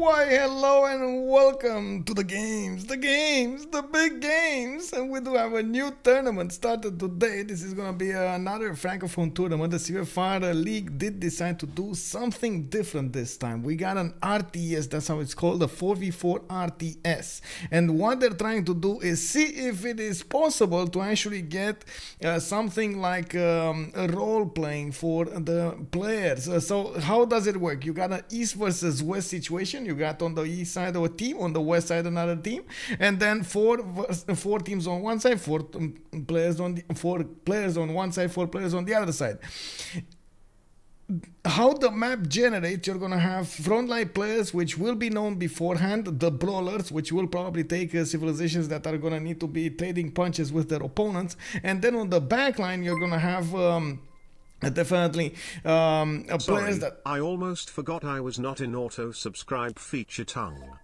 Why, hello and welcome to the games, the big games. And we do have a new tournament started today. This is gonna be another Francophone tournament. The CFR League did decide to do something different this time. We got an RTS, that's how it's called, a 4v4 RTS. And what they're trying to do is see if it is possible to actually get something like a role playing for the players. So how does it work? You got an East versus West situation. You got on the east side of a team, on the west side another team, and then four teams on one side, four players on one side, four players on the other side. How the map generates, you're gonna have frontline players which will be known beforehand, the brawlers, which will probably take civilizations that are gonna need to be trading punches with their opponents, and then on the backline you're gonna have definitely players that... I almost forgot I was not in auto-subscribe feature tongue.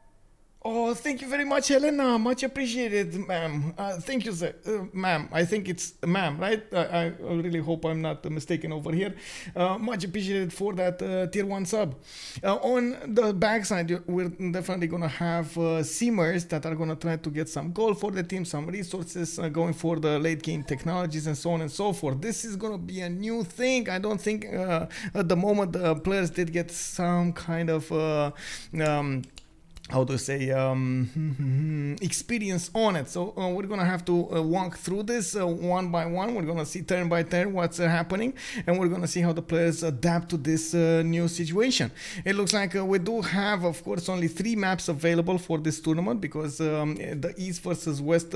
Oh, thank you very much, Helena. Much appreciated, ma'am. Thank you, sir. Ma'am, I think it's ma'am, right? I really hope I'm not mistaken over here. Much appreciated for that tier 1 sub. On the backside, we're definitely going to have Seamers that are going to try to get some gold for the team, some resources, going for the late game technologies and so on and so forth. This is going to be a new thing. I don't think at the moment the players did get some kind of... how to say, experience on it. So we're gonna have to walk through this one by one. We're gonna see turn by turn what's happening, and we're gonna see how the players adapt to this new situation. It looks like we do have, of course, only 3 maps available for this tournament, because the East versus West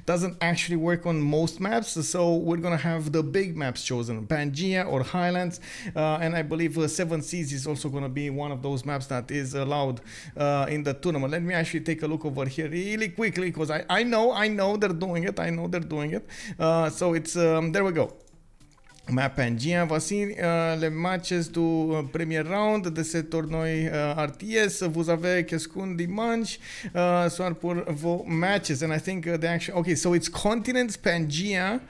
doesn't actually work on most maps. So we're gonna have the big maps chosen, Pangea or Highlands, and I believe 7 Seas is also gonna be one of those maps that is allowed in the tournament. Let me actually take a look over here really quickly, because I know they're doing it. So it's there we go. Map Pangea, voici les matchs du premier round de ce tournoi RTS. Vous avez qu'est-ce dimanche soir pour vos matches. And I think they actually, okay, so it's Continents, Pangea,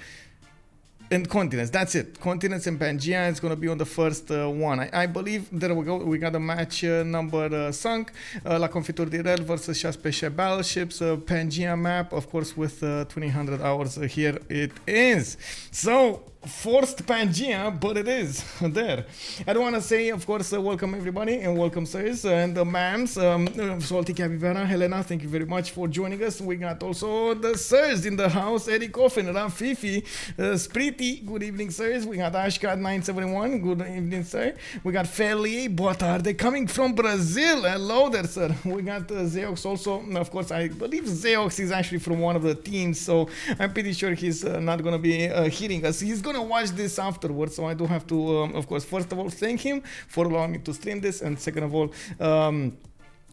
and Continents, that's it. Continents and Pangea is going to be on the first one. I believe, there we go, we got a match number sunk. La Confiture Direl versus 16 Battleships, Pangea map, of course, with 2000 hours. Here it is. So, forced Pangea, but it is there. I don't want to say, of course, welcome everybody, and welcome sirs and the ma'ams. Salty Capybara, Helena, thank you very much for joining us. We got also the sirs in the house, Eddie Coffin, Ram Fifi, Spriti, good evening sirs. We got Ashcad 971, good evening sir. We got Feli, but are they coming from Brazil? Hello there sir. We got Zeox also, of course. I believe Zeox is actually from one of the teams, so I'm pretty sure he's not going to be hearing us. He's going to watch this afterwards, so I do have to of course, first of all, thank him for allowing me to stream this, and second of all,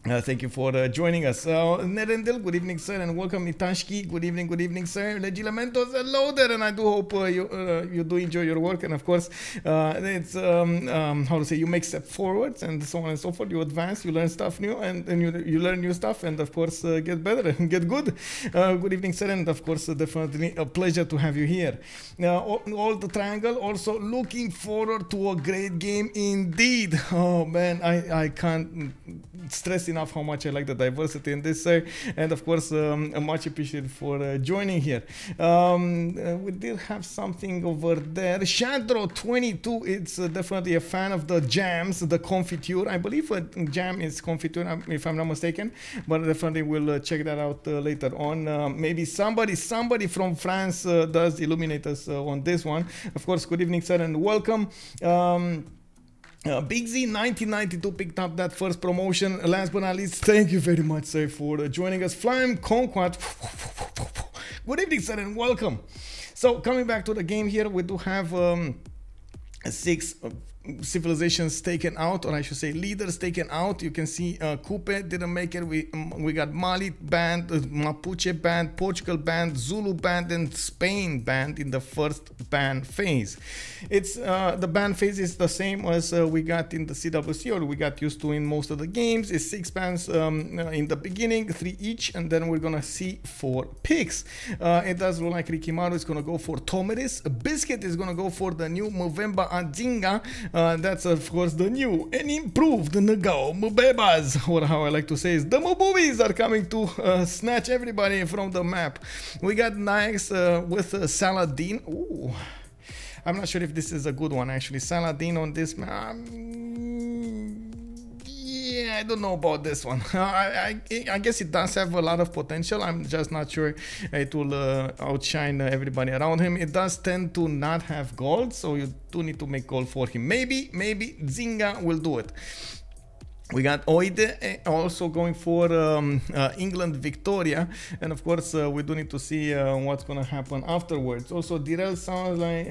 thank you for joining us. Nerendil, good evening, sir, and welcome. Itashki, good evening, sir. Legilamentos, hello there, and I do hope you do enjoy your work, and of course, it's how to say, you make step forwards, and so on and so forth. You advance, you learn stuff new, and you learn new stuff, and of course, get better and get good. Good evening, sir, and of course, definitely a pleasure to have you here. All the triangle, also looking forward to a great game indeed. Oh man, I can't stress enough how much I like the diversity in this, sir, and of course much appreciated for joining here. We did have something over there. Shandro22, it's definitely a fan of the jams, the confiture. I believe jam is confiture, if I'm not mistaken, but definitely we'll check that out later on. Maybe somebody from France does illuminate us on this one. Of course, good evening, sir, and welcome. Big Z 1992 picked up that first promotion. Last but not least, thank you very much, sir, for joining us. Flame Conquat, good evening, sir, and welcome. So coming back to the game here, we do have 6 civilizations taken out, or I should say leaders taken out. You can see Coupe didn't make it. We got Mali banned, Mapuche banned, Portugal banned, Zulu banned, and Spain banned in the first ban phase. It's the ban phase is the same as we got in the CWC, or we got used to in most of the games. It's 6 bans in the beginning, 3 each, and then we're gonna see 4 picks. It does look like Rikimaru is gonna go for Tomeris. Biscuit is gonna go for the new Movember Adzinga. That's of course the new and improved Ngao Mbebas, or how I like to say is the Mbubis are coming to snatch everybody from the map. We got Naix with Saladin. Ooh, I'm not sure if this is a good one actually. Saladin on this map. Yeah, I don't know about this one. I guess it does have a lot of potential. I'm just not sure it will outshine everybody around him. It does tend to not have gold, so you do need to make gold for him. Maybe Zinga will do it. We got Oide also going for England Victoria, and of course we do need to see what's gonna happen afterwards. Also, Direl sounds like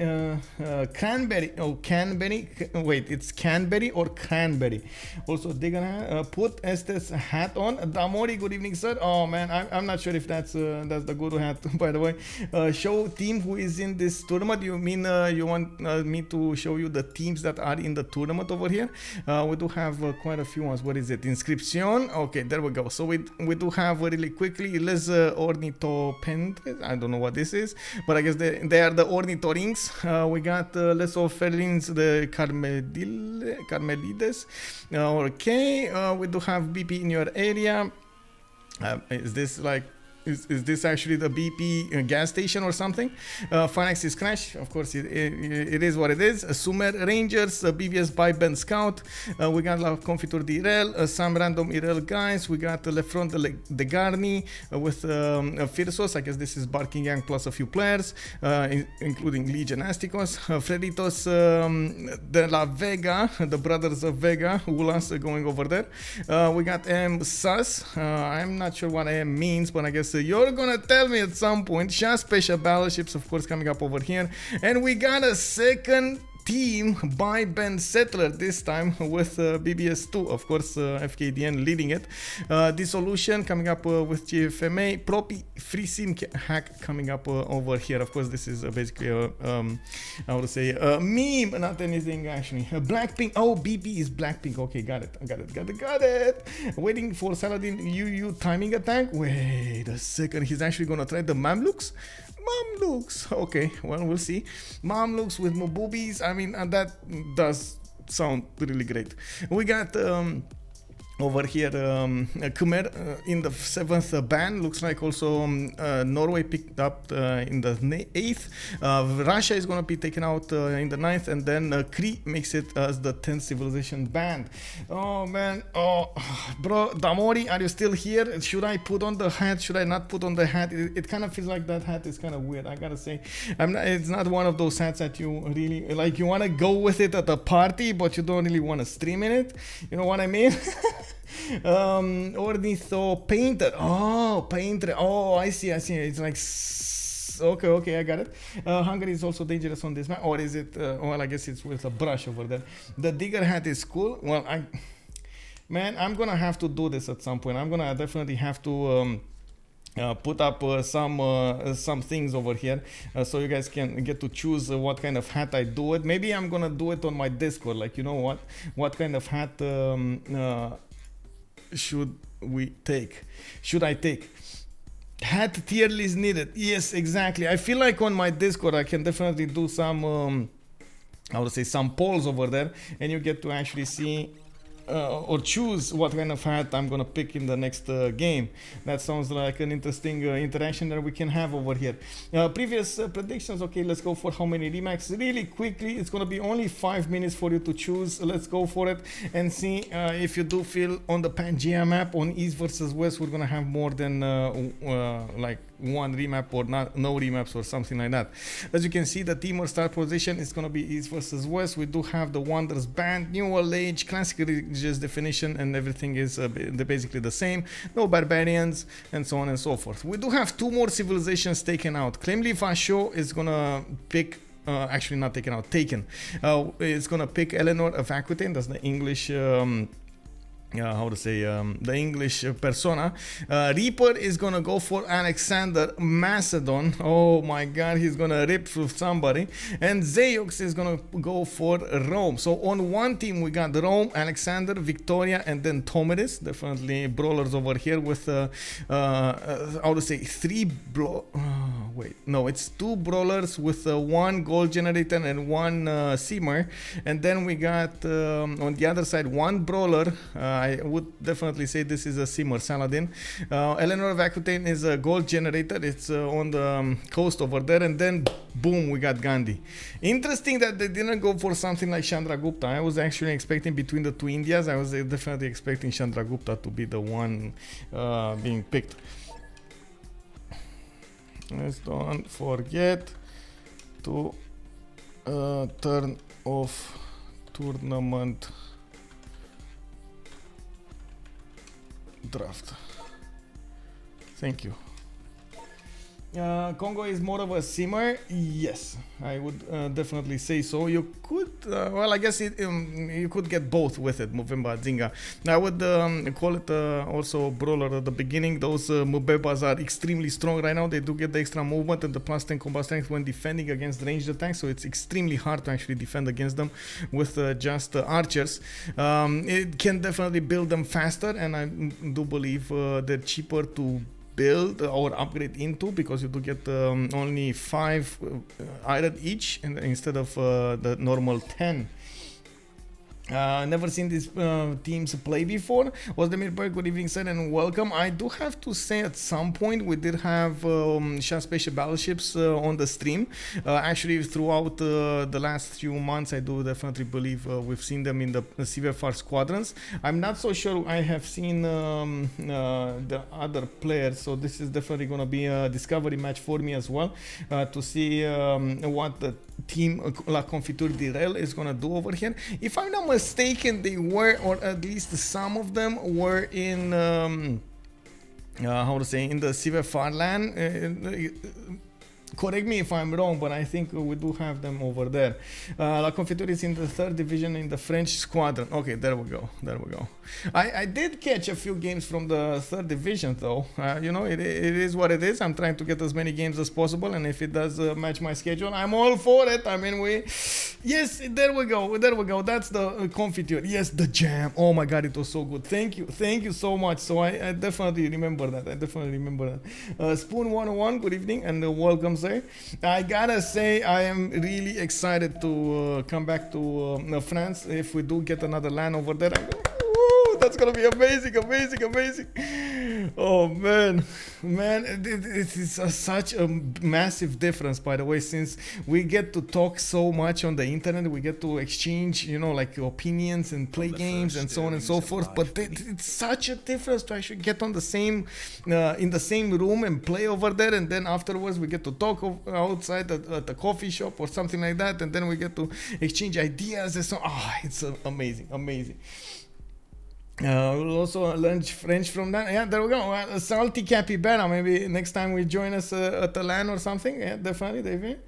Cranberry. Oh, Canberry. Wait, it's Canberry or Cranberry. Also, they're gonna put Estes hat on. Damori, good evening, sir. Oh man, I'm not sure if that's the guru hat, by the way. Show team who is in this tournament. You mean you want me to show you the teams that are in the tournament over here? We do have quite a few ones. What is it? Inscription. Okay, there we go. So we do have really quickly Les Ornithopentes. I don't know what this is, but I guess they are the ornithorynx. We got Les Orphelins, the Carmelides. Okay, we do have BP in your area. Is this like Is this actually the BP gas station or something? Finax is Crash, of course it is what it is. Sumer Rangers, BBS by Ben Scout. We got La Confiture d'Irel, some random Irel guys. We got Lefront de Garni with Firsos. I guess this is Barking Gang plus a few players, including Legion Asticos. Freditos de la Vega, the brothers of Vega, Ulas going over there. We got M Sus. I'm not sure what M means, but I guess you're gonna tell me at some point. Shah Special Battleships, of course, coming up over here. And we got a second team by Ben Settler, this time with BBS2, of course, FKDN leading it. Dissolution coming up with GFMA. Propi Free Sim Hack coming up over here. Of course, this is basically a, I would say, a meme, not anything actually. Blackpink. Oh, BP is Blackpink. Okay, got it. Waiting for Saladin UU timing attack. Wait a second. He's actually gonna try the Mamluks. Okay, well, we'll see. Mamluks with Mbubis. I mean, that does sound really great. We got over here Khmer in the 7th ban. Looks like also Norway picked up in the 8th. Russia is going to be taken out in the 9th, and then Cree makes it as the 10th civilization banned. Oh man, oh bro, Damori, are you still here? Should I put on the hat? Should I not put on the hat? It kind of feels like that hat is kind of weird, I gotta say. It's not one of those hats that you really like. You want to go with it at a party, but you don't really want to stream in it. You know what I mean? Ornitho Painter. Oh, Painter. Oh, I see. It's like, okay, I got it. Hungary is also dangerous on this map, or is it? Well, I guess it's with a brush over there. The Digger hat is cool. Well, man, I'm gonna have to do this at some point. I'm gonna definitely have to put up some things over here so you guys can get to choose what kind of hat I do it. Maybe I'm gonna do it on my Discord. Like, you know what kind of hat should I take? Hat tier list needed. Yes, exactly. I feel like on my Discord I can definitely do some I would say some polls over there, and you get to actually see or choose what kind of hat I'm gonna pick in the next game. That sounds like an interesting interaction that we can have over here. Previous predictions. Okay, let's go for how many remakes really quickly. It's gonna be only 5 minutes for you to choose. Let's go for it and see if you do feel on the Pangea map on East versus West we're gonna have more than like one remap or no remaps or something like that. As you can see, the team or start position is gonna be East versus West. We do have the Wonders band, New Old Age, Classic Religious definition, and everything is basically the same. No barbarians and so on and so forth. We do have 2 more civilizations taken out. Claimly Fasho is gonna pick actually not taken out, taken. It's gonna pick Eleanor of Aquitaine. That's the English how to say the English persona. Reaper is gonna go for Alexander Macedon. Oh my god, he's gonna rip through somebody. And Zeyux is gonna go for Rome. So on one team we got Rome, Alexander, Victoria, and then Tomidis. Definitely brawlers over here with how to say wait, no, it's 2 brawlers with 1 gold generator and 1 simmer, and then we got on the other side 1 brawler. I would definitely say this is a simmer Saladin. Eleanor of Aquitaine is a gold generator. It's on the coast over there, and then boom, we got Gandhi. Interesting that they didn't go for something like Chandragupta. I was actually expecting between the 2 Indias, I was definitely expecting Chandragupta to be the one being picked. Let's don't forget to turn off tournament draft. Thank you. Congo is more of a simmer. Yes, I would definitely say so. You could, well, I guess you could get both with it, Movemba, Zinga. I would call it also brawler at the beginning. Those Mubebas are extremely strong right now. They do get the extra movement and the plus 10 combat strength when defending against ranged attacks, so it's extremely hard to actually defend against them with just archers. It can definitely build them faster, and I do believe they're cheaper to build or upgrade into, because you do get only 5 iron each instead of the normal 10. Never seen these teams play before. Ozdemir Berg, good evening, sir, and welcome. I do have to say, at some point we did have Shah Special Battleships on the stream. Actually, throughout the last few months, I do definitely believe we've seen them in the CVFR squadrons. I'm not so sure I have seen the other players, so this is definitely going to be a discovery match for me as well, to see what the team La Confiture Direl is gonna do over here. If I'm not mistaken, they were, or at least some of them were in how to say, in the CVFR LAN. Correct me if I'm wrong, but I think we do have them over there. La Confiture is in the 3rd division in the French squadron. Okay, there we go. There we go. I did catch a few games from the 3rd division, though. You know, it is what it is. I'm trying to get as many games as possible, and if it does match my schedule, I'm all for it. I mean, yes, there we go. There we go. That's the Confiture. Yes, the jam. Oh my God, it was so good. Thank you so much. So I definitely remember that. Spoon 101, good evening and welcome, sir. I gotta say, I am really excited to come back to France. If we do get another LAN over there, that's gonna be amazing. Oh man, it is such a massive difference, by the way, since we get to talk so much on the internet, we get to exchange, you know, like opinions and play games and so on and so forth, but it's such a difference to actually get on the same in the same room and play over there, and then afterwards we get to talk outside at the coffee shop or something like that, and then we get to exchange ideas and so it's amazing. We'll also learn French from that. Yeah, there we go. Salty Capybara. Maybe next time we join us at the LAN or something. Yeah, definitely, David.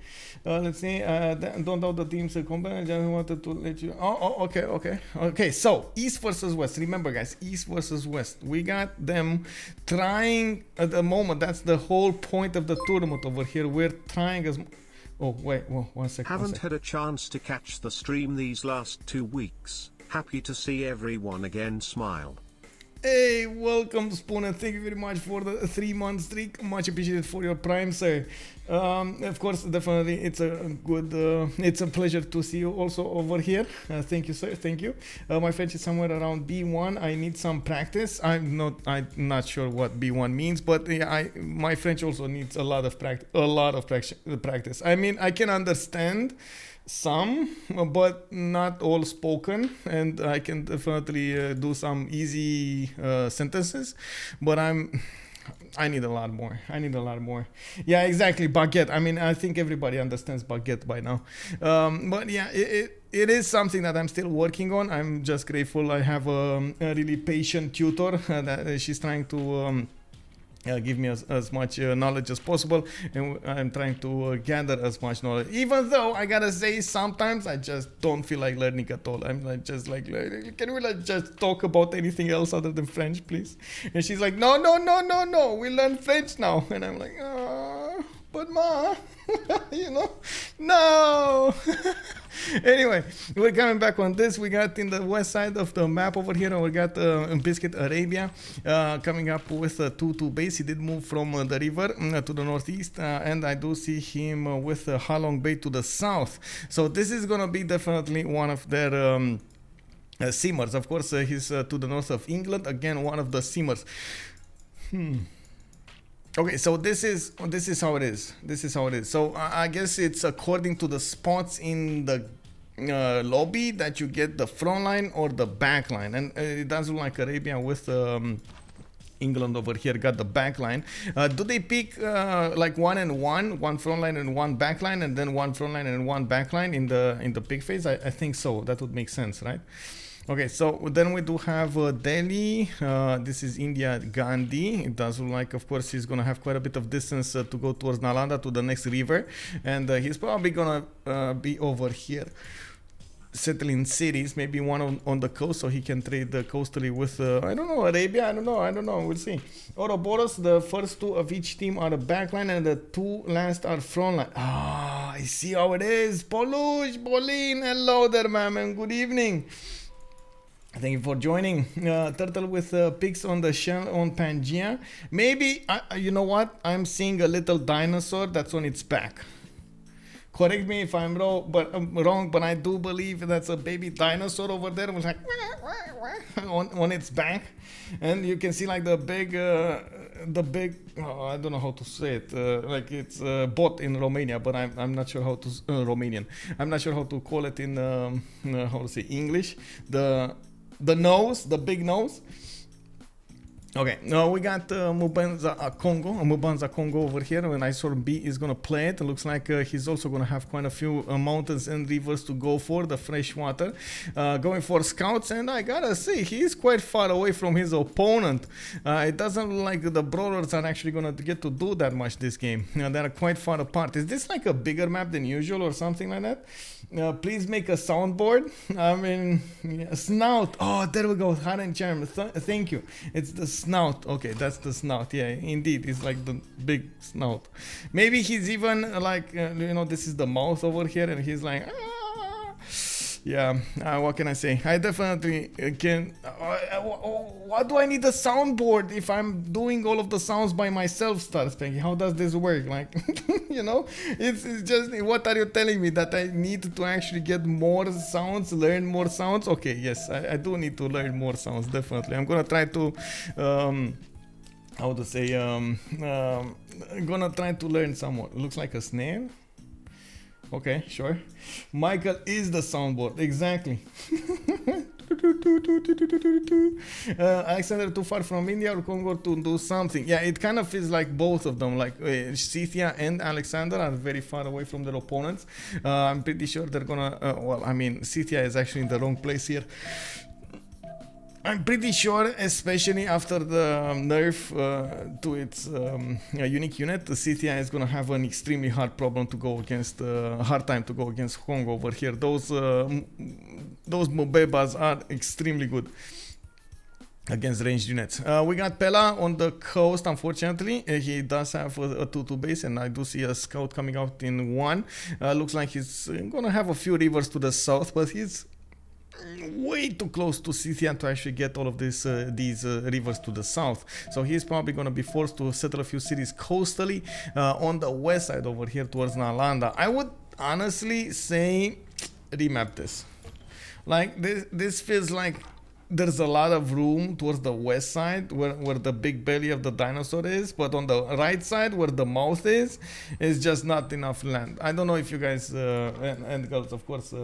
Let's see. Don't doubt the teams combat. I just wanted to let you. Okay. So East versus West. Remember, guys, East versus West. We got them trying at the moment. That's the whole point of the tournament over here. We're trying as. Oh wait, one second. Haven't had a chance to catch the stream these last 2 weeks. Happy to see everyone again smile. Hey, welcome Spoon, and thank you very much for the 3-month streak. Much appreciated for your prime, sir. Of course, definitely, it's a good, it's a pleasure to see you also over here. Thank you, sir. Thank you. My French is somewhere around B1. I need some practice. I'm not sure what B1 means, but yeah, my French also needs a lot of practice. I mean, I can understand some, but not all spoken, and I can definitely do some easy sentences, but I need a lot more. Yeah, exactly. Baguette. I mean, I think everybody understands baguette by now. But yeah, it is something that I'm still working on. I'm just grateful I have a really patient tutor that she's trying to give me as much knowledge as possible, and I'm trying to gather as much knowledge, even though I gotta say sometimes I just don't feel like learning at all. I'm like, just like, can we just talk about anything else other than French, please? And she's like, no, we learn French now. And I'm like, But ma, you know, no. Anyway, we're coming back on this. We got in the west side of the map over here, and we got Biscuit Arabia coming up with a 2-2 base. He did move from the river to the northeast, and I do see him with Halong Bay to the south. So this is gonna be definitely one of their seamers. Of course, he's to the north of England. Again, one of the seamers. Okay, so this is how it is. This is how it is. So I guess it's according to the spots in the lobby that you get the front line or the back line, and it does look like Arabia with England over here got the back line. Do they pick like one and one front line and one back line, and then one front line and one back line in the pick phase? I think so. That would make sense, right? Okay, so then we do have Delhi. This is India Gandhi. It does look like, of course, he's going to have quite a bit of distance to go towards Nalanda, to the next river. And he's probably going to be over here, settling cities, maybe one on the coast, so he can trade coastally with, I don't know, Arabia. I don't know. We'll see. Ouroboros, the first two of each team are the back line, and the two last are front line. Ah, I see how it is. Polush, Bolin, hello there, ma'am, good evening. Thank you for joining. Turtle with pigs on the shell on Pangea. Maybe, you know what? I'm seeing a little dinosaur that's on its back. Correct me if I'm wrong, but I do believe that's a baby dinosaur over there. It was like on its back, and you can see like the big, I don't know how to say it. Like it's bot in Romania, but I'm not sure how to Romanian. I'm not sure how to call it in how to say English. The nose, the big nose. Okay, now we got Mubanza Congo over here, and ISOR B is going to play it. It looks like he's also going to have quite a few mountains and rivers to go for, the fresh water. Going for scouts, and I gotta say, he's quite far away from his opponent. It doesn't look like the brawlers are actually going to get to do that much this game. They're quite far apart. Is this like a bigger map than usual or something like that? Please make a soundboard. I mean, yeah, snout. Oh, there we go. Haren Charm. Thank you. It's the snout. Okay, that's the snout. Yeah, indeed. It's like the big snout. Maybe he's even like, you know, this is the mouth over here, and he's like, yeah, what can I say? I definitely can. What do I need a soundboard if I'm doing all of the sounds by myself, Star Spanky? How does this work? Like, you know, it's just, what are you telling me? That I need to actually get more sounds, learn more sounds? Okay, yes, I do need to learn more sounds, definitely. I'm gonna try to, how to say, I'm gonna try to learn some more. It looks like a snail. Okay, sure. Michael is the soundboard, exactly. Alexander too far from India or Congo to do something. Yeah, it kind of feels like both of them, like Scythia and Alexander are very far away from their opponents. I'm pretty sure they're gonna, well, I mean, Scythia is actually in the wrong place here. I'm pretty sure, especially after the nerf to its unique unit, the Scythia is gonna have an extremely hard problem to go against, hard time to go against Congo over here. Those Mobebas are extremely good against ranged units. We got Pella on the coast, unfortunately. He does have a 2-2 base, and I do see a scout coming out in one. Looks like he's gonna have a few rivers to the south, but he's way too close to Scythia to actually get all of these rivers to the south. So he's probably going to be forced to settle a few cities coastally on the west side over here towards Nalanda. I would honestly say remap this. Like this feels like there's a lot of room towards the west side where the big belly of the dinosaur is, but on the right side where the mouth is just not enough land. I don't know if you guys and girls, of course,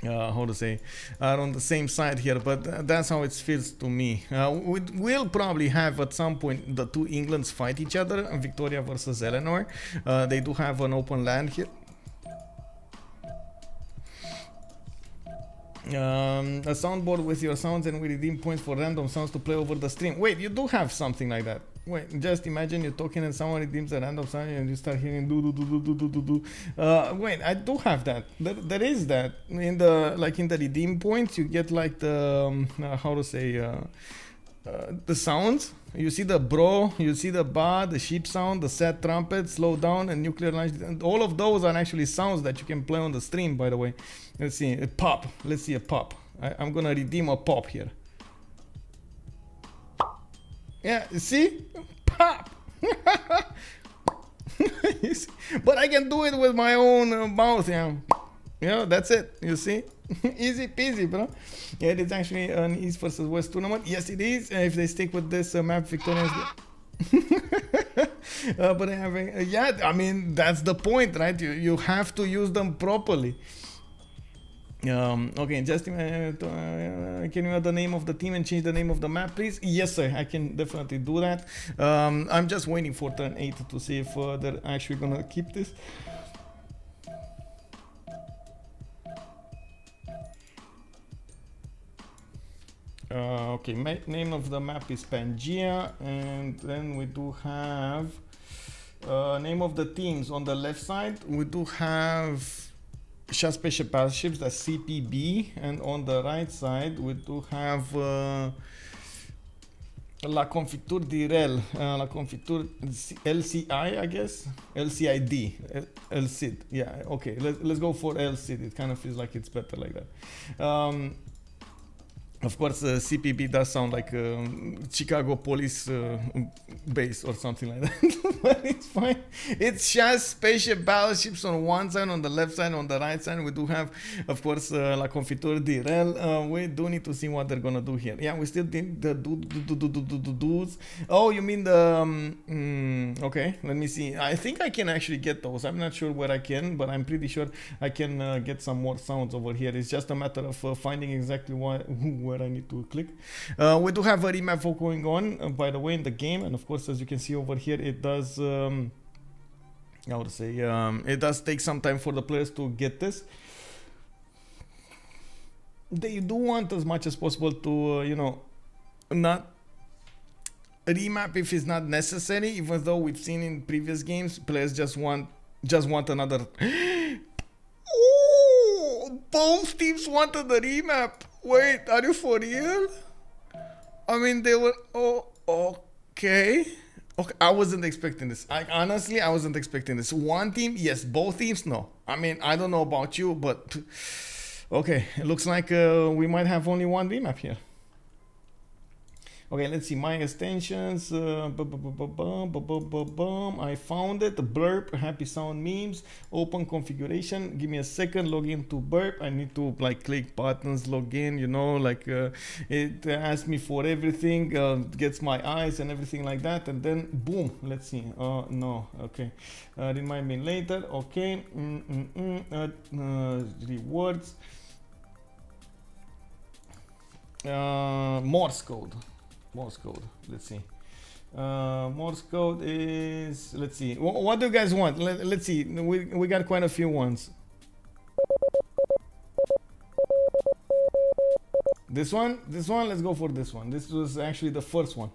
how to say, are on the same side here, but that's how it feels to me. We'll probably have at some point the two Englands fight each other, Victoria versus Eleanor. They do have an open land here. A soundboard with your sounds, and we redeem points for random sounds to play over the stream. Wait, you do have something like that. Wait, just imagine you're talking and someone redeems a random sound and you start hearing do do do do do do do do. Wait, I do have that. There is that in the, like in the redeem points you get like the how to say the sounds. You see the bro, you see the ba, the sheep sound, the sad trumpet, slow down, and nuclear launch. And all of those are actually sounds that you can play on the stream, by the way. Let's see, a pop. Let's see a pop. I'm gonna redeem a pop here. Yeah, you see? Pop! You see? But I can do it with my own mouth, yeah. Yeah, that's it, you see? Easy peasy, bro. Yeah, it is actually an East versus West tournament. Yes, it is. If they stick with this map, Victoria but having, yeah, I mean, that's the point, right? You have to use them properly. Okay, just can you add the name of the team and change the name of the map, please? Yes, sir, I can definitely do that. I'm just waiting for turn 8 to see if they're actually gonna keep this. Okay, name of the map is Pangea, and then we do have name of the teams. On the left side we do have Shah Special Battleships, that's CPB, and on the right side we do have La Confiture d'Irel, La Confiture LCI, I guess, LCID, LCID, yeah, okay, let's go for LCID, it kind of feels like it's better like that. Of course, CPB does sound like Chicago police base or something like that, but it's fine. It's just Special Battleships on one side, on the left side, on the right side. We do have, of course, La Confiture d'Irel. We do need to see what they're gonna do here. Yeah, we still did the dudes. Oh, you mean the... okay, let me see. I think I can actually get those. I'm not sure where I can, but I'm pretty sure I can get some more sounds over here. It's just a matter of finding exactly where I need to click. We do have a remap vote going on, by the way, in the game, and of course, as you can see over here, it does I would say it does take some time for the players to get this. They do want as much as possible to you know, not remap if it's not necessary, even though we've seen in previous games players just want another. Oh, both teams wanted the remap. Wait, are you for real? I mean, they were... Oh, okay. Okay, I wasn't expecting this. Honestly, I wasn't expecting this. One team, yes. Both teams, no. I mean, I don't know about you, but... Okay, it looks like we might have only one remap here. Okay, let's see my extensions. I found it. Burp, happy sound memes, open configuration. Give me a second. Log into Burp. I need to like click buttons, log in. You know, like it asks me for everything, gets my eyes and everything like that, and then boom. Let's see. No, okay. Remind me later. Okay. Rewards. Morse code. Morse code. Let's see. Morse code is. Let's see. What do you guys want? Let's see. We got quite a few ones. This one. This one. Let's go for this one. This was actually the first one.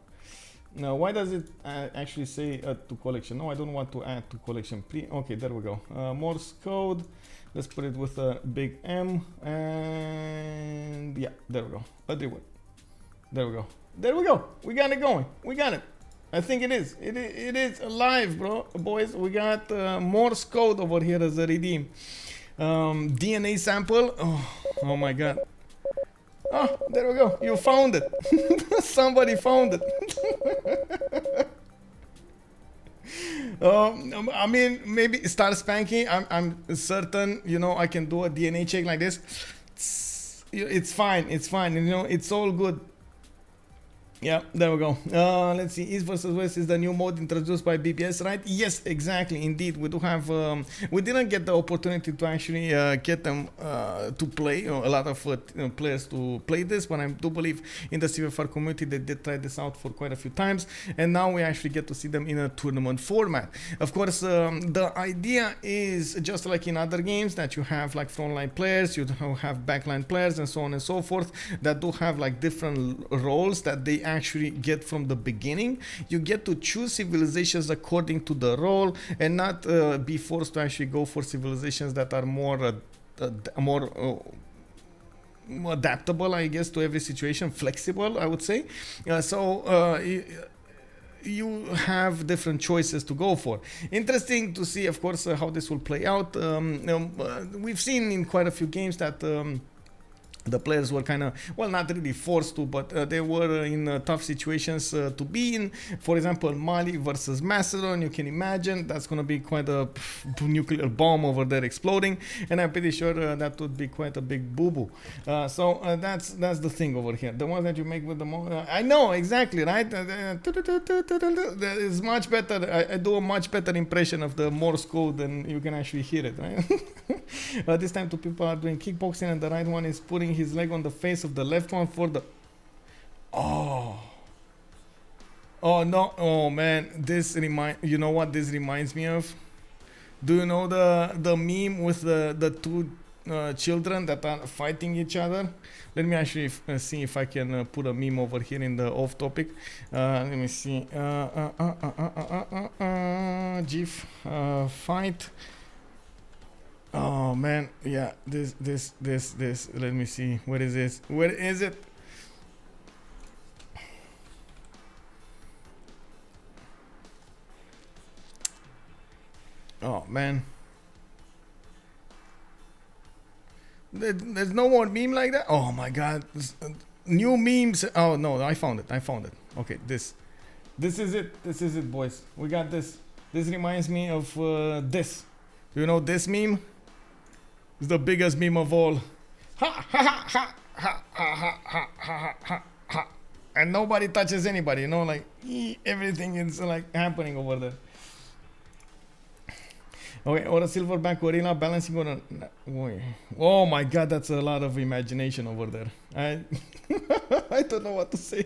Now, why does it actually say add to collection? No, I don't want to add to collection. Okay, there we go. Morse code. Let's put it with a big M, and yeah, there we go. There we go. There we go. We got it going. We got it. I think it is. It is alive, bro. Boys, we got Morse code over here as a redeem. DNA sample. Oh my god. Oh, there we go. You found it. Somebody found it. I mean, maybe Star Spanky. I'm certain, you know, I can do a DNA check like this. It's fine. It's fine. You know, it's all good. Yeah, there we go. Let's see. East versus West is the new mode introduced by BBS, right? Yes, exactly. Indeed, we do have. We didn't get the opportunity to actually get them to play. A lot of players to play this, but I do believe in the CVFR community they did try this out for quite a few times, and now we actually get to see them in a tournament format. Of course, the idea is just like in other games that you have like frontline players, you have backline players, and so on and so forth that do have like different roles that they actually get from the beginning. You get to choose civilizations according to the role and not be forced to actually go for civilizations that are more adaptable, I guess, to every situation, flexible, I would say. You have different choices to go for. Interesting to see, of course, how this will play out. We've seen in quite a few games that the players were kind of, well, not really forced to, but they were in tough situations to be in. For example, Mali versus Macedon, you can imagine that's going to be quite a nuclear bomb over there exploding, and I'm pretty sure that would be quite a big boo-boo. That's the thing over here. The one that you make with the I know, exactly, right? It's much better. I do a much better impression of the Morse code than you can actually hear it, right? This time two people are doing kickboxing, and the right one is putting his leg on the face of the left one for the oh no, oh man, this you know what this reminds me of? Do you know the meme with the two children that are fighting each other? Let me actually see if I can put a meme over here in the off topic. Let me see. GIF fight. Oh man, yeah, this. Let me see. Where is this? Where is it? Oh man, there's no more meme like that. Oh my god, new memes. Oh no, I found it. Okay, this is it. This is it, boys. We got this. This reminds me of this. You know this meme? It's the biggest meme of all. Ha ha ha ha ha ha ha ha ha ha ha. And nobody touches anybody, you know, like everything is like happening over there. Okay, or a silverback gorilla balancing on a... Oh my god, that's a lot of imagination over there. I don't know what to say.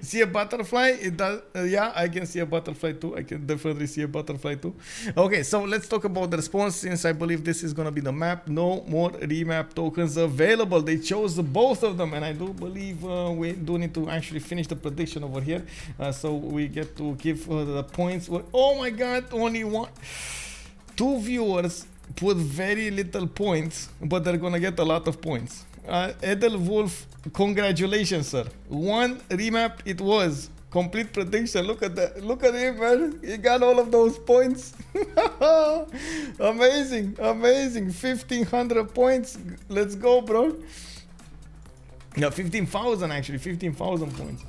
See a butterfly? It does. Yeah, I can see a butterfly too. I can definitely see a butterfly too. Okay, so let's talk about the response, since I believe this is going to be the map. No more remap tokens available. They chose both of them, and I do believe we do need to actually finish the prediction over here. So we get to give the points. Oh my god, only one. Two viewers put very little points, but they're gonna get a lot of points. Edelwolf, congratulations, sir. One remap it was. Complete prediction. Look at that. Look at him, man. He got all of those points. Amazing. Amazing. 1,500 points. Let's go, bro. Yeah, 15,000 actually. 15,000 points.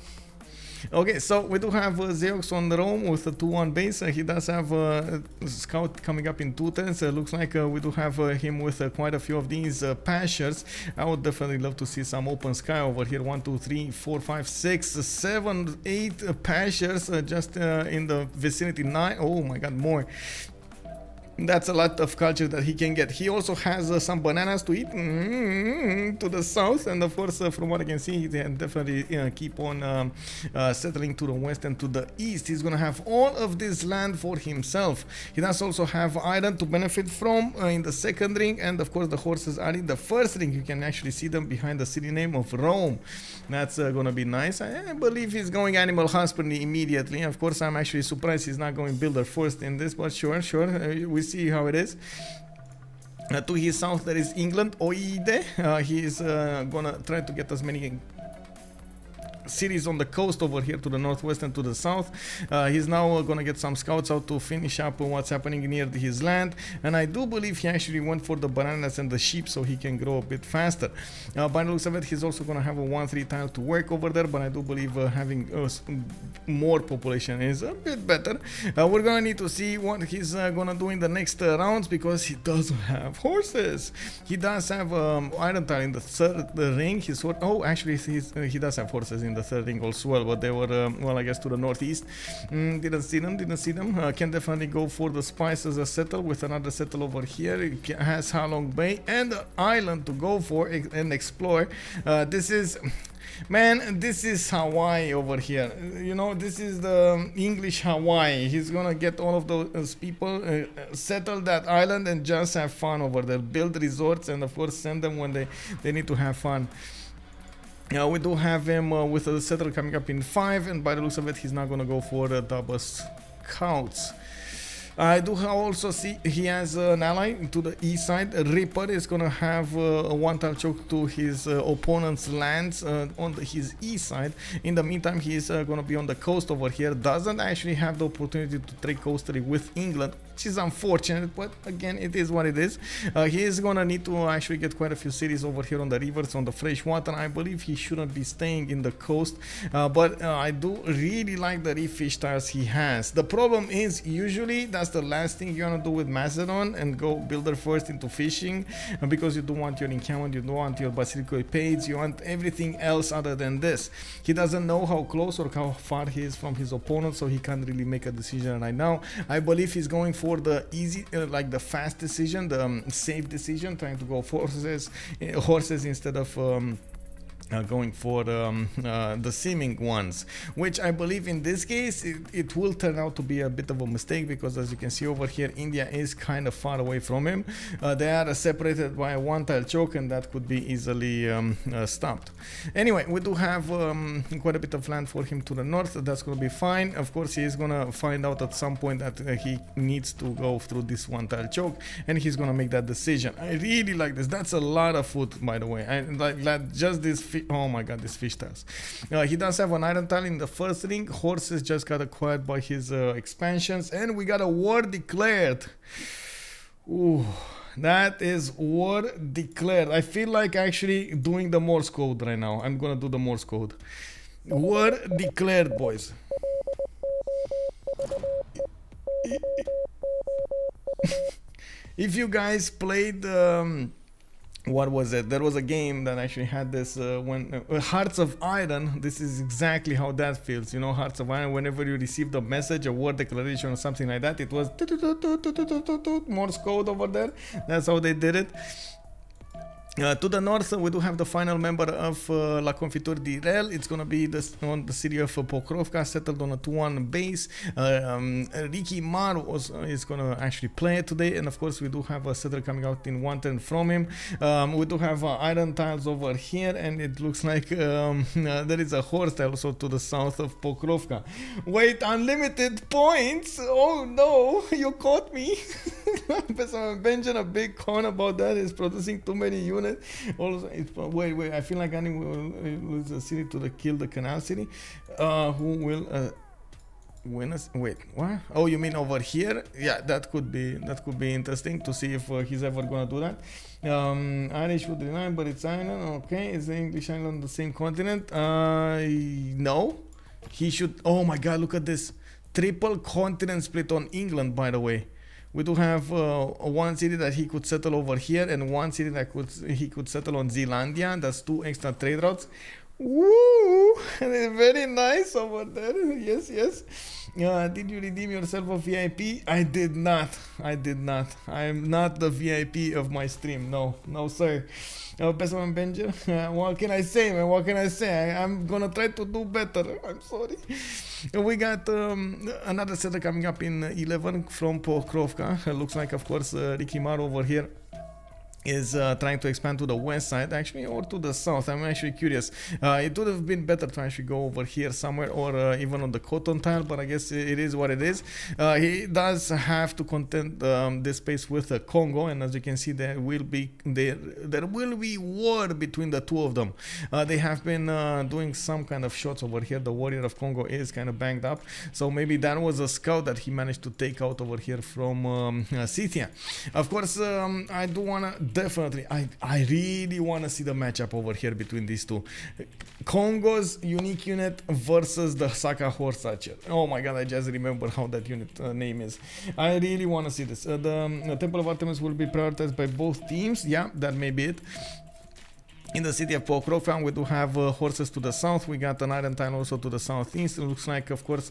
Okay, so we do have Zeox on the roam with a 2-1 base. He does have a scout coming up in 2 turns. Looks like we do have him with quite a few of these pastures. I would definitely love to see some open sky over here. 1, 2, 3, 4, 5, 6, 7, 8 pastures just in the vicinity. 9. Oh my god, more. That's a lot of culture that he can get. He also has some bananas to eat to the south, and of course, from what I can see, he can definitely keep on settling to the west and to the east. He's gonna have all of this land for himself. He does also have iron to benefit from in the second ring, and of course, the horses are in the first ring. You can actually see them behind the city name of Rome. That's gonna be nice. I believe he's going animal husbandry immediately. Of course, I'm actually surprised he's not going builder first in this, but sure. We see how it is. To his south there is England, Oide. He's gonna try to get as many cities on the coast over here to the northwest and to the south. He's now gonna get some scouts out to finish up what's happening near his land, and I do believe he actually went for the bananas and the sheep so he can grow a bit faster. By the looks of it, he's also gonna have a 1-3 tile to work over there, but I do believe having more population is a bit better. We're gonna need to see what he's gonna do in the next rounds, because he doesn't have horses. He does have iron tile in the third ring. Actually he does have horses in the third ring also well, but they were well, I guess to the northeast. Didn't see them. Can definitely go for the spice as a settle with another settle over here. It has Halong Bay and the island to go for and explore. This is Hawaii over here. You know, this is the English Hawaii. He's gonna get all of those people, settle that island and just have fun over there. Build resorts and of course send them when they need to have fun. We do have him with a settle coming up in 5, and by the looks of it, he's not gonna go for the double scouts. I do also see he has an ally to the east side. Reaper is gonna have a one-tile choke to his opponent's lands on his east side. In the meantime, he is gonna be on the coast over here. Doesn't actually have the opportunity to trade coastally with England, which is unfortunate, but again, it is what it is. He is gonna need to actually get quite a few cities over here on the rivers, on the fresh water. I believe he shouldn't be staying in the coast, but I do really like the reef fish tiles he has. The problem is, usually that's the last thing you're gonna do with Macedon and go builder first into fishing, because you don't want your encampment, you don't want your basilico page, you want everything else other than this. He doesn't know how close or how far he is from his opponent, so he can't really make a decision right now. I believe he's going for the easy, like the fast decision, the safe decision, trying to go horses instead of going for the seeming ones, which I believe in this case it will turn out to be a bit of a mistake, because as you can see over here, India is kind of far away from him. They are separated by a one-tile choke, and that could be easily stopped. Anyway, we do have quite a bit of land for him to the north. That's going to be fine. Of course, he is going to find out at some point that he needs to go through this one-tile choke, and he's going to make that decision. I really like this. That's a lot of food, by the way. I like just this. Oh my god, this fish tiles. He does have an iron tile in the first ring. Horses just got acquired by his expansions, and we got a war declared. Ooh, that is war declared. I feel like actually doing the Morse code right now. I'm gonna do the Morse code. War declared, boys. If you guys played what was it? There was a game that actually had this when Hearts of Iron. This is exactly how that feels, you know. Hearts of Iron, whenever you received a message, a word declaration or something like that, it was Morse code over there. That's how they did it. To the north, we do have the final member of La Confiture di Rel. It's going to be on the city of Pokrovka, settled on a 2-1 base. Ricky Mar is going to actually play today, and of course we do have a settler coming out in 1 turn from him. We do have iron tiles over here, and it looks like there is a horse tile also to the south of Pokrovka. Wait, unlimited points? Oh no, you caught me. Benjamin, a big con about that is producing too many units. Also, wait, I feel like I will lose the city to kill the canal city. Who will win us? Wait, what? Oh, you mean over here? Yeah, that could be interesting to see if he's ever gonna do that. Irish would deny, but it's island. Okay, is the English island the same continent? No. He should. Oh my God, look at this triple continent split on England, by the way. We do have one city that he could settle over here, and one city that he could settle on Zealandia. That's 2 extra trade routes. Woo! Very nice over there. Yes, yes. Did you redeem yourself a VIP? I did not. I'm not the VIP of my stream. No, sir. Pessoa Benja, what can I say, man? What can I say? I'm gonna try to do better. I'm sorry. We got another setter coming up in 11 from Pokrovka. Looks like, of course, Ricky Mar over here is trying to expand to the west side, actually, or to the south. I'm actually curious. It would have been better to actually go over here somewhere, or even on the cotton tile, but I guess it is what it is. He does have to contend this space with Congo, and as you can see, there will be war between the two of them. They have been doing some kind of shots over here. The warrior of Congo is kind of banged up, so maybe that was a scout that he managed to take out over here from Scythia. Of course, I do wanna definitely, I really want to see the matchup over here between these two. Congo's unique unit versus the Saka Horse Archer. Oh my god, I just remember how that unit name is. I really want to see this. The Temple of Artemis will be prioritized by both teams. Yeah, that may be it. In the city of Pokrovka, we do have horses to the south. We got an iron tile also to the southeast. It looks like, of course,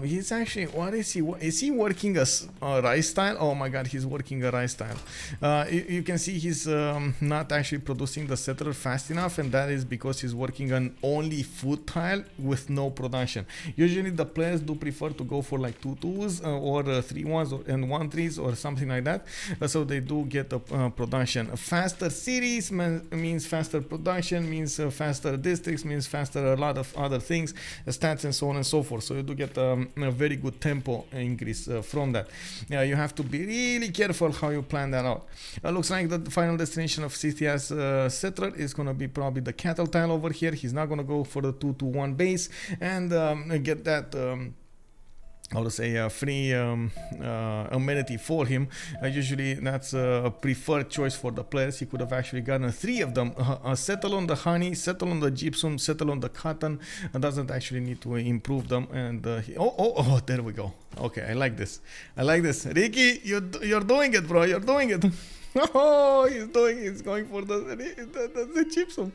he's actually, what is he? Is he working a rice tile? Oh my god, he's working a rice tile. You can see he's not actually producing the settler fast enough, and that is because he's working on only food tile with no production. Usually the players do prefer to go for like 2 2s or 3 1s and 1 3s or something like that, so they do get the production. Faster cities means faster faster production means faster districts, means faster a lot of other things, stats and so on and so forth. So you do get a very good tempo increase from that. You have to be really careful how you plan that out. Looks like the final destination of Scythia's settler is going to be probably the cattle tile over here. He's not going to go for the 2-1 base and get that how to say free amenity for him. Usually that's a preferred choice for the players. He could have actually gotten 3 of them, settle on the honey, settle on the gypsum, settle on the cotton, and doesn't actually need to improve them. And oh, there we go. Okay, I like this. Ricky, you're doing it, bro. You're doing it. Oh, he's going for the gypsum.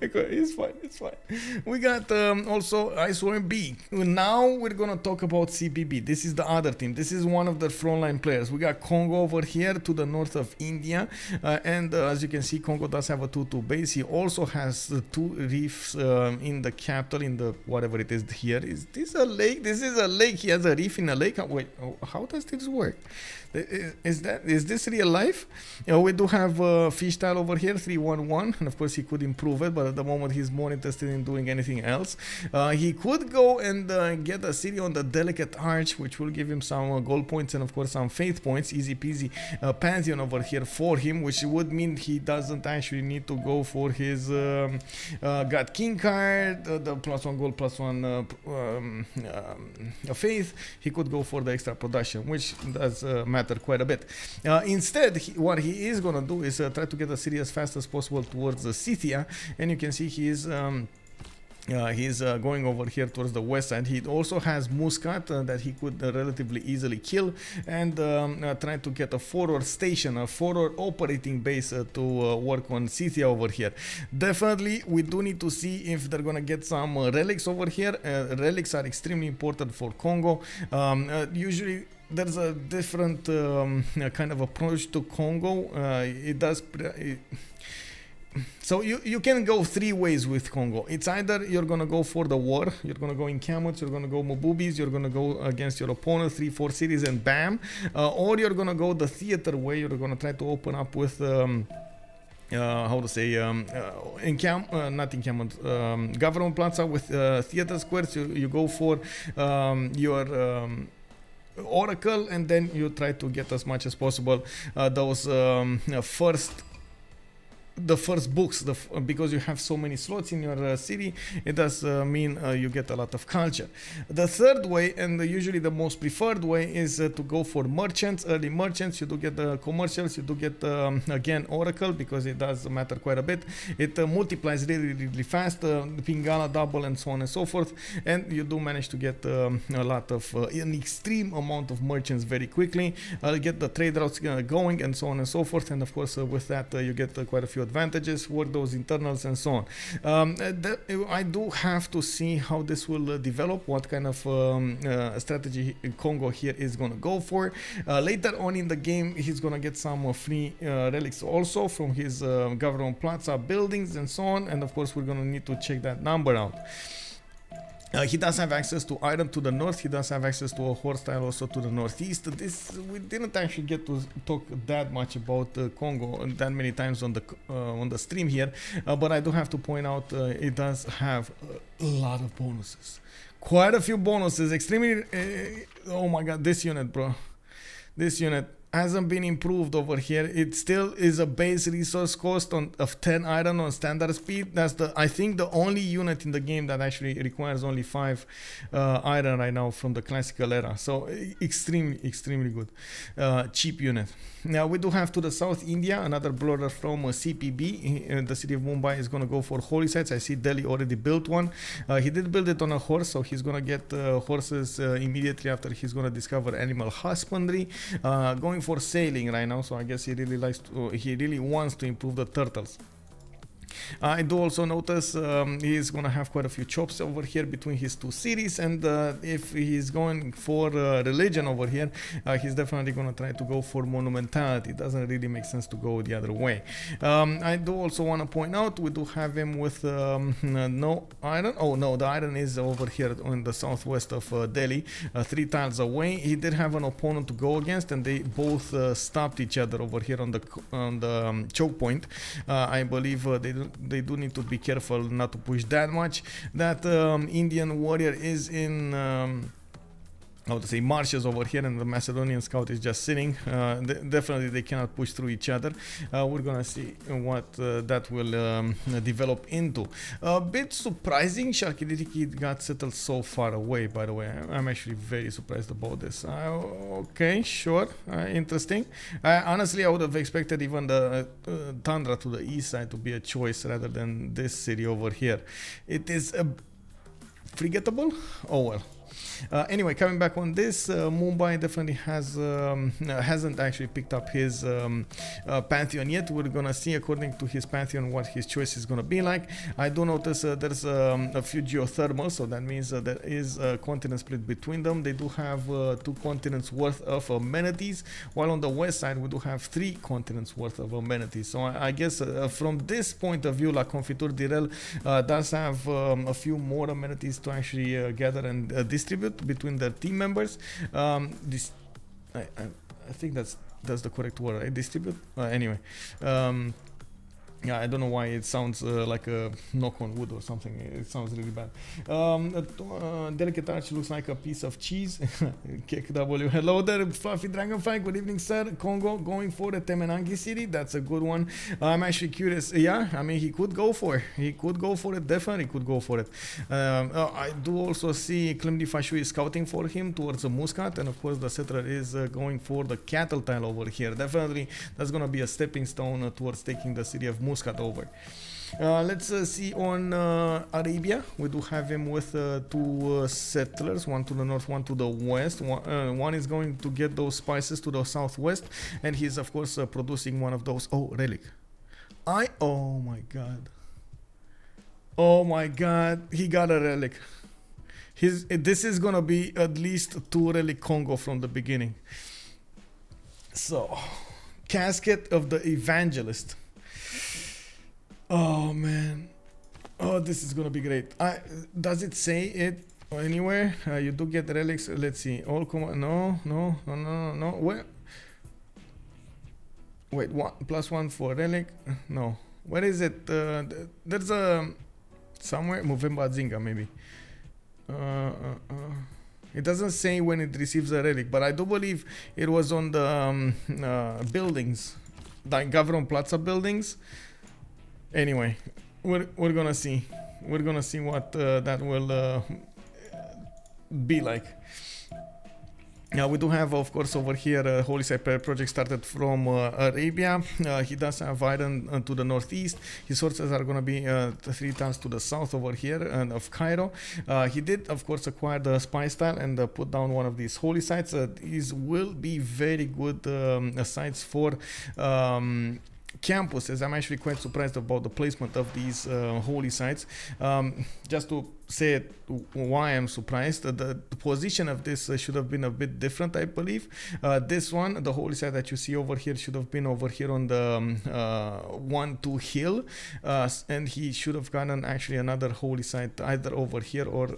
It's fine. We got also Iceworm B. Now we're gonna talk about CPB. This is the other team. This is one of the frontline players. We got Congo over here to the north of India, and as you can see, Congo does have a 2-2 base. He also has 2 reefs in the capital, in the whatever it is here. Is this a lake? This is a lake. He has a reef in a lake. Wait, how does this work? Is this real life? We do have fish tile over here, 3-1-1, and of course he could improve it, but at the moment he's more interested in doing anything else. He could go and get a city on the Delicate Arch, which will give him some gold points and of course some faith points. Easy peasy Pantheon over here for him, which would mean he doesn't actually need to go for his God King card, the +1 gold, +1 faith. He could go for the extra production, which does matter quite a bit. Instead, what he is gonna do is try to get a city as fast as possible towards the Scythia, and you can see he is he's going over here towards the west side. He also has Muscat that he could relatively easily kill, and try to get a forward station, a forward operating base to work on Scythia over here. Definitely we do need to see if they're gonna get some relics over here. Relics are extremely important for Congo. Usually there's a different kind of approach to Congo. So you can go 3 ways with Congo. It's either you're gonna go for the war, you're gonna go in Camuts, you're gonna go Mobubis, you're gonna go against your opponent, 3-4 cities and bam, or you're gonna go the theater way. You're gonna try to open up with how to say not encampment, government plaza with theater squares. You go for your oracle, and then you try to get as much as possible those the first books, because you have so many slots in your city. It does mean you get a lot of culture. The third way, and usually the most preferred way, is to go for merchants, early merchants. You do get the commercials, you do get again oracle, because it does matter quite a bit. It multiplies really fast, Pingala double and so on and so forth, and you do manage to get a lot of an extreme amount of merchants very quickly. Get the trade routes going and so on and so forth, and of course with that you get quite a few advantages, work those internals and so on. I do have to see how this will develop, what kind of strategy Congo here is going to go for. Later on in the game, he's going to get some free relics also from his government plaza buildings and so on, and of course we're going to need to check that number out. He does have access to iron to the north. He does have access to a horse tile also to the northeast. We didn't actually get to talk that much about Congo that many times on the stream here, but I do have to point out it does have a lot of bonuses, quite a few bonuses. Extremely. Oh my god, this unit, bro, this unit hasn't been improved over here. It still is a base resource cost of 10 iron on standard speed. That's I think the only unit in the game that actually requires only 5 iron right now from the classical era. So extremely good, cheap unit. Now we do have to the south India another brawler from CPB. The city of Mumbai is going to go for holy sites. I see Delhi already built one. He did build it on a horse, so he's going to get horses immediately after he's going to discover animal husbandry. Going for sailing right now, so I guess he really wants to improve the turtles. I do also notice he's gonna have quite a few chops over here between his 2 cities, and if he's going for religion over here, he's definitely gonna try to go for monumentality. It doesn't really make sense to go the other way. I do also want to point out we do have him with no iron. Oh no, the iron is over here in the southwest of Delhi, 3 tiles away. He did have an opponent to go against, and they both stopped each other over here on the choke point. I believe they they do need to be careful not to push that much. That Indian warrior is in how to say, marshes over here, and the Macedonian scout is just sitting. Definitely they cannot push through each other. We're gonna see what that will develop into. A bit surprising, Chalkidiki got settled so far away, by the way. I'm actually very surprised about this. Okay, sure, interesting. Honestly, I would have expected even the Tundra to the east side to be a choice rather than this city over here. It is forgettable? Oh well. Anyway, coming back on this, Mumbai definitely hasn't actually picked up his pantheon yet. We're gonna see, according to his pantheon, what his choice is gonna be like. I do notice there's a few geothermal, so that means there is a continent split between them. They do have 2 continents worth of amenities, while on the west side we do have 3 continents worth of amenities. So I guess from this point of view, La Confiture Direl does have a few more amenities to actually gather and distribute between their team members. I think that's the correct word, right? Distribute. Anyway, yeah, I don't know why it sounds like a knock on wood or something. It sounds really bad. Delicate Arch looks like a piece of cheese. KW, hello there, Fluffy Dragonfly. Good evening, sir. Congo going for the Temenangi City. That's a good one. I'm actually curious. Yeah, I mean, he could go for it. He could go for it. Definitely could go for it. I do also see Klimdi Fashu is scouting for him towards the Muscat, and of course the settler is going for the cattle tile over here. Definitely, that's gonna be a stepping stone towards taking the city of Muscat over. Let's see on Arabia. We do have him with 2 settlers, one to the north, one to the west. One is going to get those spices to the southwest, and he's of course producing one of those. Oh, relic. Oh my god. Oh my god, he got a relic. This is gonna be at least 2 relic Congo from the beginning. So, Casket of the Evangelist. Oh man, oh, this is gonna be great. Does it say it anywhere? You do get relics. Let's see. All no. Wait, +1 for relic. No, where is it? There's a somewhere. Movemba Zinga maybe. It doesn't say when it receives a relic, but I do believe it was on the buildings, like Gavron Plaza buildings. Anyway, we're gonna see. We're gonna see what that will be like. Now we do have, of course, over here Holy Site project started from Arabia. He does have iron to the northeast. His sources are going to be 3 times to the south over here of Cairo. He did, of course, acquire the spice tile and put down one of these holy sites. These will be very good sites for campuses. I'm actually quite surprised about the placement of these holy sites. Just to say it, why I'm surprised, the position of this should have been a bit different, I believe. This one, the holy site that you see over here, should have been over here on the 1-2 hill, and he should have gotten actually another holy site either over here or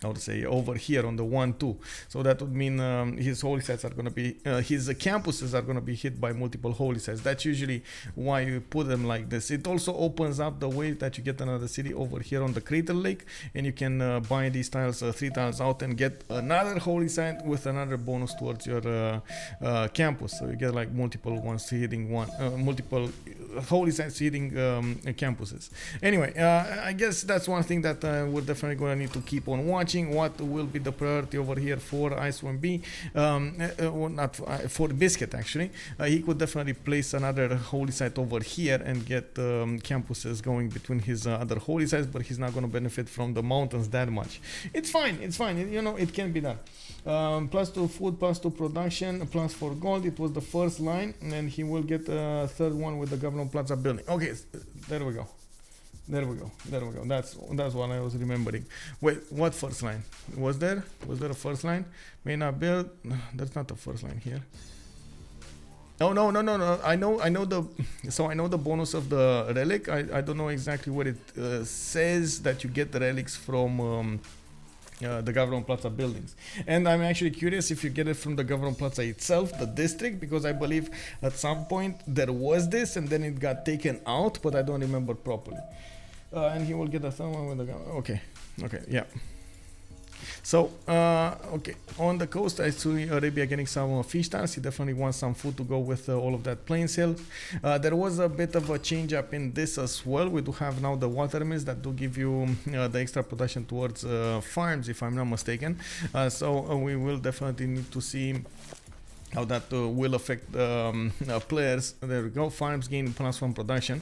I would say over here on the 1-2. So that would mean his holy sites are going to be, his campuses are going to be hit by multiple holy sites. That's usually why you put them like this. It also opens up the way that you get another city over here on the Crater Lake, and you can buy these tiles, 3 tiles out, and get another holy site with another bonus towards your campus. So you get like multiple ones hitting one, multiple holy sites hitting campuses. Anyway, I guess that's one thing that we're definitely going to need to keep on watching. What will be the priority over here for IS1B, not for Biscuit actually. He could definitely place another holy site over here and get campuses going between his other holy sites, but he's not going to benefit from the mountains that much. It's fine, you know, it can be done. +2 food, +2 production, +4 gold. It was the first line, and then he will get a third one with the Gavron Plaza building. Okay, there we go. There we go. That's what I was remembering. Wait, what first line? Was there a first line? May not build. That's not the first line here. Oh no. I know the bonus of the relic. I don't know exactly what it says that you get the relics from the Gavron Plaza buildings. And I'm actually curious if you get it from the Gavron Plaza itself, the district, because I believe at some point there was this and then it got taken out, but I don't remember properly. And he will get a someone with the okay, yeah. So, okay, on the coast, I see Arabia getting some fish tanks. He definitely wants some food to go with all of that plains hill. There was a bit of a change up in this as well. We do have now the water mills that do give you the extra production towards farms, if I'm not mistaken. So we will definitely need to see how that will affect players. There we go, farms gain +1 production.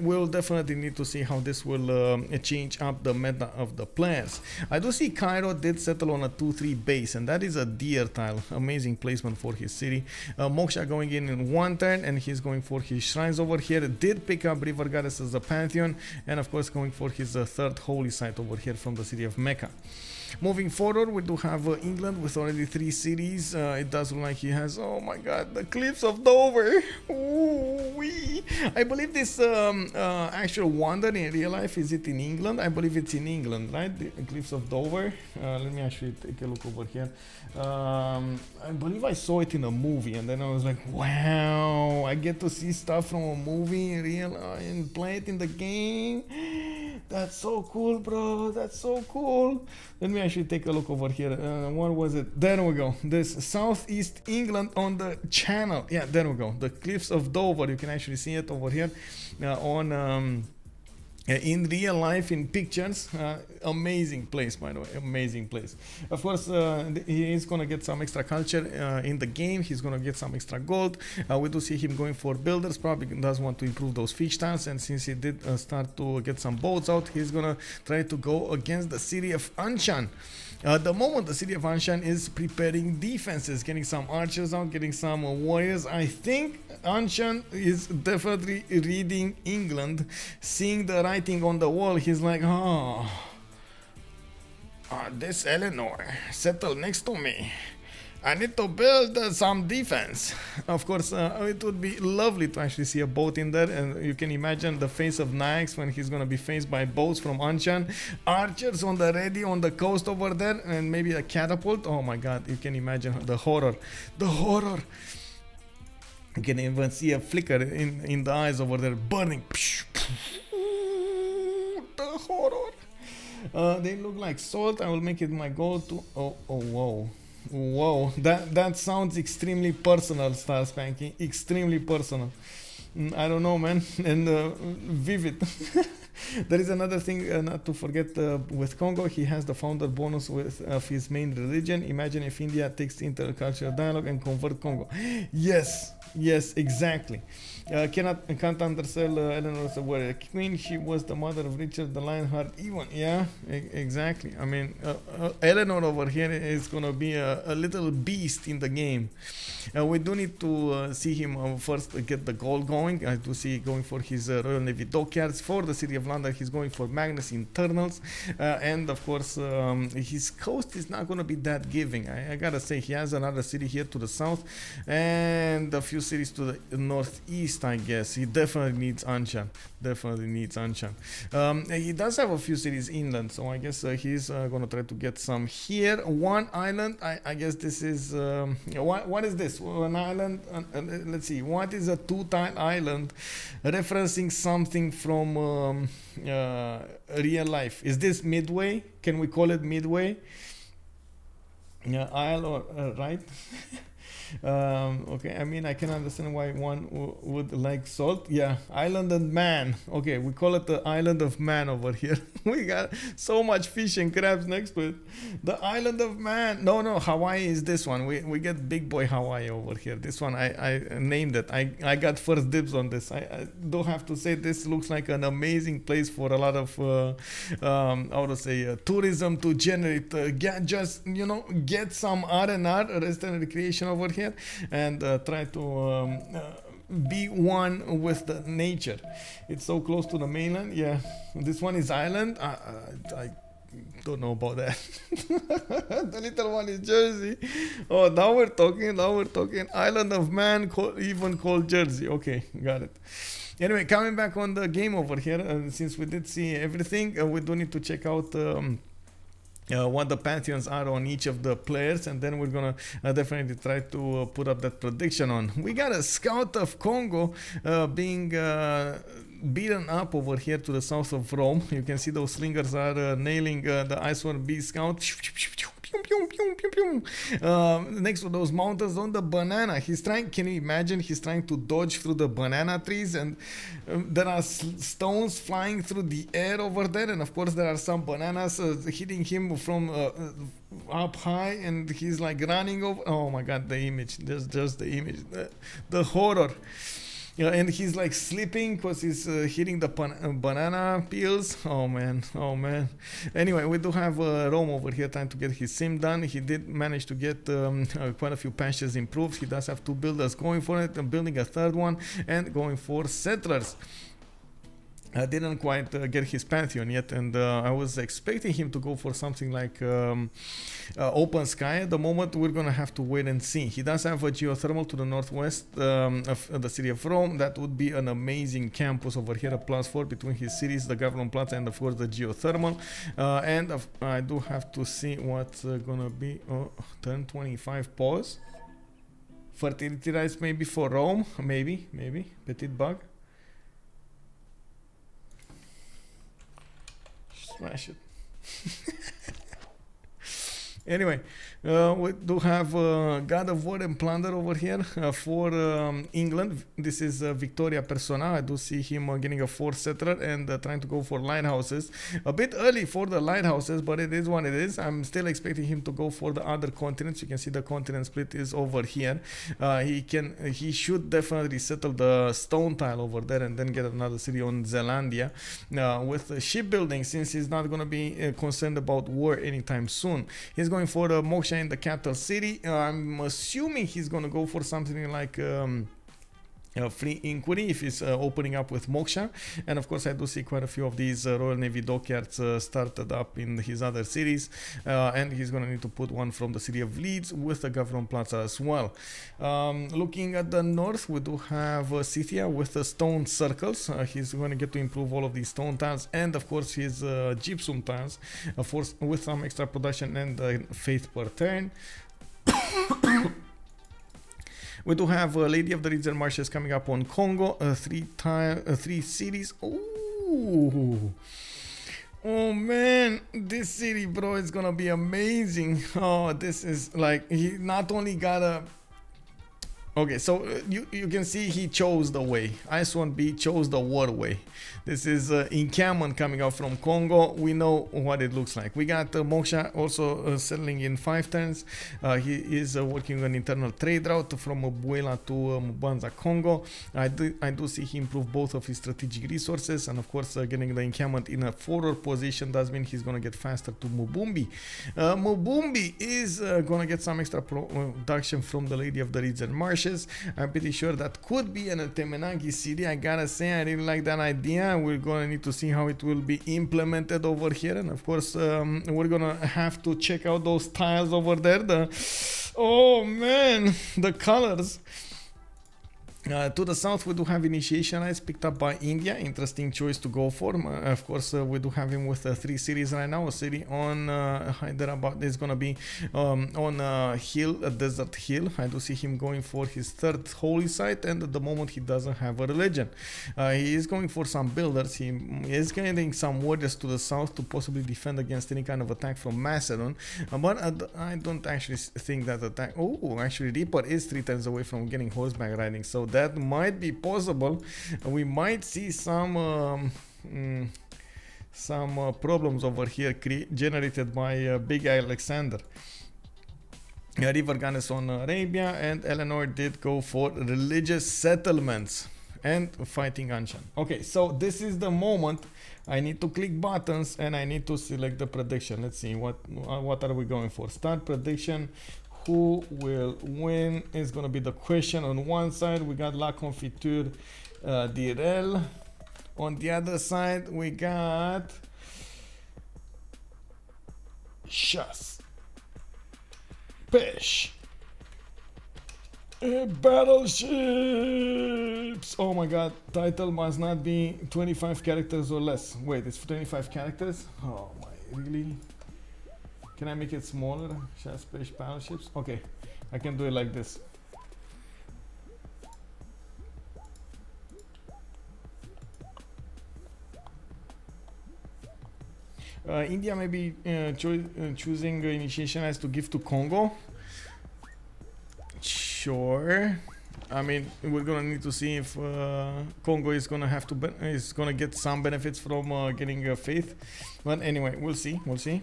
We'll definitely need to see how this will change up the meta of the players. I do see Cairo did settle on a 2-3 base, and that is a deer tile. Amazing placement for his city. Moksha going in 1 turn, and he's going for his shrines over here. Did pick up River Goddess as a pantheon, and of course going for his 3rd holy site over here from the city of Mecca. Moving forward, we do have England with already 3 cities. It does look like he has, oh my god, the Cliffs of Dover. Ooh-wee. I believe this actual wonder in real life, is it in England? I believe it's in England, right? The Cliffs of Dover. Let me actually take a look over here. I believe I saw it in a movie, and then I was like, wow, I get to see stuff from a movie in real and play it in the game. That's so cool, bro. That's so cool. Let me actually take a look over here. What was it? There we go. This Southeast England on the channel. Yeah, there we go. The Cliffs of Dover. You can actually see it over here on in real life, in pictures. Amazing place, by the way. Amazing place. Of course, he is gonna get some extra culture in the game. He's gonna get some extra gold. We do see him going for builders. Probably does want to improve those fish towns, and since he did start to get some boats out, he's gonna try to go against the city of Anshan. At the moment, the city of Anshan is preparing defenses, getting some archers out, getting some warriors. I think Anshan is definitely reading England, seeing the writing on the wall. He's like, oh, this Eleanor settled next to me. I need to build some defense. Of course, it would be lovely to actually see a boat in there, and you can imagine the face of Naix when he's gonna be faced by boats from Anshan, archers on the ready on the coast over there, and maybe a catapult. Oh my god, you can imagine the horror. The horror. You can even see a flicker in the eyes over there, burning. The horror. They look like salt. I will make it my goal to... Oh, whoa. Whoa, that sounds extremely personal, Star Spanky. Extremely personal. I don't know, man. And vivid. There is another thing not to forget with Congo. He has the founder bonus of his main religion. Imagine if India takes intercultural dialogue and convert Congo. Yes, exactly. Can't undersell Eleanor's warrior queen. She was the mother of Richard the Lionheart. Even, yeah, exactly. I mean, Eleanor over here is gonna be a little beast in the game. We do need to see him first get the goal going. I do see going for his Royal Navy dockyards. For the city of London, he's going for Magnus internals, and of course his coast is not gonna be that giving. I gotta say, he has another city here to the south and a few cities to the northeast. I guess he definitely needs Anshan. He does have a few cities inland, so I guess he's gonna try to get some here. One island. I guess this is what is this? An island. Let's see. What is a 2-tile island? Referencing something from real life. Is this Midway? Can we call it Midway? Isle or right? Okay, I mean, I can understand why one would like salt. Yeah, Island and Man. Okay, we call it the Island of Man over here. We got so much fish and crabs next to it. The Island of Man. No, Hawaii is this one. We get Big Boy Hawaii over here. This one, I named it. I got first dibs on this. I do have to say, this looks like an amazing place for a lot of, how to say, tourism to generate, get some R&R, rest and recreation over here, and try to be one with the nature. It's so close to the mainland. Yeah, this one is island. I don't know about that. The little one is Jersey. Oh, now we're talking. Island of Man, even called Jersey. Okay, got it. Anyway, coming back on the game over here, since we did see everything, we do need to check out what the pantheons are on each of the players, and then we're gonna definitely try to put up that prediction on. We got a scout of Congo being beaten up over here to the south of Rome. You can see those slingers are nailing the Iceborne B scout. Next to those mountains on the banana, he's trying, can you imagine, he's trying to dodge through the banana trees, and there are stones flying through the air over there, and of course there are some bananas hitting him from up high, and he's like running over. Oh my god, the image, just the image, the horror. Yeah, and he's like slipping because he's hitting the banana peels. Oh man, oh man. Anyway, we do have Rome over here trying to get his sim done. He did manage to get quite a few pastures improved. He does have 2 builders going for it, and building a 3rd one, and going for settlers. I didn't quite get his pantheon yet, and I was expecting him to go for something like open sky. At the moment, we're gonna have to wait and see. He does have a geothermal to the northwest of the city of Rome. That would be an amazing campus over here, a +4 between his cities, the Gavron Plaza, and of course the geothermal. And I do have to see what's gonna be. Oh, turn 25 pause. Fertility rights maybe for Rome, maybe Petit bug. Smash it. Anyway, we do have God of War and Plunder over here for England. This is Victoria Persona. I do see him getting a 4th settler and trying to go for lighthouses. A bit early for the lighthouses, but it is what it is. I'm still expecting him to go for the other continents. You can see the continent split is over here. He should definitely settle the stone tile over there and then get another city on Zealandia. With shipbuilding, since he's not going to be concerned about war anytime soon, he's going for Moksha in the capital city. I'm assuming he's going to go for something like free inquiry if he's opening up with Moksha. And of course I do see quite a few of these Royal Navy dockyards started up in his other cities, and he's going to need to put one from the city of Leeds with the Gavron Plaza as well. Looking at the north, we do have Scythia with the stone circles. He's going to get to improve all of these stone tiles, and of course his gypsum tiles with some extra production and faith per turn. We do have Lady of the Reeds and Marshes coming up on Congo, 3 cities. Ooh. Oh man, this city, bro, is gonna be amazing. Oh, this is like, he not only got a... Okay, so you can see he chose the way. Iceborne B chose the war way. This is encampment coming out from Congo. We know what it looks like. We got Moksha also settling in 5 turns. He is working on internal trade route from Buela to Mubanza, Congo. I do see he improve both of his strategic resources, and of course getting the encampment in a forward position does mean he's going to get faster to Mubumbi. Mubumbi is going to get some extra production from the Lady of the Reeds and Marshes. I'm pretty sure that could be an Temenagi city. I gotta say, I really like that idea. We're gonna need to see how it will be implemented over here, and of course we're gonna have to check out those tiles over there. Oh man, the colors. To the south, we do have Initiation Rights picked up by India. Interesting choice to go for. Of course, we do have him with 3 cities right now. A city on Hyderabad is going to be on a hill, a desert hill. I do see him going for his 3rd holy site, and at the moment he doesn't have a religion. He is going for some builders. He is getting some warriors to the south to possibly defend against any kind of attack from Macedon. But I don't actually think that attack... Oh, actually Reaper is 3 times away from getting horseback riding, so that might be possible. We might see some problems over here generated by Big Alexander. River Gun is on Arabia, and Eleanor did go for religious settlements and fighting Anshan. Okay, so this is the moment I need to click buttons and I need to select the prediction. Let's see what are we going for. Start prediction. Who will win is going to be the question. On one side we got La Confiture Direl. On the other side we got Chasse Pêche Battleships. Oh my god, title must not be 25 characters or less. Wait, it's 25 characters? Oh my, really? Can I make it smaller? Shall space battleships? Okay, I can do it like this. India may be choosing initiation as to give to Congo. Sure. I mean, we're gonna need to see if Congo is gonna have to is gonna get some benefits from getting faith. But anyway, we'll see. We'll see.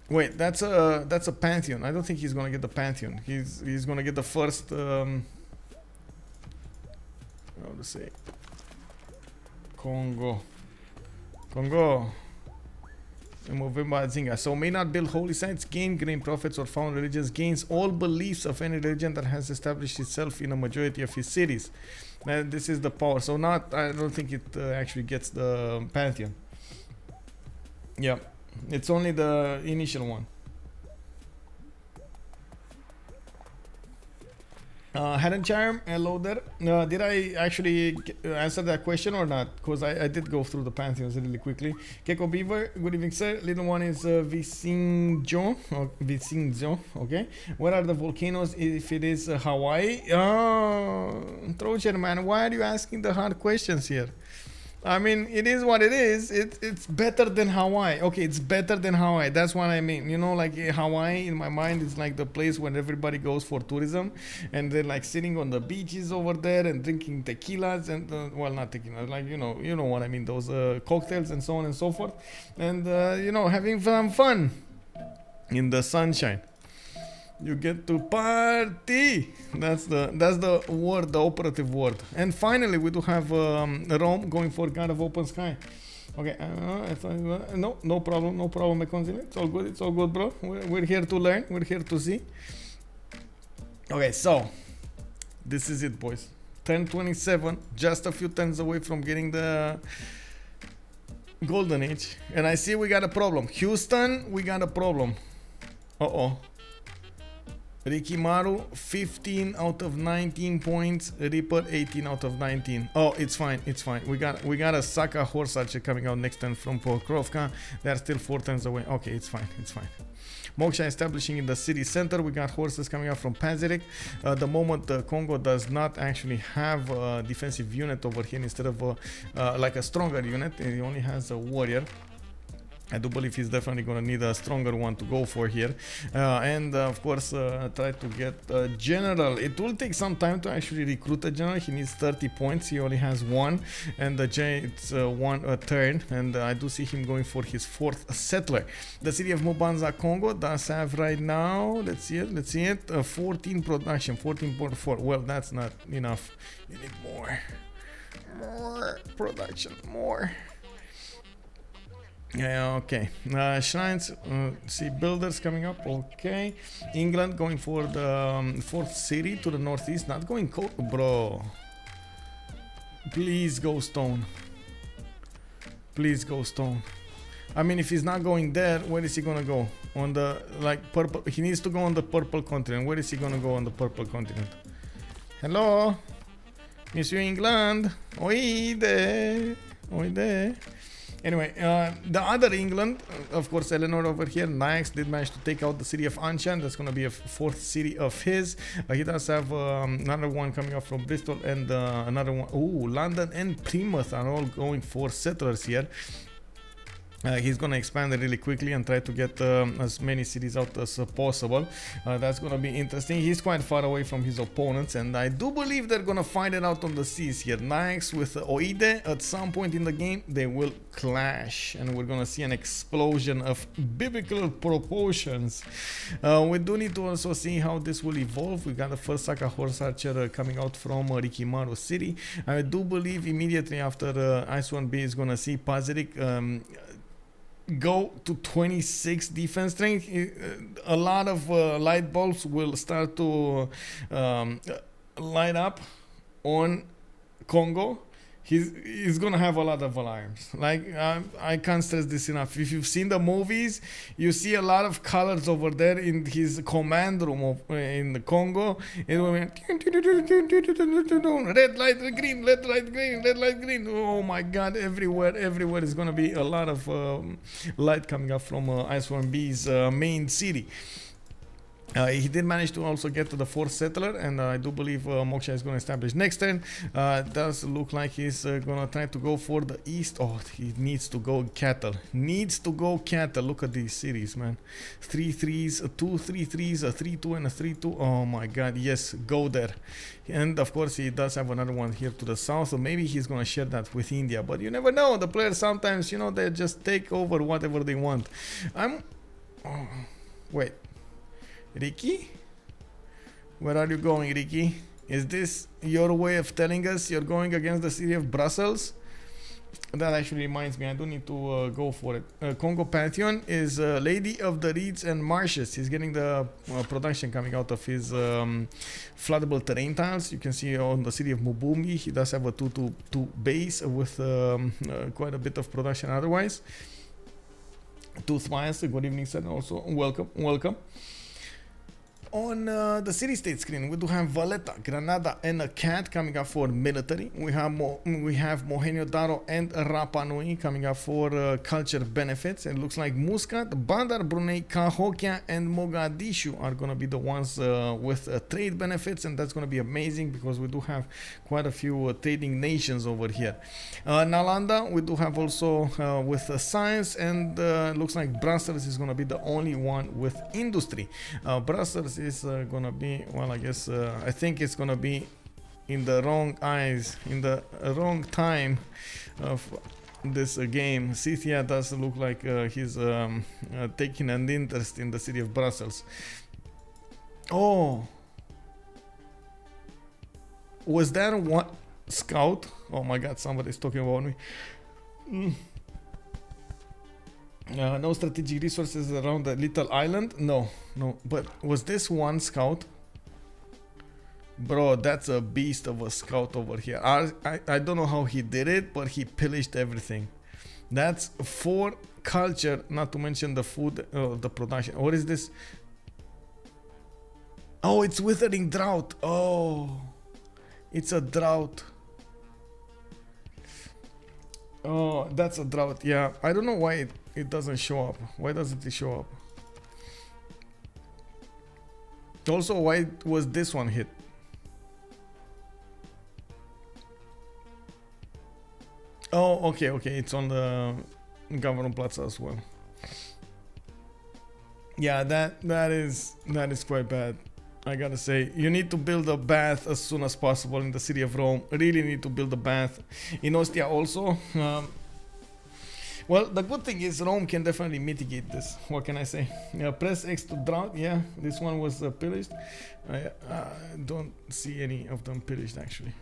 Wait, that's a Pantheon. I don't think he's gonna get the Pantheon. He's gonna get the first. How to say? Congo. So may not build holy sites, gain grain profits, or found religions, gains all beliefs of any religion that has established itself in a majority of his cities. This is the power. So not, I don't think it actually gets the Pantheon. Yeah, it's only the initial one. Hadden Charm, hello there. Did I actually answer that question or not? Because I did go through the Pantheons really quickly. Keko Beaver, good evening, sir. Little one is Visingjo. Okay. Where are the volcanoes if it is Hawaii? Trojan man, why are you asking the hard questions here? I mean, it is what it is. It's better than Hawaii. Okay, it's better than Hawaii. That's what I mean. You know, like Hawaii, in my mind, is like the place where everybody goes for tourism. And they're like sitting on the beaches over there and drinking tequilas and, well, not tequila, like, you know what I mean, those cocktails and so on and so forth. And, you know, having some fun in the sunshine. You get to party. That's the word, the operative word. And finally, we do have Rome going for God of Open Sky. Okay, no problem, Mekonzile. It's all good, bro. We're here to learn. We're here to see. Okay, so this is it, boys. Turn 27, just a few turns away from getting the Golden Age. And I see we got a problem. Houston, we got a problem. Uh-oh. Rikimaru, 15 out of 19 points. Reaper, 18 out of 19. Oh, it's fine. We got a Saka Horse Archer coming out next turn from Pokrovka. They're still 4 turns away. Okay, it's fine. Moksha establishing in the city center. We got horses coming out from Pazirik. The moment Congo does not actually have a defensive unit over here instead of like a stronger unit, he only has a warrior. I do believe he's definitely going to need a stronger one to go for here. And of course, try to get a general. It will take some time to actually recruit a general. He needs 30 points. He only has 1. And it's a turn. And I do see him going for his 4th settler. The city of Mubanza, Congo does have right now, let's see it, 14 production, 14.4. Well, that's not enough. You need more production, more. Yeah, okay. Shrines, see builders coming up. Okay. England going for the 4th city to the northeast. Not going cold, bro. Please go stone. I mean, if he's not going there, where is he gonna go? On the like purple. He needs to go on the purple continent. Where is he gonna go on the purple continent? Hello, Monsieur England. Oide. Anyway, the other England, of course, Eleanor over here, Nayax did manage to take out the city of Anshan. That's going to be a 4th city of his. He does have another one coming up from Bristol and another one. Ooh, London and Plymouth are all going for settlers here. He's gonna expand it really quickly and try to get as many cities out as possible. That's gonna be interesting. He's quite far away from his opponents, and I do believe they're gonna fight it out on the seas here. Nayax with Oide, at some point in the game they will clash, and we're gonna see an explosion of biblical proportions. We do need to also see how this will evolve. We got the first Saka Horse Archer coming out from Rikimaru City. I do believe immediately after Ice1B is gonna see Pazirik go to 26 defense strength. A lot of light bulbs will start to light up on Congo. he's gonna have a lot of alarms. Like I can't stress this enough. If you've seen the movies, you see a lot of colors over there in his command room in the Congo. It will be red light, green, red light, green, red light, green. Oh my God! Everywhere is gonna be a lot of light coming up from Iceborne B's main city. He did manage to also get to the fourth settler, and I do believe Moksha is going to establish next turn. Does look like he's going to try to go for the east. Oh, he needs to go cattle. Needs to go cattle. Look at these cities, man. 3 3s, 2 3 3s, a 3 2 and a 3 2. Oh my God, yes, go there. And of course, he does have another one here to the south, so maybe he's going to share that with India. But you never know. The players sometimes, you know, they just take over whatever they want. Wait. Ricky? Where are you going, Ricky? Is this your way of telling us you're going against the city of Brussels? That actually reminds me, I do need to go for it. Congo Pantheon is Lady of the Reeds and Marshes. He's getting the production coming out of his floodable terrain tiles. You can see on the city of Mubumbi, he does have a 2-2-2 base with quite a bit of production otherwise. Tooth Miles, good evening, sir. Also, welcome. On the city-state screen, we do have Valletta, Granada, and a cat coming up for military. We have Mohenjo-Daro and Rapa Nui coming up for culture benefits. It looks like Muscat, Bandar, Brunei, Cahokia, and Mogadishu are going to be the ones with trade benefits, and that's going to be amazing because we do have quite a few trading nations over here. Nalanda, we do have also with science, and looks like Brussels is going to be the only one with industry. Brussels is gonna be, well, I guess I think it's gonna be in the wrong eyes, in the wrong time of this game. Scythia does look like he's taking an interest in the city of Brussels. Oh, was there one scout? Oh my God, somebody's talking about me. No strategic resources around the little island. No, but was this one scout? Bro, that's a beast of a scout over here. I don't know how he did it, but he pillaged everything. That's 4 culture, not to mention the food, the production. What is this? Oh, it's withering drought. Oh, it's a drought. Oh, that's a drought. Yeah, I don't know why it doesn't show up. Why doesn't it show up? Also, why was this one hit? Oh, okay. It's on the Government Plaza as well. Yeah, that is quite bad. I gotta say, you need to build a bath as soon as possible in the city of Rome. Really need to build a bath. In Ostia also. Well, the good thing is Rome can definitely mitigate this. What can I say? Press X to drought. Yeah, this one was pillaged. I don't see any of them pillaged actually.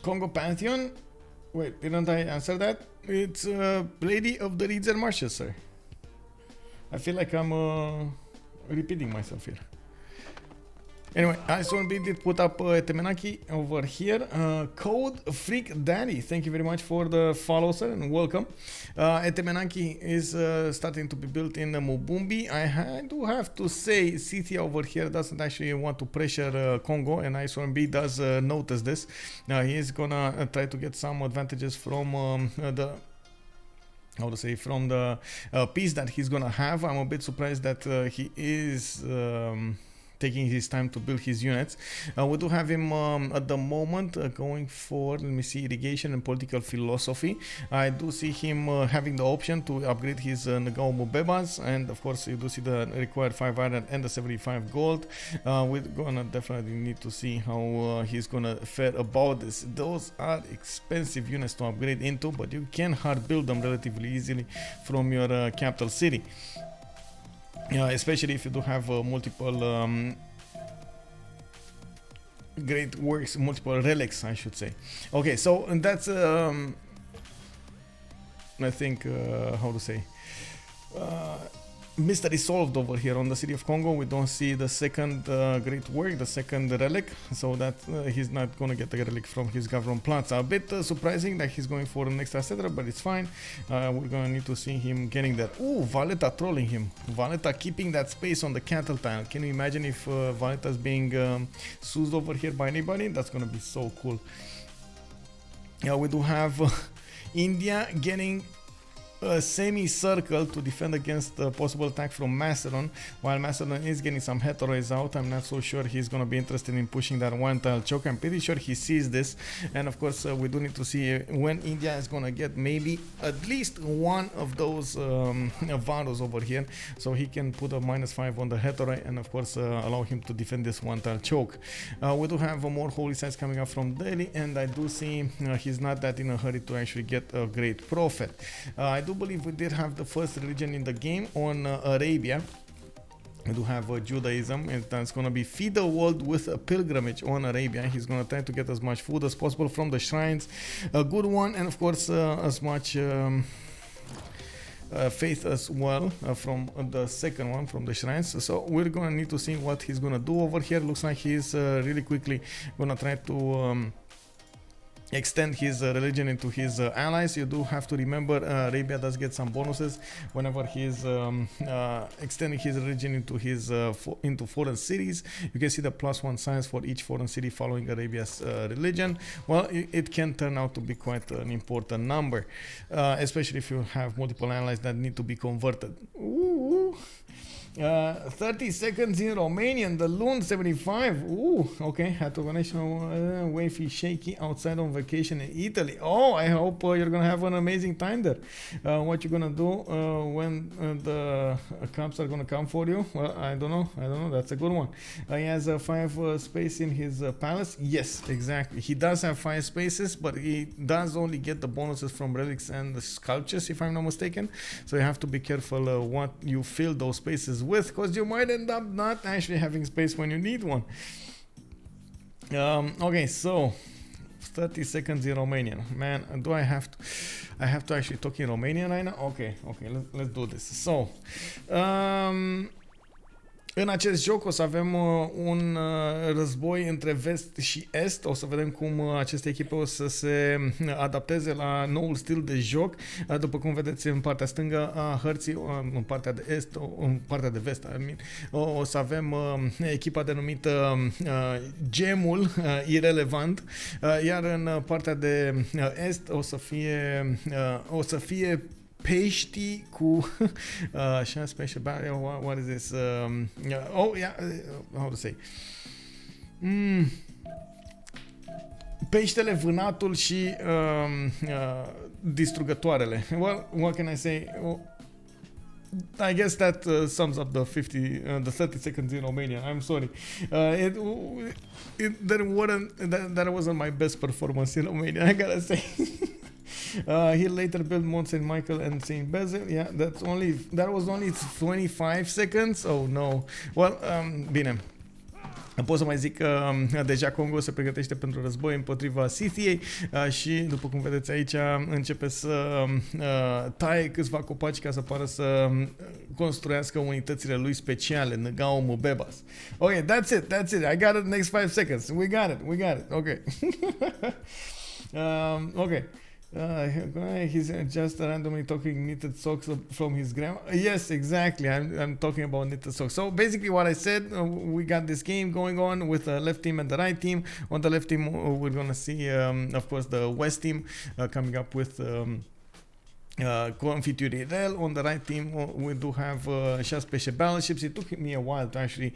Congo Pantheon? Wait, didn't I answer that? It's Lady of the Reeds and Marshes, sir. I feel like I'm repeating myself here. Anyway, Iceborne did put up Etemenaki over here. Code Freak Daddy, thank you very much for the follow, sir, and welcome. Etemenaki is starting to be built in Mubumbi. I do have to say, Scythia over here doesn't actually want to pressure Congo, and Iceborne does notice this. He is gonna try to get some advantages from the from the piece that he's gonna have. I'm a bit surprised that he is taking his time to build his units. We do have him at the moment going for, let me see, irrigation and political philosophy. I do see him having the option to upgrade his Nagao Mubebas, and of course you do see the required 5 iron and the 75 gold. We're gonna definitely need to see how he's gonna fare about this. Those are expensive units to upgrade into, but you can hard build them relatively easily from your capital city. especially if you do have multiple great works, multiple relics, I should say. Okay, so and that's I think how to say, mystery solved over here on the city of Congo. We don't see the second great work, the second relic, so that he's not gonna get the relic from his government plots. A bit surprising that he's going for an extra settler, but it's fine. We're gonna need to see him getting that. Ooh, Valletta trolling him. Valletta keeping that space on the cattle tile. Can you imagine if Valletta's being soothed over here by anybody? That's gonna be so cool. Yeah, we do have India getting a semicircle to defend against the possible attack from Macedon. While Macedon is getting some heteroids out, I'm not so sure he's going to be interested in pushing that one tile choke. I'm pretty sure he sees this, and of course we do need to see when India is going to get maybe at least one of those Vados over here, so he can put a -5 on the hetero and of course allow him to defend this one tile choke. We do have more holy sites coming up from Delhi, and I do see he's not that in a hurry to actually get a great prophet. I do believe we did have the first religion in the game on Arabia. We do have Judaism, and that's going to be feed the world with a pilgrimage on Arabia. He's going to try to get as much food as possible from the shrines, a good one, and of course as much faith as well from the second one, from the shrines. So we're going to need to see what he's going to do over here. Looks like he's really quickly going to try to extend his religion into his allies. You do have to remember Arabia does get some bonuses whenever he's extending his religion into his into foreign cities. You can see the +1 science for each foreign city following Arabia's religion. Well, it can turn out to be quite an important number, especially if you have multiple allies that need to be converted. Ooh. 30 seconds in Romanian, the Loon 75. Ooh, okay. Had to national wavy shaky outside on vacation in Italy. Oh, I hope you're gonna have an amazing time there. What you gonna do when the cops are gonna come for you? Well, I don't know. That's a good one. He has 5 space in his palace. Yes, exactly. He does have 5 spaces, but he does only get the bonuses from relics and the sculptures, if I'm not mistaken. So you have to be careful what you fill those spaces with, because you might end up not actually having space when you need one. Okay, so 30 seconds in Romanian. Man, do I have to actually talk in Romanian right now? Okay, let's do this. So în acest joc o să avem un război între vest și est. O să vedem cum aceste echipe o să se adapteze la noul stil de joc. După cum vedeți în partea stângă a hărții, în partea de est, în partea de vest, o să avem echipa denumită Gemul, Irelevant, iar în partea de est o să fie pești cu special barrier. What is this? Oh yeah, how to say? Peștele, vânatul și distrugătoarele. Well, what can I say? I guess that sums up the 30 seconds in Romanian. I'm sorry. That wasn't my best performance in Romanian, I gotta say. He later built Mount St. Michael and St. Basil. Yeah, that was only 25 seconds. Oh no. Well, bine. Pot să mai zic că deja Congo se pregătește pentru război împotriva Scythiei și, după cum vedeți aici, începe să taie câțiva copaci ca să pară să construiască unitățile lui speciale, Ngao Mubebas. Ok, that's it. I got it next 5 seconds. We got it. Okay. Okay. He's just randomly talking knitted socks from his grandma. Yes, exactly. I'm talking about knitted socks. So basically what I said, we got this game going on with the left team and the right team. On the left team, we're going to see, of course, the west team coming up with Confiturel. On the right team, we do have special battleships. It took me a while to actually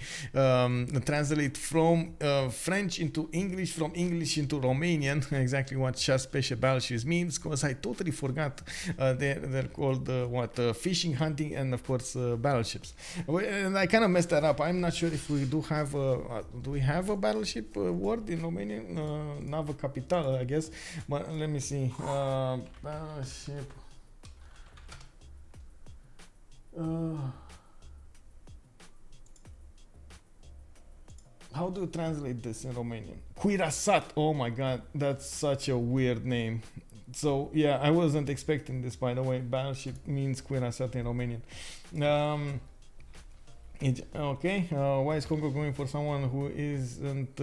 translate from French into English, from English into Romanian, exactly what special battleships means, because I totally forgot they're called fishing, hunting, and of course battleships. And I kind of messed that up. I'm not sure if we do have a battleship word in Romanian? Navă capitală, I guess. But let me see. Battleship. how do you translate this in Romanian? Cuirasat. Oh my god, that's such a weird name. So yeah, I wasn't expecting this, by the way. Battleship means Cuirasat in Romanian. Okay, why is Congo going for someone who isn't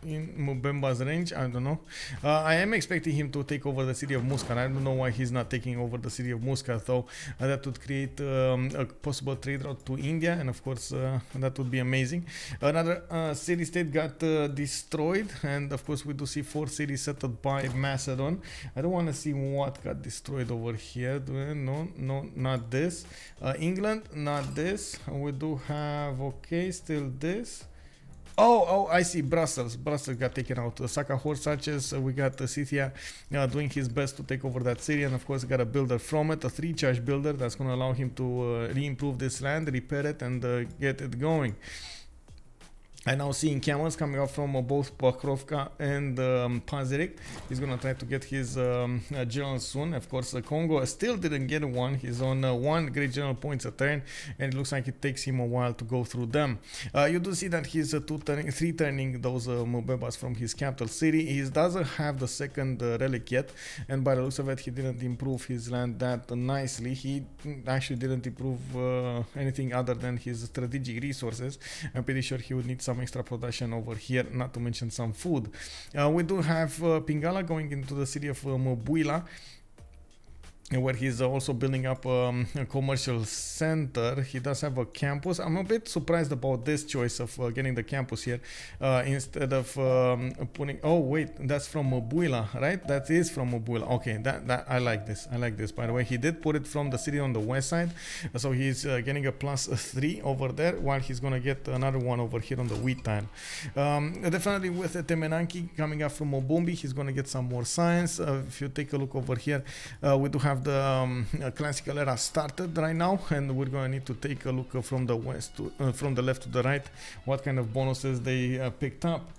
in Mubemba's range? I don't know. I am expecting him to take over the city of Muscat. I don't know why he's not taking over the city of Muscat, though. That would create a possible trade route to India, and of course that would be amazing. Another city-state got destroyed, and of course we do see 4 cities settled by Macedon. I don't want to see what got destroyed over here. No, not this. England, not this. We do have, okay, still this. Oh, I see. Brussels got taken out. Saka Horsaches, we got Scythia doing his best to take over that city, and of course got a builder from it, a 3-charge builder that's going to allow him to re-improve this land, repair it, and get it going. I'm now seeing camels coming up from both Pokrovka and Pazyryk. He's going to try to get his general soon. Of course, Congo still didn't get one. He's on 1 great general points a turn, and it looks like it takes him a while to go through them. You do see that he's 3 turning those Mubebas from his capital city. He doesn't have the 2nd relic yet, and by the looks of it, he didn't improve his land that nicely. He actually didn't improve anything other than his strategic resources. I'm pretty sure he would need some extra production over here, not to mention some food. We do have Pingala going into the city of Mobuila, where he's also building up a commercial center. He does have a campus. I'm a bit surprised about this choice of getting the campus here instead of putting... Oh wait, that's from Mobuila, right? That is from Mobuila. Okay, that I like this. I like this. By the way, he did put it from the city on the west side, so he's getting a +3 over there, while he's gonna get another one over here on the wheat tile. Definitely with Temenanki coming up from Mobumbi, he's gonna get some more science. If you take a look over here, we do have the classical era started right now, and we're going to need to take a look from the west to, from the left to the right, what kind of bonuses they picked up.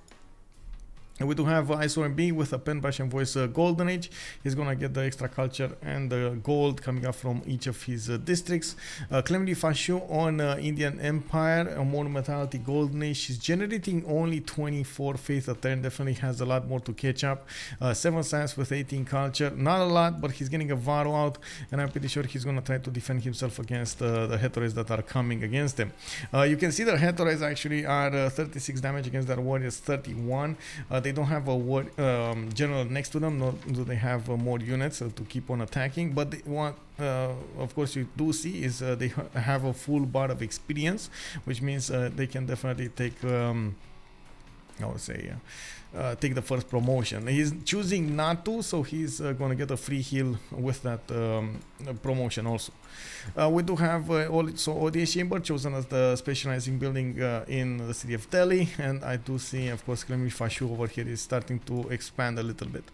And we do have ISOMB with a Pen Bash and Voice Golden Age. He's gonna get the extra culture and the gold coming up from each of his districts. Clemly Fashu on Indian Empire, a Monumentality Golden Age. She's generating only 24 faith a turn. Definitely has a lot more to catch up. 7 science with 18 culture. Not a lot, but he's getting a Varo out, and I'm pretty sure he's gonna try to defend himself against the Hetorays that are coming against him. You can see the Hetorays actually are 36 damage against their warriors 31. They don't have a general next to them, nor do they have more units to keep on attacking, but they want, of course, you do see is they have a full bar of experience, which means they can definitely take I would say take the first promotion. He's choosing not to, so he's going to get a free heal with that promotion also. We do have ODS Chamber chosen as the specializing building in the city of Delhi, and I do see, of course, Clemmy Fashu over here is starting to expand a little bit.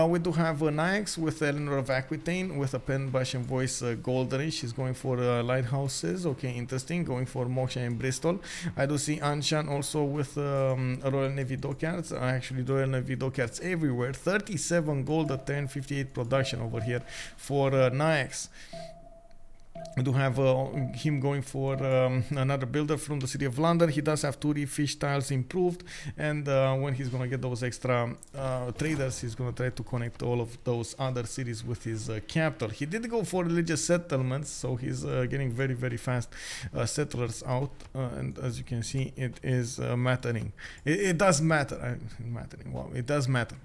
We do have Naix with Eleanor of Aquitaine with a Pen, Bash and Voice Golden Age. She's going for lighthouses. Okay, interesting. Going for Moksha and Bristol. I do see Anshan also with Royal Navy dockyards. Actually, Royal Navy dockyards everywhere. 37 gold a turn, 58 production over here for Naix. We do have him going for another builder from the city of London. He does have 2D fish tiles improved, and when he's going to get those extra traders, he's going to try to connect all of those other cities with his capital. He did go for religious settlements, so he's getting very, very fast settlers out, and as you can see, it is mattering. It does matter. Mattering. Wow, it does matter.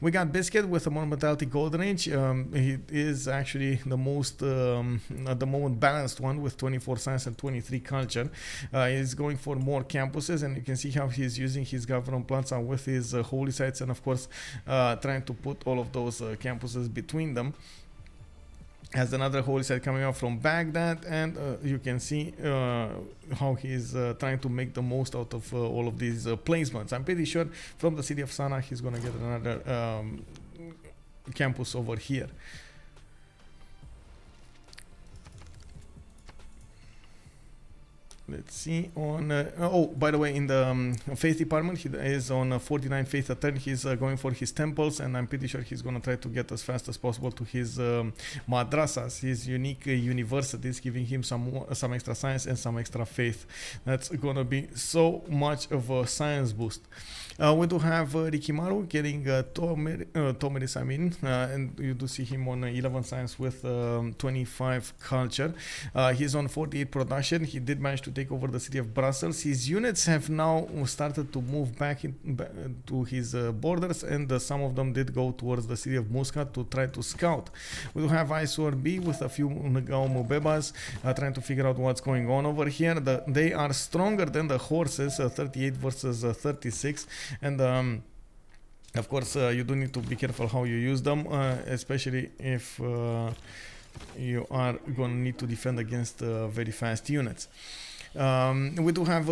We got Biscuit with a Monumentality Golden Age. He is actually the most at the moment balanced one with 24 science and 23 culture. He's going for more campuses, and you can see how he's using his government plaza with his holy sites, and of course trying to put all of those campuses between them. Has another holy site coming out from Baghdad, and you can see how he's trying to make the most out of all of these placements. I'm pretty sure from the city of Sana he's gonna get another campus over here. let's see on oh, by the way, in the faith department, he is on 49 faith a turn. He's going for his temples, and I'm pretty sure he's gonna try to get as fast as possible to his madrasas, his unique universities, giving him some extra science and some extra faith. That's gonna be so much of a science boost. We do have Rikimaru getting Tomeris, I mean, and you do see him on 11 science with 25 culture. He's on 48 production. He did manage to take over the city of Brussels. His units have now started to move back to his borders, and some of them did go towards the city of Muscat to try to scout. We do have Isor B with a few Ngao Mubebas trying to figure out what's going on over here. They are stronger than the horses, 38 versus 36. And of course, you do need to be careful how you use them, especially if you are going to need to defend against very fast units. We do have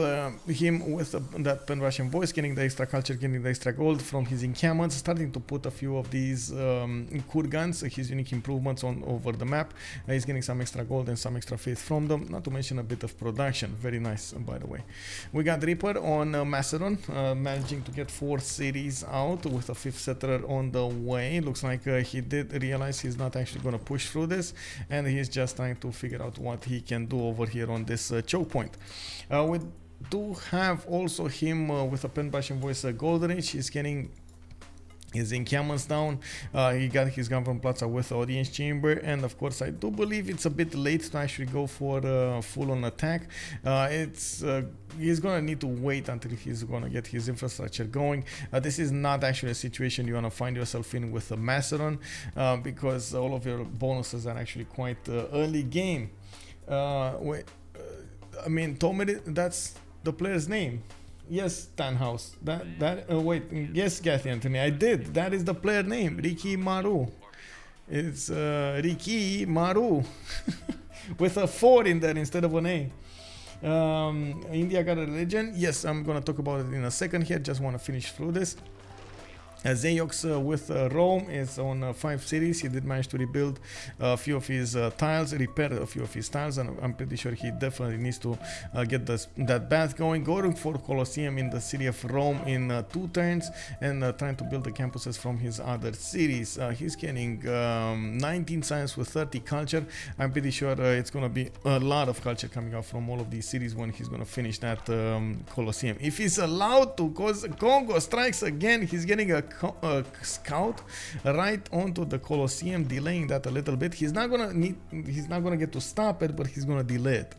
him with that Pan-Russian voice, getting the extra culture, getting the extra gold from his encampments, starting to put a few of these Kurgans, his unique improvements on over the map. He's getting some extra gold and some extra faith from them, not to mention a bit of production. Very nice, by the way. We got Reaper on Macedon, managing to get 4 cities out with a 5th settler on the way. Looks like he did realize he's not actually going to push through this, and he's just trying to figure out what he can do over here on this choke point. We do have also him with a Pen-Bastion voice Golden Age. He's getting his encampments down. He got his gun from Plaza with the audience chamber, and of course I do believe it's a bit late to actually go for full-on attack. He's gonna need to wait until he's gonna get his infrastructure going. This is not actually a situation you wanna find yourself in with a Macedon, because all of your bonuses are actually quite early game. I mean, Tomiri, that's the player's name. Yes, Tanhouse. Wait, yes, Kathy Anthony, I did. That is the player name, Rikimaru. It's Rikimaru with a 4 in there instead of an A. India got a religion. Yes, I'm gonna talk about it in a second here. Just want to finish through this. Zeyox with Rome is on 5 cities. He did manage to rebuild a few of his tiles, repair a few of his tiles, and I'm pretty sure he definitely needs to get that bath going. Going for Colosseum in the city of Rome in 2 turns, and trying to build the campuses from his other cities. He's getting 19 science with 30 culture. I'm pretty sure it's going to be a lot of culture coming out from all of these cities when he's going to finish that Colosseum. If he's allowed to, cause Congo strikes again, he's getting a scout right onto the Colosseum, delaying that a little bit. He's not gonna get to stop it, but he's gonna delay it.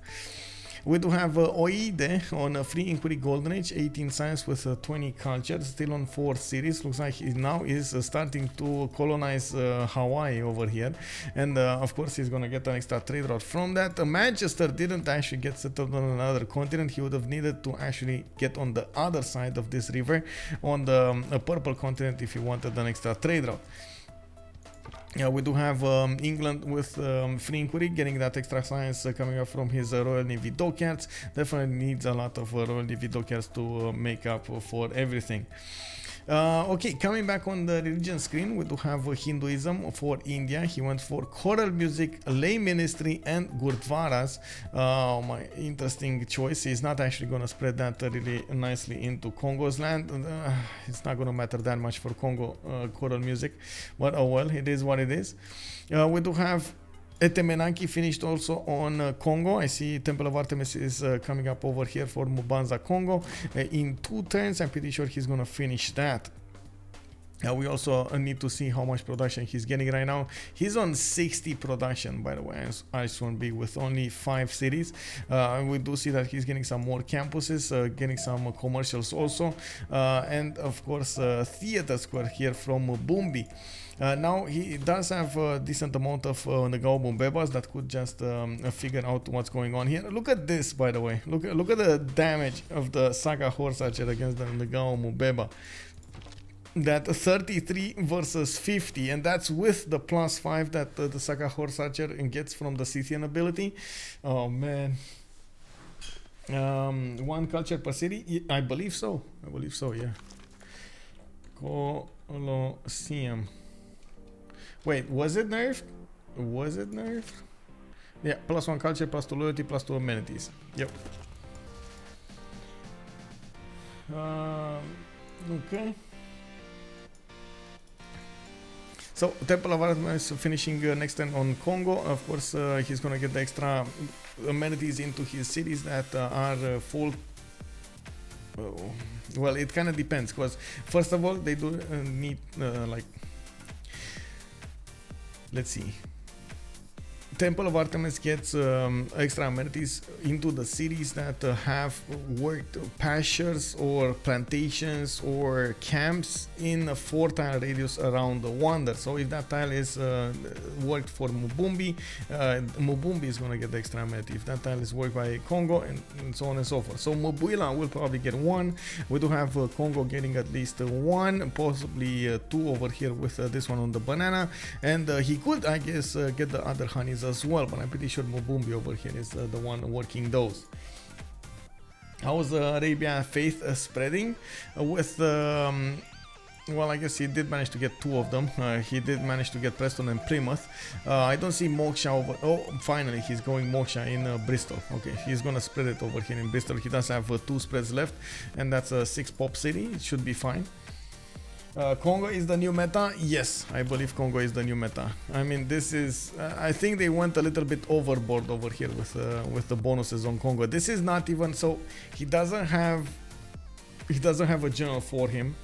We do have Oide on Free Inquiry Golden Age, 18 science with 20 culture, still on 4 cities. Looks like he now is starting to colonize Hawaii over here, and of course he's gonna get an extra trade route from that. Manchester didn't actually get settled on another continent. He would have needed to actually get on the other side of this river, on the purple continent, if he wanted an extra trade route. We do have England with Free Inquiry, getting that extra science coming up from his Royal Navy dockyards. Definitely needs a lot of Royal Navy dockyards to make up for everything. Okay, coming back on the religion screen, we do have Hinduism for India. He went for choral music, lay ministry, and Gurdwaras. My interesting choice. He's not actually going to spread that really nicely into Congo's land. It's not going to matter that much for Congo choral music, but oh well, it is what it is. We do have Etemenanki finished also on Congo. I see Temple of Artemis is coming up over here for Mubanza, Congo. In 2 turns, I'm pretty sure he's gonna finish that. We also need to see how much production he's getting right now. He's on 60 production, by the way, IS-1B, with only 5 cities. We do see that he's getting some more campuses, getting some commercials also, and of course Theater Square here from Bumbi. Now he does have a decent amount of Ngao Mumbebas that could just figure out what's going on here. Look at this, by the way. Look at the damage of the Saga Horse Archer against the Ngao Mumbeba. That 33 versus 50, and that's with the +5 that the Saga Horse Archer gets from the Scythian ability. Oh man. 1 culture per city? I believe so. Yeah. Colosseum. Wait, was it nerfed? Yeah, +1 culture, +2 loyalty, +2 amenities. Yep. Okay. So Temple of Artemis is finishing next turn on Congo. Of course, he's gonna get the extra amenities into his cities that are full. Well, it kind of depends, because first of all, they do need like, let's see. Temple of Artemis gets extra amenities into the cities that have worked pastures or plantations or camps in a 4-tile radius around the wonder. So if that tile is worked for Mubumbi, Mubumbi is going to get the extra amenity. If that tile is worked by Congo, and so on and so forth. So Mbuila will probably get 1. We do have Congo getting at least 1, possibly 2 over here with this one on the banana. And he could, I guess, get the other honeys as well, but I'm pretty sure Mubumbi over here is the one working those. How's Arabia Faith spreading? With well, I guess he did manage to get 2 of them. He did manage to get Preston and Plymouth. I don't see Moksha over. Oh, finally he's going Moksha in Bristol. Okay, he's gonna spread it over here in Bristol. He does have 2 spreads left, and that's a 6 pop city. It should be fine. Congo is the new meta. Yes, I believe Congo is the new meta. I mean, this is I think they went a little bit overboard over here with the bonuses on Congo. This is not even so. He doesn't have a general for him.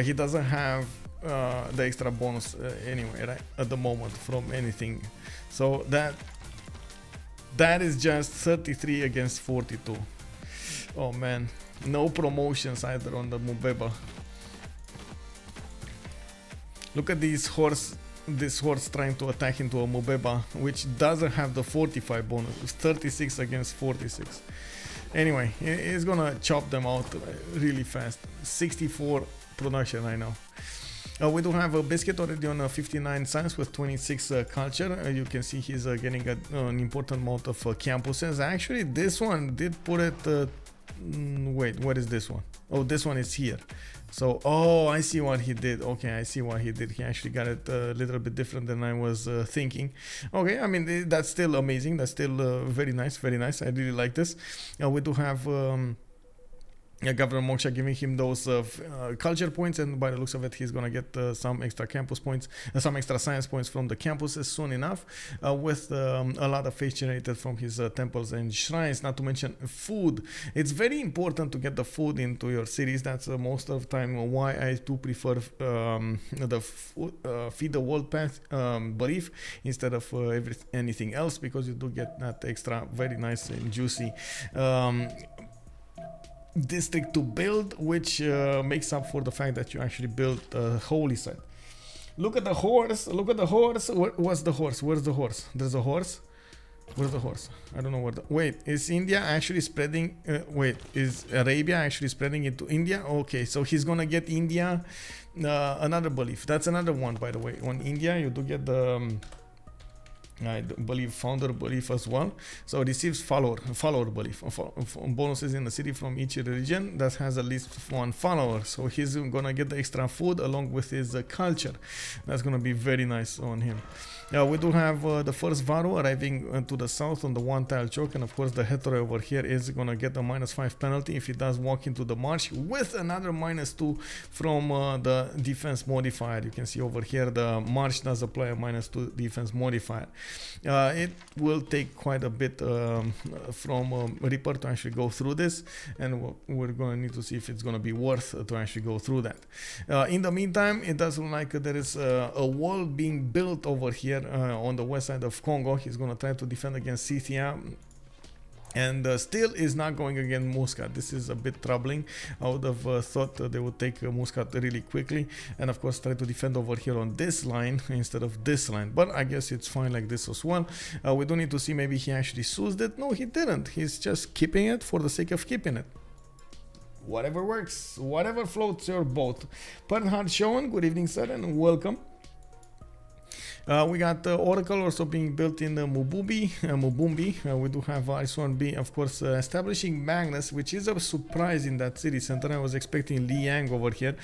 He doesn't have the extra bonus anyway, right, at the moment from anything. So that is just 33 against 42. Oh man, no promotions either on the Mubeba. Look at this horse trying to attack into a Mubeba, which doesn't have the 45 bonus. It's 36 against 46. Anyway, it's gonna chop them out really fast. 64 production right now. We do have a Biscuit already on 59 science with 26 culture. You can see he's getting an important amount of campuses. Actually, this one did put it... wait, what is this one? Oh, this one is here. So, oh, I see what he did. Okay, I see what he did. He actually got it a little bit different than I was thinking. Okay, I mean, that's still amazing. That's still very nice, very nice. I really like this. We do have... Governor Moksha giving him those culture points, and by the looks of it, he's gonna get some extra campus points, some extra science points from the campuses soon enough, with a lot of faith generated from his temples and shrines. Not to mention food. It's very important to get the food into your cities. That's most of the time why I do prefer the feed the world path belief instead of anything else, because you do get that extra very nice and juicy district to build, which makes up for the fact that you actually built a holy site. Look at the horse. Look at the horse. What's the horse? Where's the horse? There's a horse. Where's the horse? I don't know where the... Wait, is India actually spreading... wait, is Arabia actually spreading into India? Okay, so he's gonna get India another belief. That's another one, by the way. On India, you do get the... I believe founder belief as well. So it receives follower belief bonuses in the city from each religion that has at least 1 follower. So he's gonna get the extra food along with his culture. That's gonna be very nice on him. We do have the first Varu arriving to the south on the 1-tile choke, and of course the hetero over here is gonna get a -5 penalty if he does walk into the march, with another -2 from the defense modifier. You can see over here the march does apply a -2 defense modifier. It will take quite a bit from Reaper to actually go through this, and we're going to need to see if it's going to be worth to actually go through that. In the meantime, it does look like there is a wall being built over here on the west side of Congo. He's going to try to defend against Scythia, and still is not going against Muscat. This is a bit troubling. I would have thought they would take Muscat really quickly, and of course try to defend over here on this line instead of this line, but I guess it's fine like this as well. We do need to see, maybe he actually soused it. No, he didn't. He's just keeping it for the sake of keeping it. Whatever works, whatever floats your boat. Bernhard Schoen, good evening sir, and welcome. We got Oracle also being built in Mubumbi. We do have IS-1B, of course, establishing Magnus, which is a surprise in that city center. I was expecting Liang over here,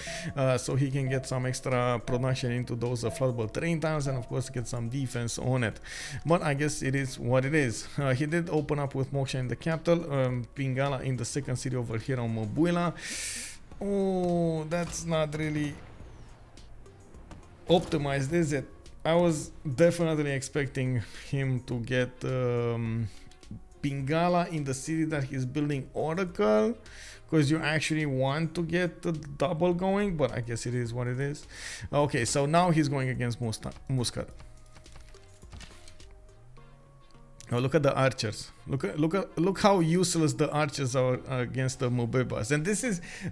so he can get some extra production into those floodable terrain tiles, and of course get some defense on it. But I guess it is what it is. He did open up with Moksha in the capital, Pingala in the second city over here on Mbuila. Oh, that's not really optimized, is it? I was definitely expecting him to get Pingala in the city that he's building Oracle, because you actually want to get the double going, but I guess it is what it is. Okay, so now he's going against Muscat. Oh, look at the archers. Look how useless the archers are against the Mubebas. And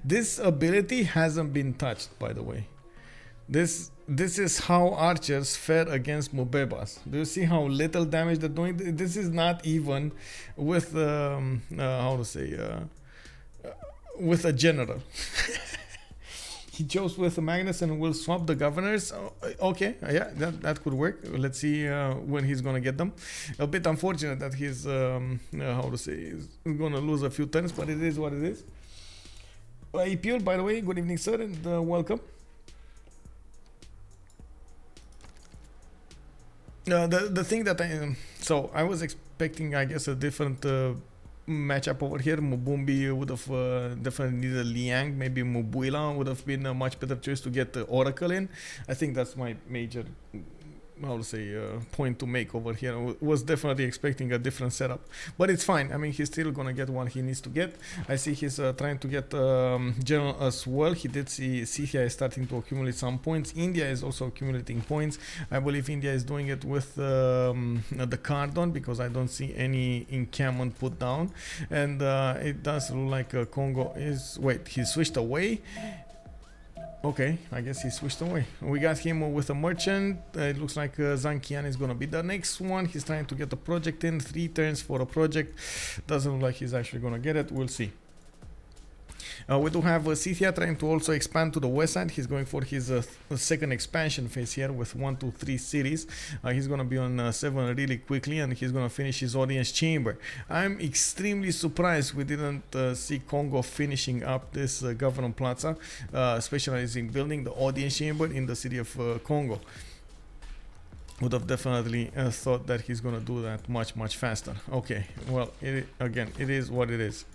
this ability hasn't been touched, by the way. This is how archers fare against Mubebas. Do you see how little damage they're doing? This is not even with how to say with a general. He chose with Magnus and will swap the governors. Okay, yeah, that could work. Let's see when he's gonna get them. A bit unfortunate that he's how to say, he's gonna lose a few turns, but it is what it is. Ipul, by the way, good evening, sir, and welcome. The thing that I was expecting, I guess, a different matchup over here. Mubumbi would have definitely needed Liang. Maybe Mubuila would have been a much better choice to get the Oracle in. I think that's my major, how to say, point to make over here. I was definitely expecting a different setup, but it's fine. I mean, he's still gonna get what he needs to get. I see he's trying to get general as well. He did see Scythia is starting to accumulate some points. India is also accumulating points. I believe India is doing it with the Cardon, because I don't see any encampment put down, and it does look like Congo is, wait, he switched away. Okay, I guess he switched away. We got him with a merchant. It looks like Zankian is gonna be the next one. He's trying to get the project in. 3 turns for a project. Doesn't look like he's actually gonna get it. We'll see. We do have Scythia trying to also expand to the west side. He's going for his second expansion phase here with 1, 2, 3 cities. He's going to be on 7 really quickly, and he's going to finish his audience chamber. I'm extremely surprised we didn't see Congo finishing up this government plaza, specializing in building the audience chamber in the city of Congo. Would have definitely thought that he's going to do that much faster. Okay, well, again, it is what it is.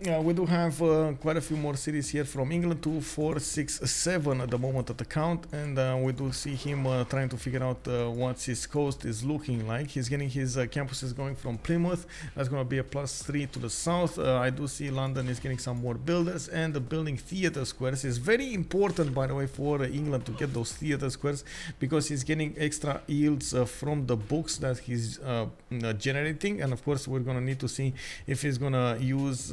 Yeah, we do have quite a few more cities here from England. 2, 4, 6, 7 at the moment at the count, and we do see him trying to figure out what his coast is looking like. He's getting his campuses going from Plymouth. That's going to be a +3 to the south. I do see London is getting some more builders, and the building theater squares is very important, by the way, for England to get those theater squares, because he's getting extra yields from the books that he's generating. And of course, we're going to need to see if he's going to use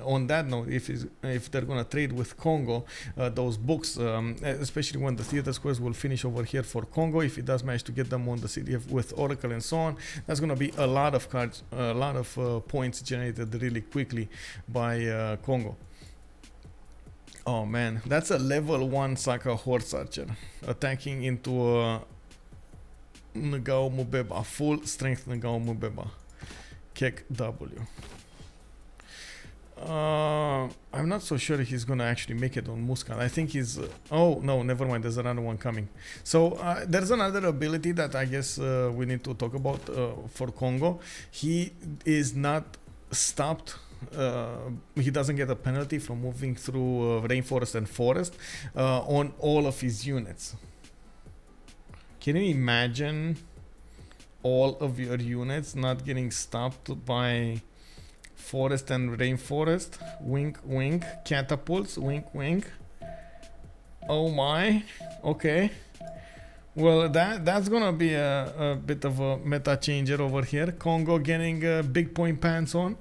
on that note, if they're gonna trade with Congo those books, especially when the theater squares will finish over here for Congo. If he does manage to get them on the city with Oracle and so on, that's gonna be a lot of cards, a lot of points generated really quickly by Congo. Oh man, that's a level 1 Saka horse archer attacking into Ngao Mubeba, full strength Ngao Mubeba. Kek W. I'm not so sure he's gonna actually make it on Muscat. I think he's oh no, never mind, there's another one coming. So there's another ability that I guess we need to talk about for Congo. He is not stopped. He doesn't get a penalty from moving through rainforest and forest on all of his units. Can you imagine all of your units not getting stopped by forest and rainforest? Wink wink. Catapults, wink wink. Oh my. Okay, well, that's gonna be a bit of a meta changer over here. Congo getting big point pants on.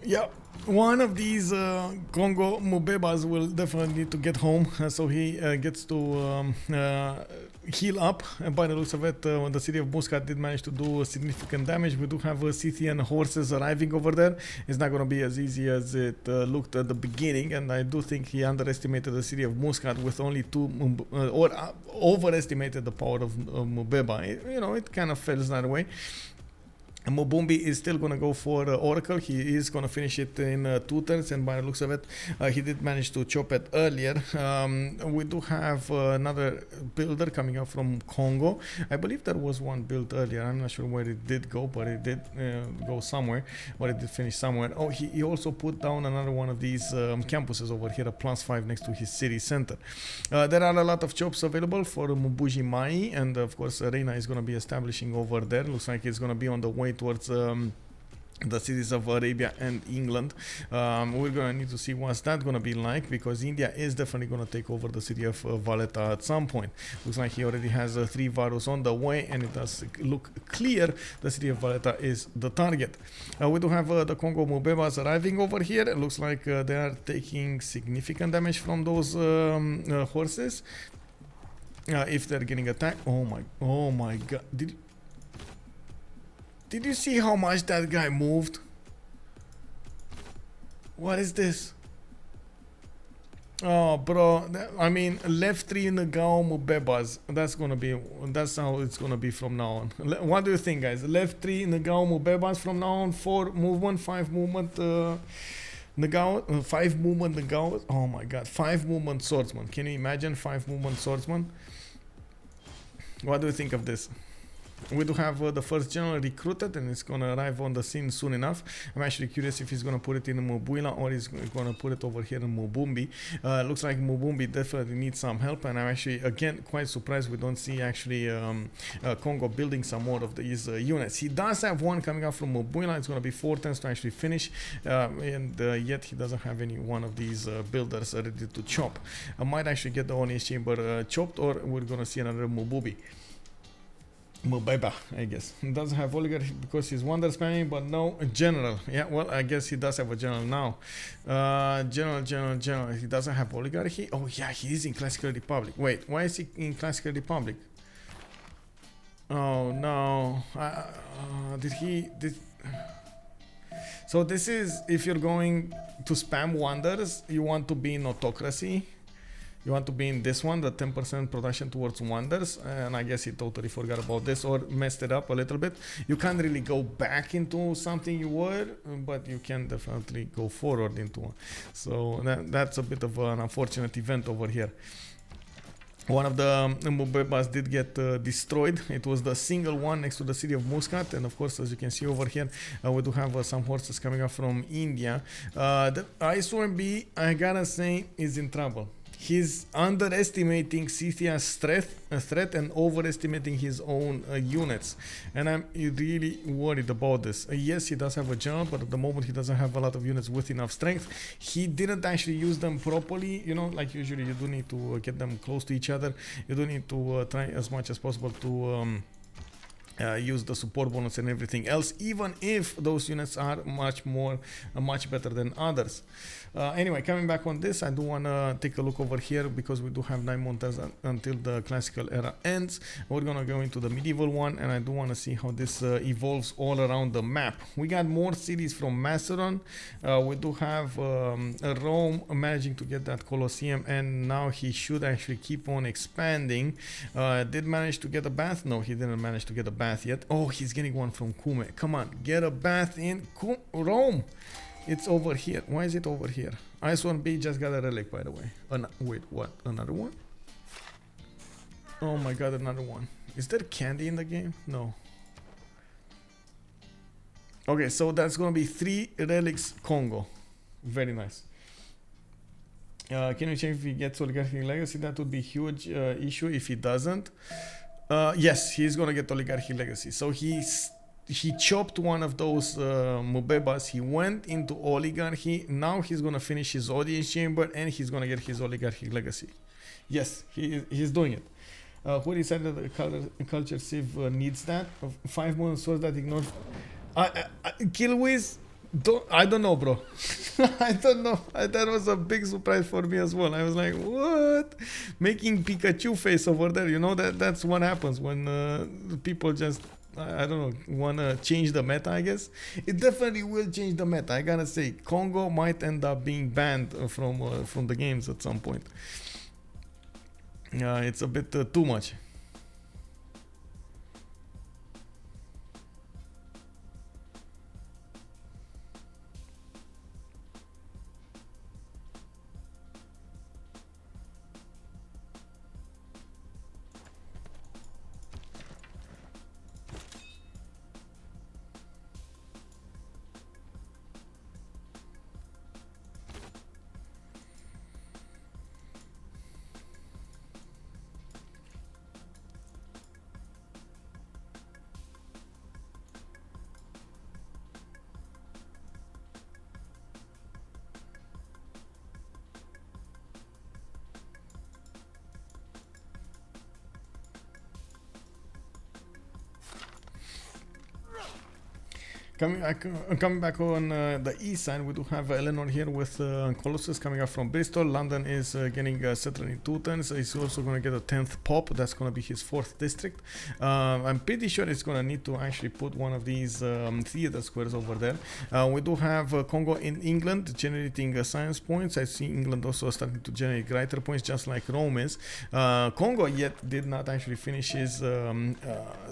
Yeah, one of these Congo Mubebas will definitely need to get home, so he gets to heal up. And by the looks of it, the city of Muscat did manage to do significant damage. We do have Scythian horses arriving over there. It's not going to be as easy as it looked at the beginning, and I do think he underestimated the city of Muscat with only two, or overestimated the power of Mubeba. It kind of feels that way. And Mubumbi is still going to go for Oracle. He is going to finish it in 2 turns, and by the looks of it, he did manage to chop it earlier. We do have another builder coming up from Congo. I believe there was one built earlier. I'm not sure where it did go, but it did go somewhere, or it did finish somewhere. Oh, he also put down another one of these campuses over here, a +5 next to his city center. There are a lot of chops available for Mubuji Mai, and of course, Reina is going to be establishing over there. Looks like it's going to be on the way towards the cities of Arabia and England. We're gonna need to see what's that gonna be like, because India is definitely gonna take over the city of Valletta at some point. Looks like he already has 3 Varus on the way, and it does look clear the city of Valletta is the target. We do have the Congo Mubebas arriving over here. It looks like they are taking significant damage from those horses. If they're getting attacked, oh my god! Did you see how much that guy moved? What is this? Oh, bro. I mean, left 3 in the Gao Mubebas. That's how it's gonna be from now on. What do you think, guys? Left 3 in the Gao Mubebas from now on. 4 movement, 5 movement. Nagao, 5 movement Nagao. Oh my god, 5 movement swordsman. Can you imagine 5 movement swordsman? What do you think of this? We do have the first general recruited, and it's going to arrive on the scene soon enough. I'm actually curious if he's going to put it in Mubuila or he's going to put it over here in Mubumbi. Looks like Mubumbi definitely needs some help, and I'm actually, again, quite surprised we don't see actually Congo building some more of these units. He does have one coming out from Mubuila. It's going to be 4 turns to actually finish, and yet he doesn't have any one of these builders ready to chop. I might actually get the audience chamber chopped, or we're going to see another Mububi. Mubeba, I guess. He doesn't have oligarchy because he's wonder spamming, but no general. Yeah, well, I guess he does have a general now. General. He doesn't have oligarchy. Oh yeah, he is in Classical Republic. Wait, why is he in Classical Republic? Oh no. So this is, if you're going to spam wonders, you want to be in autocracy. You want to be in this one, the 10% production towards wonders, and I guess he totally forgot about this or messed it up a little bit. You can't really go back into something you were, but you can definitely go forward into one. So that's a bit of an unfortunate event over here. One of the Mubebas did get destroyed. It was the single one next to the city of Muscat, and of course, as you can see over here, we do have some horses coming up from India. The Iceworm B, I gotta say, is in trouble. He's underestimating Scythia's threat and overestimating his own units, and I'm really worried about this. Yes, he does have a general, but at the moment he doesn't have a lot of units with enough strength. He didn't actually use them properly, you know, like usually you do need to get them close to each other. You do need to try as much as possible to use the support bonus and everything else, even if those units are much better than others. Anyway, coming back on this, I do want to take a look over here because we do have 9 months until the classical era ends. We're gonna go into the medieval one, and I do want to see how this evolves all around the map. We got more cities from Macedon. We do have Rome managing to get that Colosseum, and now he should actually keep on expanding. Did manage to get a bath? No, he didn't manage to get a bath yet. Oh, he's getting one from Cume. Come on, get a bath in Rome. It's over here. Why is it over here? Iceworm B just got a relic, by the way. Wait, what? Another one? Oh my god, another one. Is there candy in the game? No. Okay, so that's gonna be 3 relics Congo. Very nice. Can you check if he gets Oligarchic Legacy? That would be a huge issue if he doesn't. Yes, he's gonna get Oligarchic Legacy. So he chopped one of those Mubebas. He went into Oligarchy. Now he's gonna finish his Audience Chamber, and he's gonna get his Oligarchic Legacy. Yes, he's doing it. Who decided that the culture sieve needs that? 5 movement swords that ignore. Killwiz, I don't know, bro. I don't know. That was a big surprise for me as well. I was like, what? Making Pikachu face over there. You know, that's what happens when people just, I don't know, want to change the meta, I guess. It definitely will change the meta. I gotta say, Kongo might end up being banned from the games at some point. It's a bit too much. Coming back on the east side, we do have Eleanor here with Colossus coming up from Bristol. London is getting settled in 2 turns. He's also going to get a 10th pop. That's going to be his 4th district. I'm pretty sure it's going to need to actually put one of these theater squares over there. We do have Congo in England generating science points. I see England also starting to generate greater points, just like Rome is. Congo yet did not actually finish his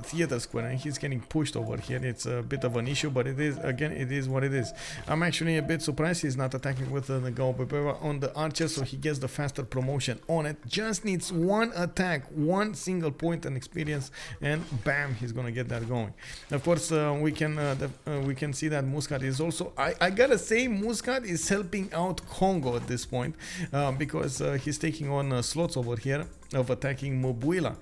theater square, and he's getting pushed over here. It's a bit of an issue, but it is, again, it is what it is. I'm actually a bit surprised he's not attacking with the Gaobebeba on the archer, so he gets the faster promotion on it. Just needs one attack, one single point and experience, and bam, he's gonna get that going. Of course, we can see that Muscat is also, I gotta say, Muscat is helping out Congo at this point, because he's taking on slots over here of attacking Mobuila.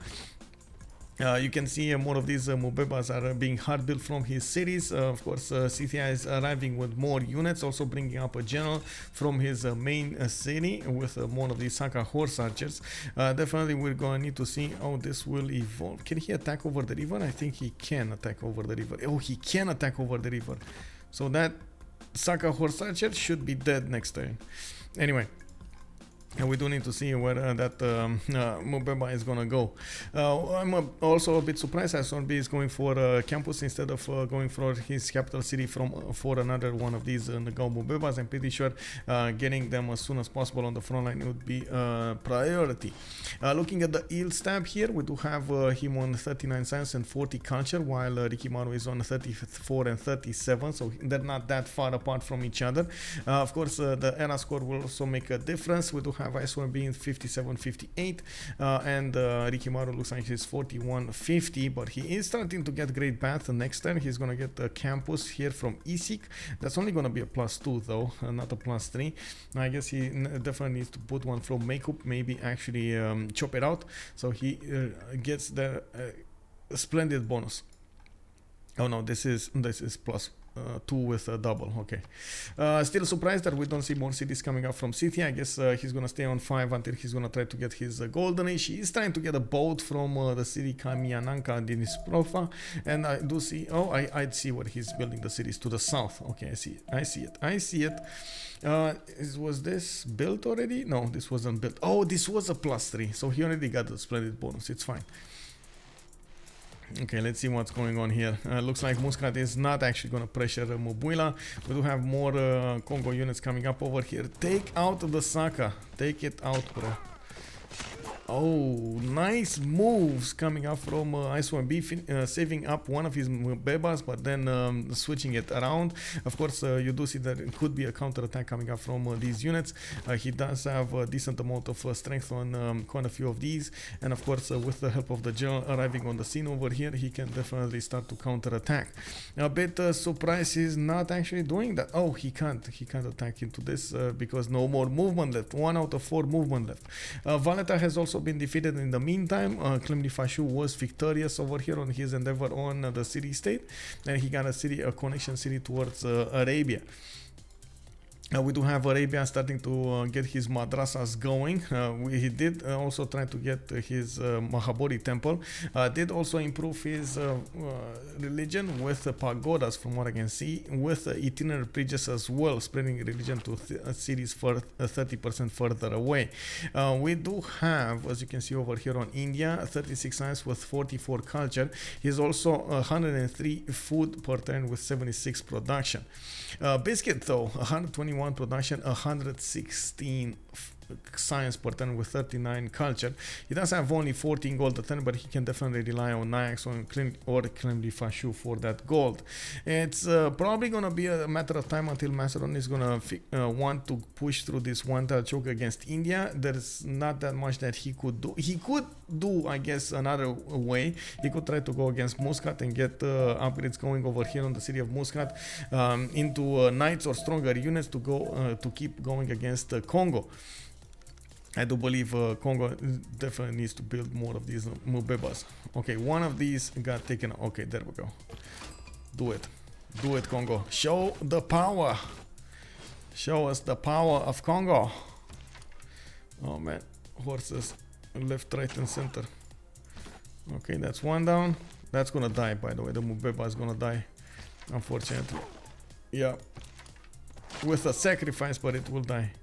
You can see more of these Mubebas are being hard built from his cities. Of course, CTI is arriving with more units, also bringing up a general from his main city with more of these Saka horse archers. Definitely, we're going to need to see how this will evolve. Can he attack over the river? I think he can attack over the river. Oh, he can attack over the river. So that Saka horse archer should be dead next turn. Anyway. And we do need to see where that Mubeba is gonna go. I'm also a bit surprised as Sorby is going for campus instead of going for his capital city for another one of these Nagao Mubebas. I'm pretty sure getting them as soon as possible on the front line would be a priority. Looking at the Eels tab here, we do have him on 39 science and 40 culture, while Rikimaru is on 34 and 37, so they're not that far apart from each other. Of course, the era score will also make a difference. We do have Iceworm being 57-58, and Rikimaru looks like he's 41-50, but he is starting to get great path. Next turn he's gonna get the campus here from Isik. That's only gonna be a +2 though, not a +3. I guess he definitely needs to put one from Makeup, maybe actually chop it out, so he gets the splendid bonus. Oh no, this is +2 with a double. Okay, still surprised that we don't see more cities coming up from city. I guess he's gonna stay on 5 until he's gonna try to get his golden age. He's trying to get a boat from the city Kamiananka Dinisprofa, and I do see, oh, I see where he's building the cities to the south. Okay, I see it. Was this built already? No, this wasn't built. Oh, this was a +3, so he already got the splendid bonus. It's fine. Okay, let's see what's going on here. Looks like Muscat is not actually going to pressure Mobuila. We do have more Congo units coming up over here. Take out the Saka. Take it out, bro. Oh, nice moves coming up from Iceworm B, saving up one of his Bebas, but then switching it around. Of course, you do see that it could be a counter attack coming up from these units. He does have a decent amount of strength on quite a few of these, and of course, with the help of the general arriving on the scene over here, he can definitely start to counter attack. A bit surprised he's not actually doing that. Oh, he can't attack into this because no more movement left. 1 out of 4 movement left. Valletta has also been defeated in the meantime. Clemni Fashu was victorious over here on his endeavor on the city state, and he got a connection city towards Arabia. We do have Arabia starting to get his madrasas going. He did also try to get his Mahabodhi temple. Did also improve his religion with pagodas, from what I can see, with itinerary bridges as well, spreading religion to cities for 30% further away. We do have, as you can see over here on India, 36 science with 44 culture. He's also 103 food per turn with 76 production. Biscuit though, 121 production, 116 science per turn with 39 culture. He does have only 14 gold a turn, but he can definitely rely on Nayax or Kremli Fashu for that gold. It's probably going to be a matter of time until Macedon is going to want to push through this one-tile choke against India. There's not that much that he could do. He could do, I guess, another way. He could try to go against Muscat and get upgrades going over here on the city of Muscat into knights or stronger units to go to keep going against Congo. I do believe Congo definitely needs to build more of these Mubebas. Okay, one of these got taken. Okay, there we go. Do it. Do it, Congo. Show the power. Show us the power of Congo. Oh, man. Horses left, right, and center. Okay, that's one down. That's gonna die, by the way. The Mubeba is gonna die, unfortunately. Yeah. With a sacrifice, but it will die.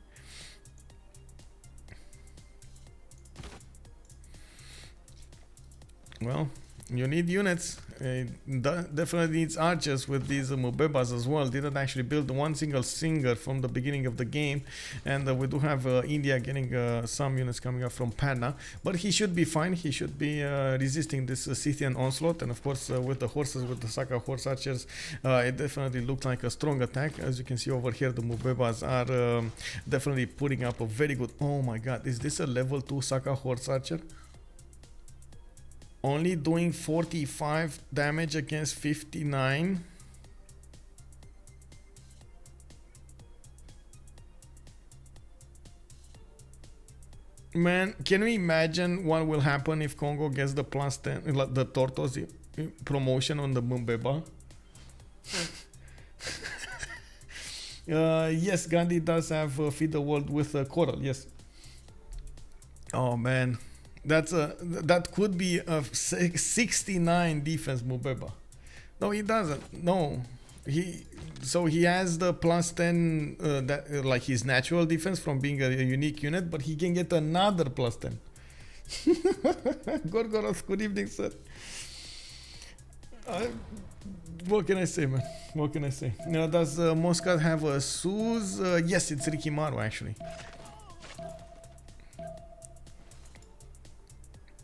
Well, you need units. Definitely needs archers with these Mubebas as well. Didn't actually build one single singer from the beginning of the game. And we do have India getting some units coming up from Panna. But he should be fine. He should be resisting this Scythian onslaught. And of course, with the horses, with the Saka horse archers, it definitely looked like a strong attack. As you can see over here, the Mubebas are definitely putting up a very good... Oh my god, is this a level 2 Saka horse archer? Only doing 45 damage against 59. Man, can we imagine what will happen if Congo gets the plus 10, the Tortoise promotion on the Mubeba? Yes, Gandhi does have Feed the World with Coral, yes. Oh man. That could be a 69 defense Mubeba. No, he doesn't. No, he has the plus 10 that like his natural defense from being a unique unit, but he can get another plus 10. Gorgoroth, good evening, sir. What can I say, man? What can I say? Does Muscat have a Suz? Yes, it's Rikimaru actually.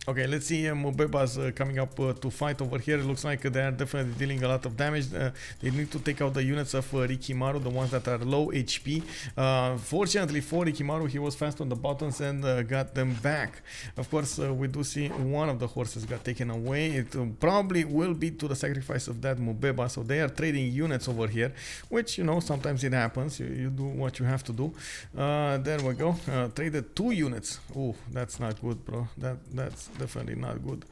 Okay, let's see Mubebas coming up to fight over here. It looks like they are definitely dealing a lot of damage. They need to take out the units of Rikimaru, the ones that are low HP. Fortunately for Rikimaru, he was fast on the buttons and got them back. Of course, we do see one of the horses got taken away. It probably will be to the sacrifice of that Mubeba. So they are trading units over here, which, you know, sometimes it happens. You do what you have to do. There we go. Traded 2 units. Oh, that's not good, bro. That's definitely not good.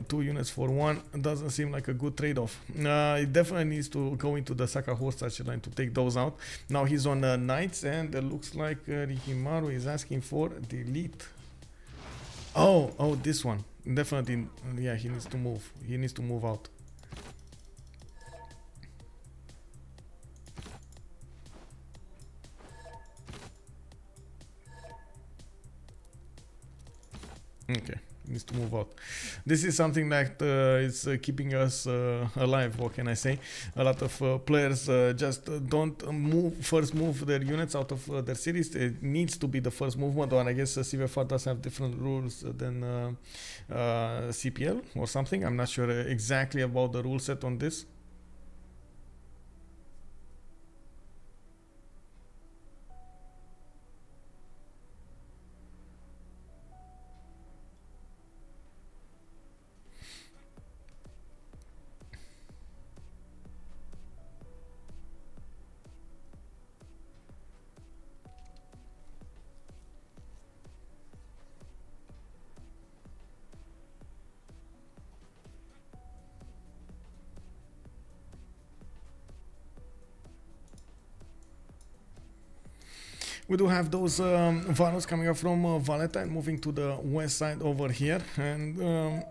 2 units for 1 doesn't seem like a good trade-off. It definitely needs to go into the Saka horse archer line to take those out. Now he's on knights, and it looks like Rikimaru is asking for delete. Oh, this one. Definitely, yeah, he needs to move. He needs to move out. Okay, needs to move out. This is something that is keeping us alive. What can I say? A lot of players just don't first move their units out of their cities. It needs to be the first movement, or I guess CVFR does have different rules than CPL or something. I'm not sure exactly about the rule set on this. We do have those Varos coming up from Valletta and moving to the west side over here. And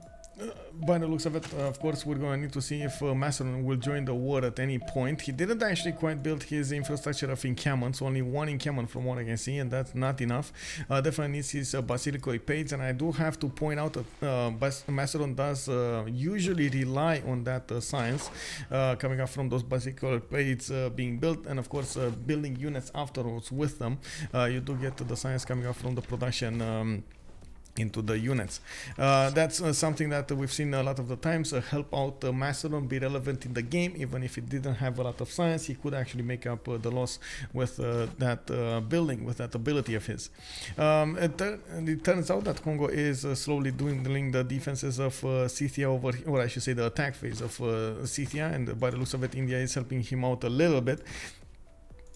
by the looks of it, of course, we're going to need to see if Macedon will join the war at any point. He didn't actually quite build his infrastructure of encampments, only one encampment from what I can see, and that's not enough. Definitely needs his Basilico Epades, and I do have to point out that Macedon does usually rely on that science coming up from those Basilico Epades being built, and of course building units afterwards with them. You do get the science coming up from the production into the units. That's something that we've seen a lot of the times help out Macedon be relevant in the game. Even if it didn't have a lot of science, he could actually make up the loss with that building, with that ability of his. It turns out that Congo is slowly dwindling the defenses of Scythia over, or I should say the attack phase of Scythia, and by the looks of it, India is helping him out a little bit.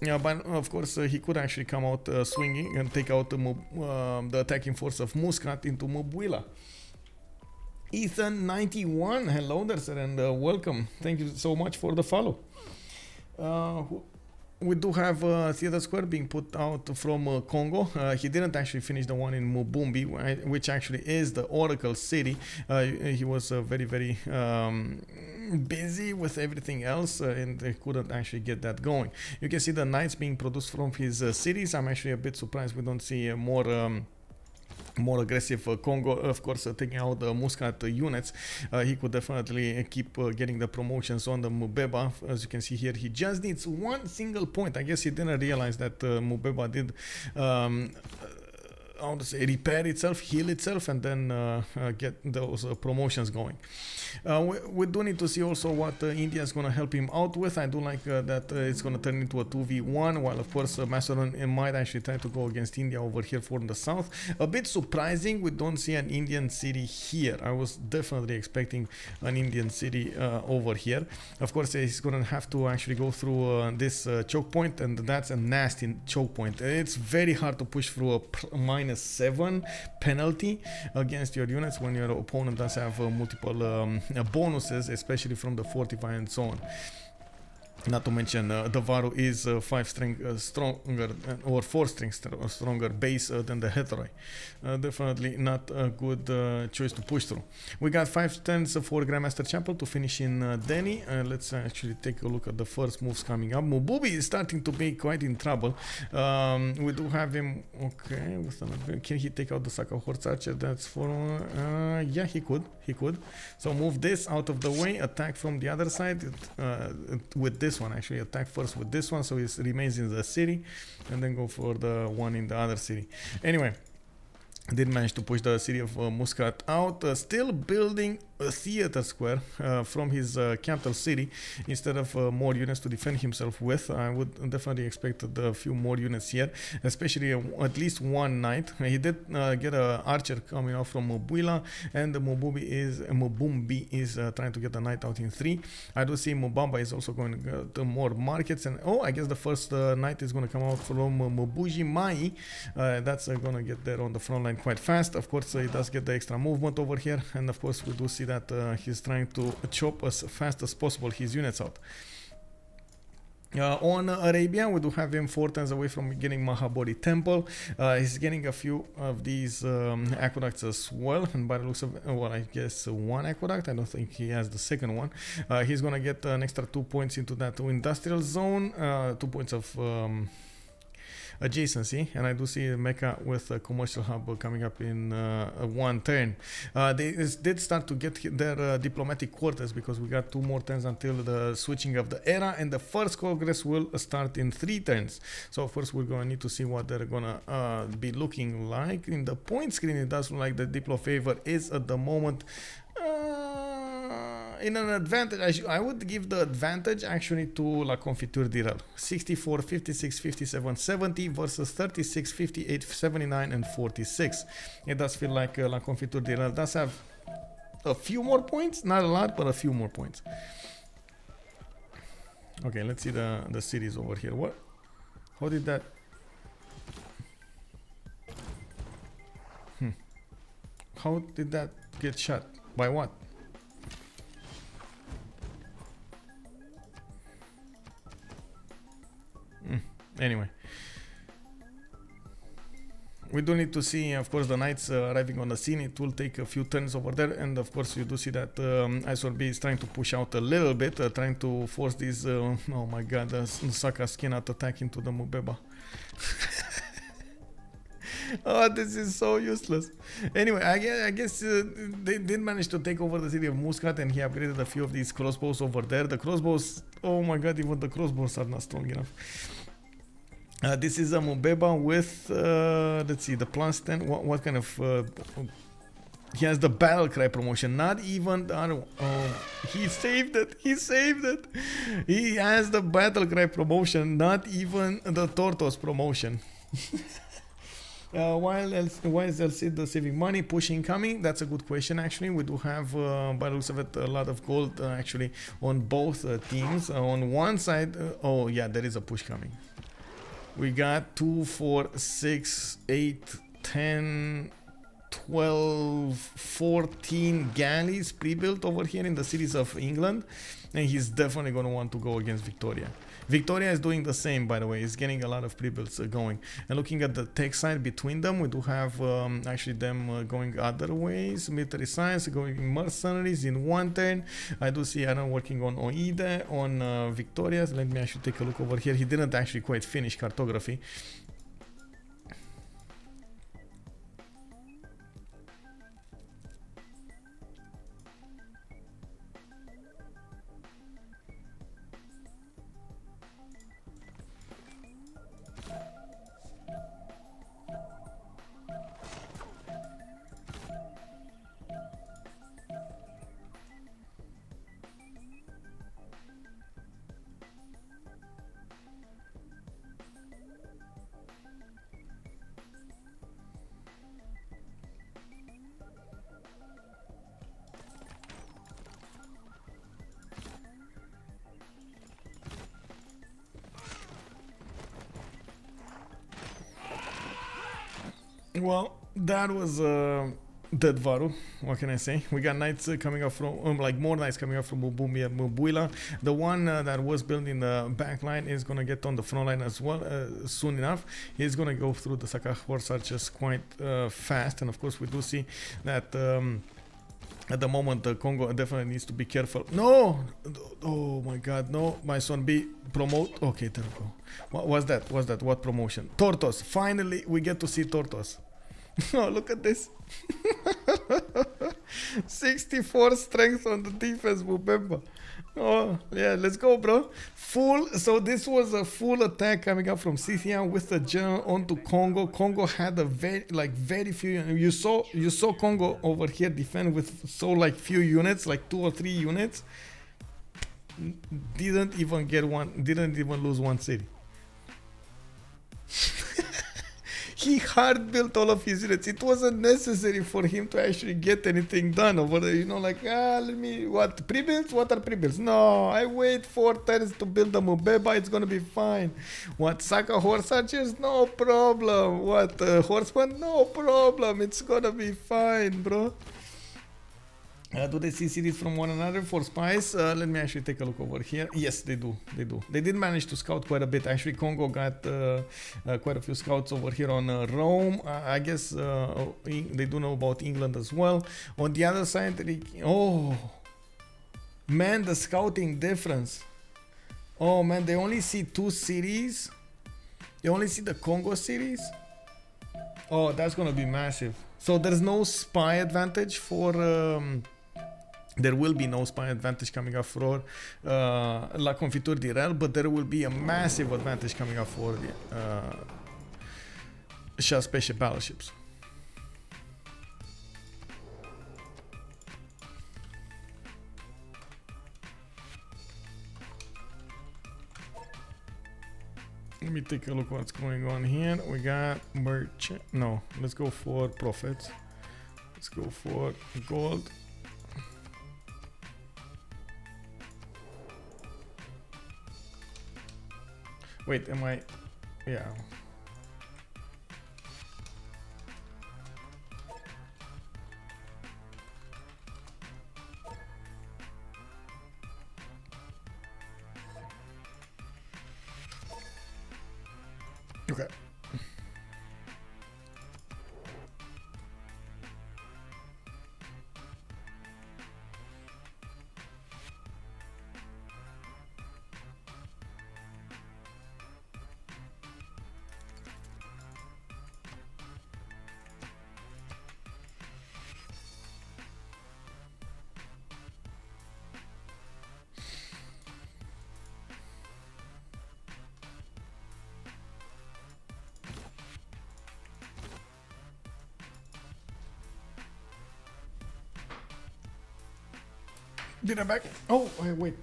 Yeah, but of course he could actually come out swinging and take out the attacking force of Muscat into Mubuila. Ethan91, hello there sir, and welcome. Thank you so much for the follow. We do have Theater Square being put out from Congo. He didn't actually finish the one in Mubumbi, which actually is the Oracle city. He was very busy with everything else and they couldn't actually get that going. You can see the knights being produced from his cities. I'm actually a bit surprised we don't see more aggressive Congo, of course, taking out the Muscat units. He could definitely keep getting the promotions on the Mubeba. As you can see here, he just needs one single point. I guess he didn't realize that Mubeba did how to say, repair itself, heal itself, and then get those promotions going. We do need to see also what India is going to help him out with. I do like that it's going to turn into a 2v1, while of course Macedon might actually try to go against India over here for the south. A bit surprising, we don't see an Indian city here. I was definitely expecting an Indian city over here. Of course, he's going to have to actually go through this choke point, and that's a nasty choke point. It's very hard to push through a -7 penalty against your units when your opponent does have multiple bonuses, especially from the fortify and so on. Not to mention the Varu is 5 string stronger or 4 string stronger base than the Heteroi. Definitely not a good choice to push through. We got 5 turns for Grandmaster Chapel to finish in Delhi. Let's actually take a look at the first moves coming up. Mububi is starting to be quite in trouble. We do have him. Okay, can he take out the Saka Horse Archer? That's for yeah, he could. So move this out of the way, attack from the other side with this one. Actually attack first with this one so it remains in the city, and then go for the one in the other city. Anyway, did manage to push the city of Muscat out, still building a theater square from his capital city instead of more units to defend himself with. I would definitely expect a few more units here, especially at least one knight. He did get an archer coming out from Mubuila, and Mubumbi is trying to get a knight out in 3. I do see Mubamba is also going to get more markets, and oh, I guess the first knight is going to come out from Mubuji Mai. That's going to get there on the front line quite fast. Of course, he does get the extra movement over here, and of course we do see that he's trying to chop as fast as possible his units out. On Arabia, we do have him 4 turns away from getting Mahabodhi Temple. He's getting a few of these aqueducts as well, and by the looks of, well, I guess one aqueduct. I don't think he has the second one. He's gonna get an extra 2 points into that industrial zone, 2 points of adjacency, and I do see Mecca with a commercial hub coming up in 1 turn. They did start to get their diplomatic quarters, because we got 2 more turns until the switching of the era, and the first congress will start in 3 turns. So of course we're going to need to see what they're gonna be looking like. In the point screen, it does look like the Diplo favor is at the moment in an advantage. I would give the advantage actually to La Confiture d'Irel. 64, 56, 57, 70 versus 36, 58, 79 and 46. It does feel like La Confiture d'Irel does have a few more points, not a lot, but a few more points. Okay, let's see the cities over here. What? How did that? How did that get shot? By what? Anyway, We do need to see, of course, the knights arriving on the scene. It will take a few turns over there, and of course you do see that ISORB is trying to push out a little bit, trying to force these, oh my god, the Saka skin out attack into the Mubeba. Oh, this is so useless. Anyway, I guess they did manage to take over the city of Muscat, and he upgraded a few of these crossbows over there. The crossbows, oh my god, even the crossbows are not strong enough. This is a Mubeba with, let's see, the plus 10. What kind of... he has the battle cry promotion, not even... he saved it, he saved it. He has the battle cry promotion, not even the Tortoise promotion. Why is Elcid saving money, pushing, coming? That's a good question, actually. We do have, by the looks of it, a lot of gold, actually, on both teams. On one side, oh yeah, there is a push coming. We got 2, 4, 6, 8, 10, 12, 14 galleys pre-built over here in the cities of England. And he's definitely going to want to go against Victoria. Victoria is doing the same, by the way. He's getting a lot of pre-builds going. And looking at the tech side between them, we do have actually them going other ways. Military science, going mercenaries in one turn. I do see Aaron working on Oide, on Victoria. So let me actually take a look over here. He didn't actually quite finish cartography. Well, that was dead Varu. What can I say? We got knights coming up from, like more knights coming up from Mubumi and Mubuila. The one that was built in the back line is gonna get on the front line as well soon enough. He's gonna go through the Saka horse archers quite fast, and of course we do see that at the moment the Congo definitely needs to be careful. No! Oh my god, no. My son B promote. Okay, there we go. What was that? What promotion? Tortoise. Finally we get to see Tortoise. Oh, look at this. 64 strength on the defense, Mubemba. Oh, yeah, let's go, bro. Full. So this was a full attack coming up from Scythia with the general onto Congo. Congo had a very few. You saw Congo over here defend with few units, like 2 or 3 units. Didn't even get one. Didn't even lose one city. He hard built all of his units. It wasn't necessary for him to actually get anything done over there. You know, like, let me, what, pre-builds? What are pre-builds? No, I wait 4 turns to build the Mubeba, it's gonna be fine. What, Saka horse archers? No problem. What, horseman? No problem. It's gonna be fine, bro. Do they see cities from one another for spies? Let me actually take a look over here. Yes, they do. They do. They did manage to scout quite a bit. Actually, Congo got quite a few scouts over here on Rome. I guess they do know about England as well. On the other side, oh man, the scouting difference. Oh man, they only see 2 cities. They only see the Congo cities. Oh, that's gonna be massive. So there's no spy advantage for. There will be no spy advantage coming up for La Confiture di Rel, but there will be a massive advantage coming up for Shah Special Battleships. Let me take a look what's going on here. We got merchant. No, let's go for profits. Let's go for gold. Wait, am I? Yeah. Okay. Did I back? Oh, wait.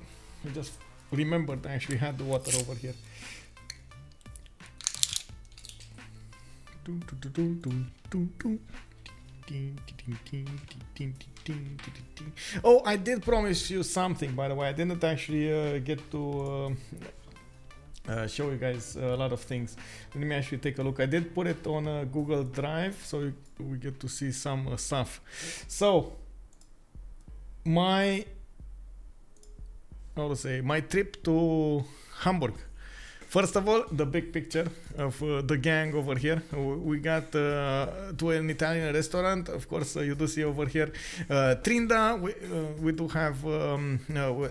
I just remembered I actually had the water over here. Oh, I did promise you something, by the way. I didn't actually get to show you guys a lot of things. Let me actually take a look. I did put it on Google Drive, so we get to see some stuff. So my my trip to Hamburg. First of all, the big picture of the gang over here. We got to an Italian restaurant. Of course, you do see over here Trinda. We do have,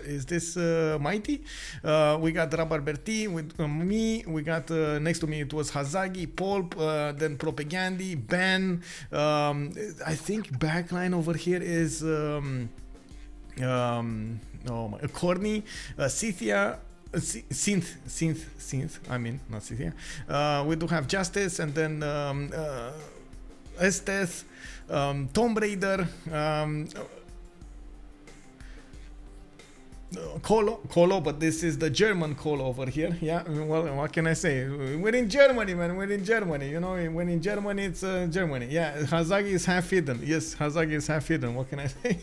is this Mighty? We got Rabarberti with me. We got next to me, it was Hazagi, Pulp, then Propagandi, Ben. I think backline over here is Corny, Cynthia. Synth, I mean, not Cynthia. We do have Justice, and then Estes, Tomb Raider, Colo, but this is the German Colo over here. Yeah, well, what can I say? We're in Germany, man. We're in Germany. You know, when in Germany, it's Germany. Yeah, Hazagi is half hidden. Yes, Hazagi is half hidden. What can I say?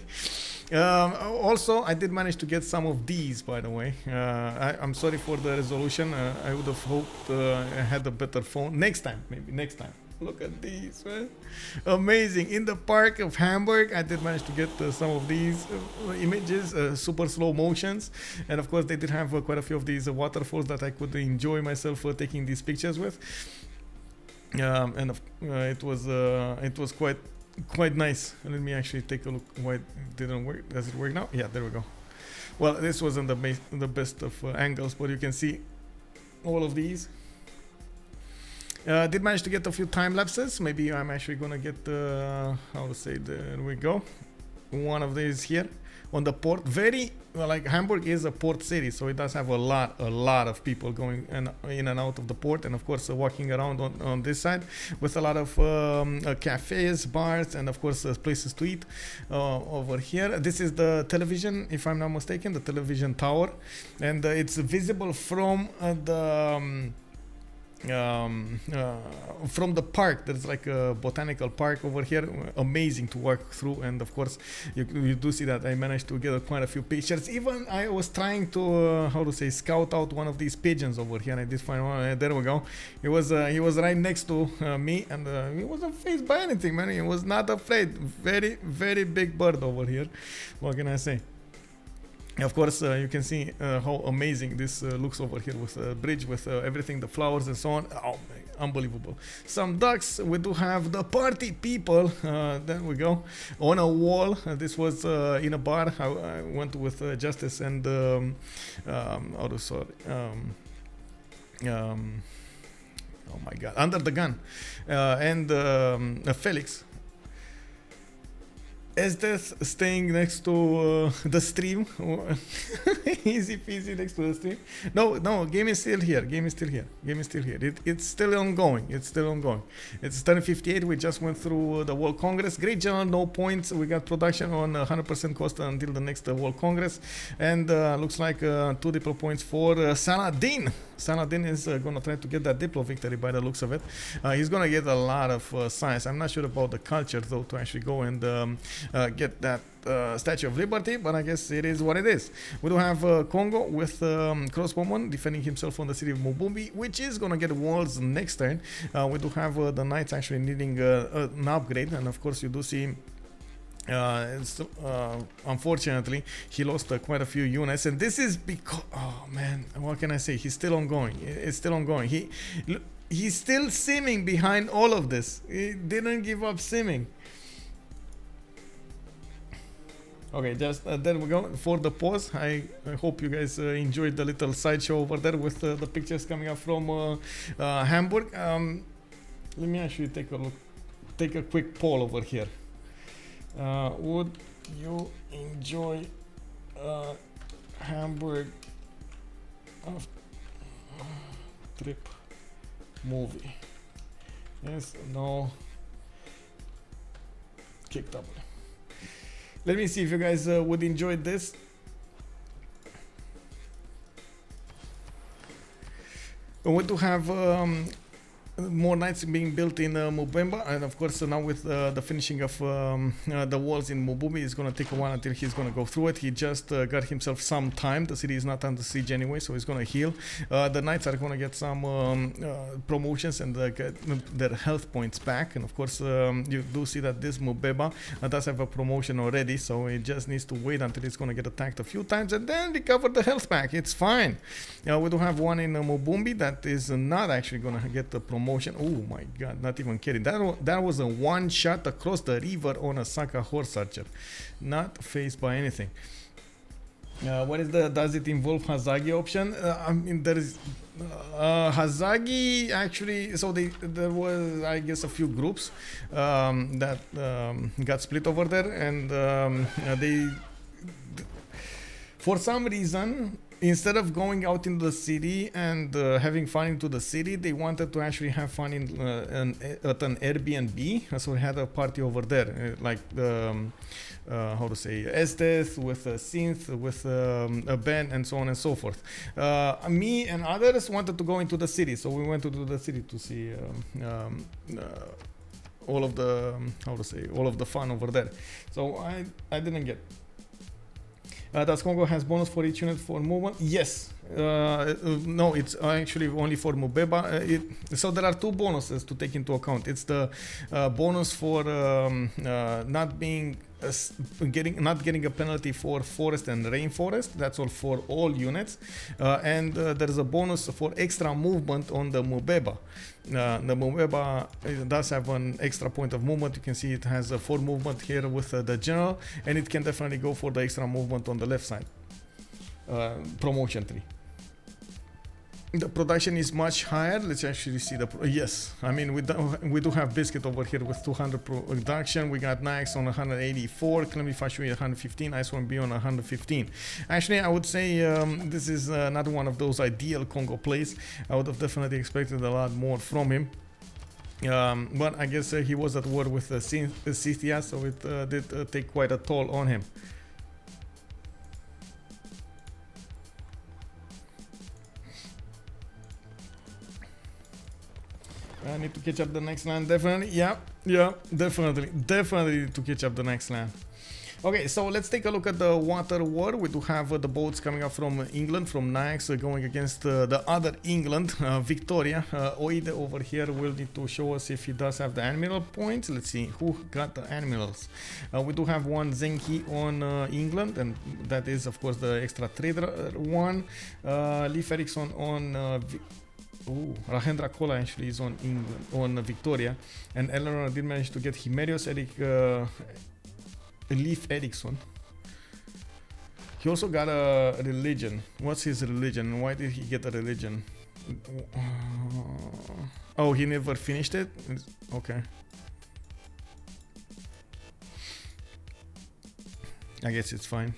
Also, I did manage to get some of these, by the way. I'm sorry for the resolution. I would have hoped I had a better phone. Next time, maybe next time. Look at these, man. Amazing. In the park of Hamburg, I did manage to get some of these images, super slow motions. And of course, they did have quite a few of these waterfalls that I could enjoy myself taking these pictures with. And it was quite nice. Let me actually take a look. Why it didn't work? Does it work now? Yeah, there we go. Well, this wasn't the best of angles, but you can see all of these. Did manage to get a few time lapses. Maybe I'm actually gonna get how to say, there we go, one of these here on the port. Very like Hamburg is a port city, so it does have a lot of people going in and out of the port, and of course walking around on this side with a lot of cafes, bars, and of course places to eat over here. This is the television, if I'm not mistaken, the television tower, and it's visible from from the park. There's like a botanical park over here, amazing to walk through, and of course you do see that I managed to get quite a few pictures. Even I was trying to how to say, scout out one of these pigeons over here, and I did find one. There we go. He was right next to me, and he wasn't fazed by anything, man. He was not afraid. Very big bird over here. What can I say? Of course, you can see how amazing this looks over here with the bridge, with everything, the flowers and so on. Oh, man, unbelievable. Some ducks. We do have the party people. There we go. On a wall. This was in a bar. I went with Justice and oh, my God, Under the Gun, and Felix. Estes staying next to the stream. Easy peasy next to the stream. No, game is still here. Game is still here. It's still ongoing. It's 10:58. We just went through the World Congress. Great journal, no points. We got production on 100% cost until the next World Congress. And looks like 2 Diplo points for Saladin. Saladin is gonna try to get that Diplo victory by the looks of it. He's gonna get a lot of science. I'm not sure about the culture though to actually go and get that Statue of Liberty, but I guess it is what it is. We do have Congo with Crossbowman defending himself on the city of Mubumbi, which is gonna get walls next turn. We do have the Knights actually needing an upgrade, and of course you do see unfortunately he lost quite a few units, and this is because, oh man, what can I say, he's still ongoing. It's still ongoing. He's still simming behind all of this. He didn't give up simming. Okay, just there we go for the pause. I hope you guys enjoyed the little sideshow over there with the pictures coming up from Hamburg. Let me actually take a look, take a quick poll over here. Would you enjoy Hamburg trip movie? Yes, no, kick double. Let me see if you guys would enjoy this. We do have more knights being built in Mubemba, and of course now with the finishing of the walls in Mubumbi, it's gonna take a while until he's gonna go through it. He just got himself some time. The city is not under siege anyway, so he's gonna heal. The knights are gonna get some promotions and get their health points back, and of course you do see that this Mubeba does have a promotion already, so it just needs to wait until it's gonna get attacked a few times and then recover the health back. It's fine. We do have one in Mubumbi that is not actually gonna get the promotion. Oh my god, not even kidding. That was a one shot across the river on a Saka horse archer, not faced by anything. What is the does it involve Hazagi option? I mean, there is Hazagi actually. So there was, I guess, a few groups that got split over there, and they for some reason, instead of going out into the city and having fun into the city, they wanted to actually have fun in at an Airbnb. So we had a party over there, like how to say, Estes with a synth, with a band, and so on and so forth. Me and others wanted to go into the city, so we went to the city to see all of the how to say, all of the fun over there. So I didn't get. Does Congo has bonus for each unit for movement? Yes. No, it's actually only for Mubeba. So there are two bonuses to take into account. It's the bonus for not getting a penalty for forest and rainforest. That's all for all units. And there's a bonus for extra movement on the Mubeba. The Mubeba does have an extra point of movement. You can see it has a 4 movement here with the general, and it can definitely go for the extra movement on the left side. Promotion 3. The production is much higher. Let's actually see the yes. I mean, we do have Biscuit over here with 200 production. We got Nax on 184, Clemmy Fashui 115, Ice1B on 115. Actually, I would say this is not one of those ideal Congo plays. I would have definitely expected a lot more from him. But I guess he was at war with Scythia, so it did take quite a toll on him. I need to catch up the next land, definitely. Yeah, definitely need to catch up the next land. Okay, so let's take a look at the water war. We do have the boats coming up from England, from Nax, going against the other England, Victoria. Oide over here will need to show us if he does have the admiral points. Let's see who got the admirals. We do have one Zenki on England, and that is of course the extra trader one. Leif Erikson on Rahendra Kola actually is on England, on Victoria, and Eleanor did manage to get Himerios Leif Erikson. He also got a religion. What's his religion? Why did he get a religion? Oh, he never finished it? Okay. I guess it's fine.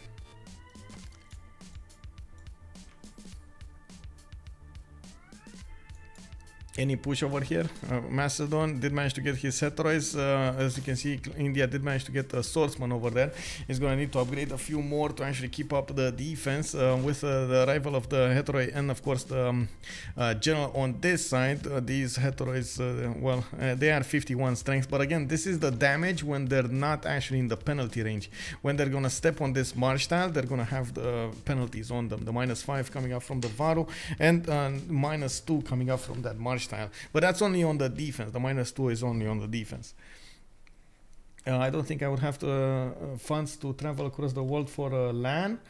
Any push over here? Macedon did manage to get his heteroids. As you can see, India did manage to get a swordsman over there. He's going to need to upgrade a few more to actually keep up the defense with the arrival of the heteroi and of course the general on this side. These heteroids, well, they are 51 strength, but again, this is the damage when they're not actually in the penalty range. When they're going to step on this march tile, they're going to have the penalties on them. The -5 coming up from the Varu and -2 coming up from that march tile, but that's only on the defense. The -2 is only on the defense. I don't think I would have to, funds to travel across the world for LAN.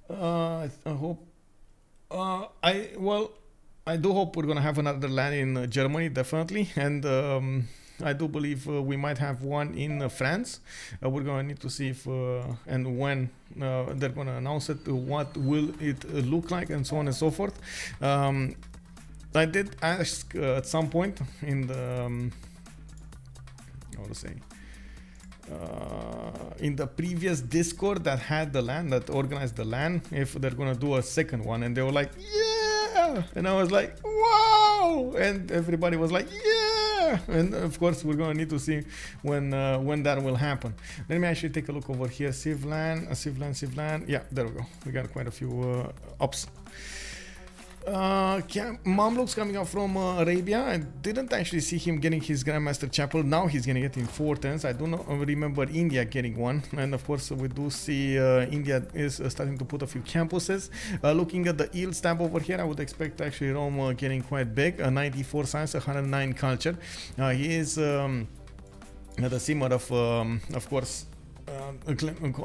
I hope. I do hope we're gonna have another LAN in Germany, definitely, and I do believe we might have one in France. We're gonna need to see if and when they're gonna announce it. What will it look like, and so on and so forth. I did ask at some point in the how to say, in the previous Discord that had the LAN, that organized the LAN, if they're gonna do a second one, and they were like, yeah, and I was like, wow, and everybody was like, yeah, and of course we're gonna need to see when that will happen. Let me actually take a look over here. Civlan, yeah, there we go. We got quite a few ups. Mamluks coming out from Arabia. I didn't actually see him getting his Grandmaster Chapel. Now he's gonna get in 4 turns. I do not remember India getting one. And of course we do see India is starting to put a few campuses. Looking at the yield stamp over here, I would expect actually Rome getting quite big. 94 science, 109 culture. He is the simmer of course,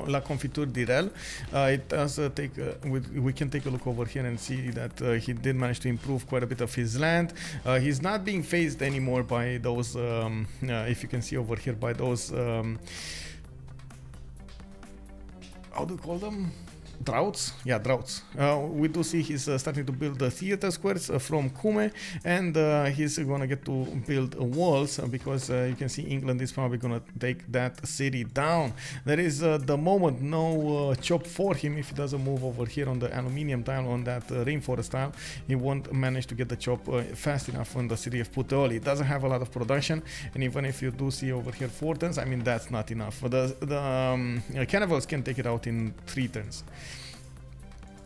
La Confiture Direl. It does take we can take a look over here and see that he did manage to improve quite a bit of his land. He's not being phased anymore by those if you can see over here, by those how do you call them? Droughts? Yeah, droughts. We do see he's starting to build the theater squares from Kume, and he's gonna get to build walls because you can see England is probably gonna take that city down. There is the moment no chop for him. If he doesn't move over here on the aluminium tile, on that rainforest tile, he won't manage to get the chop fast enough on the city of Puteoli. It doesn't have a lot of production, and even if you do see over here 4 turns, I mean that's not enough. The Cannibals can take it out in 3 turns.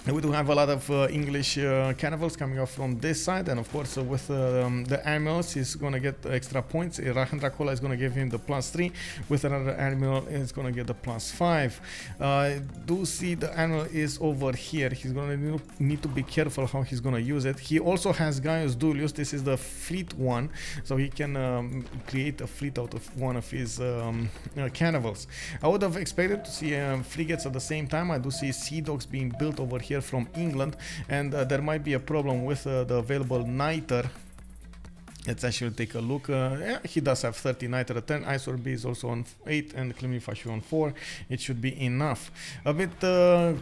We do have a lot of English cannibals coming off from this side, and of course with the animals he's gonna get extra points. Rahan Kola is gonna give him the +3. With another animal he's gonna get the +5. Do see the animal is over here. He's gonna need to be careful how he's gonna use it. He also has Gaius Duilius. This is the fleet one, so he can create a fleet out of one of his cannibals. I would have expected to see frigates at the same time. I do see Sea Dogs being built over here from England, and there might be a problem with the available niter. Let's actually take a look. Yeah, he does have 30 niter at 10. Isorb is also on 8 and Clemifashu on 4. It should be enough. A bit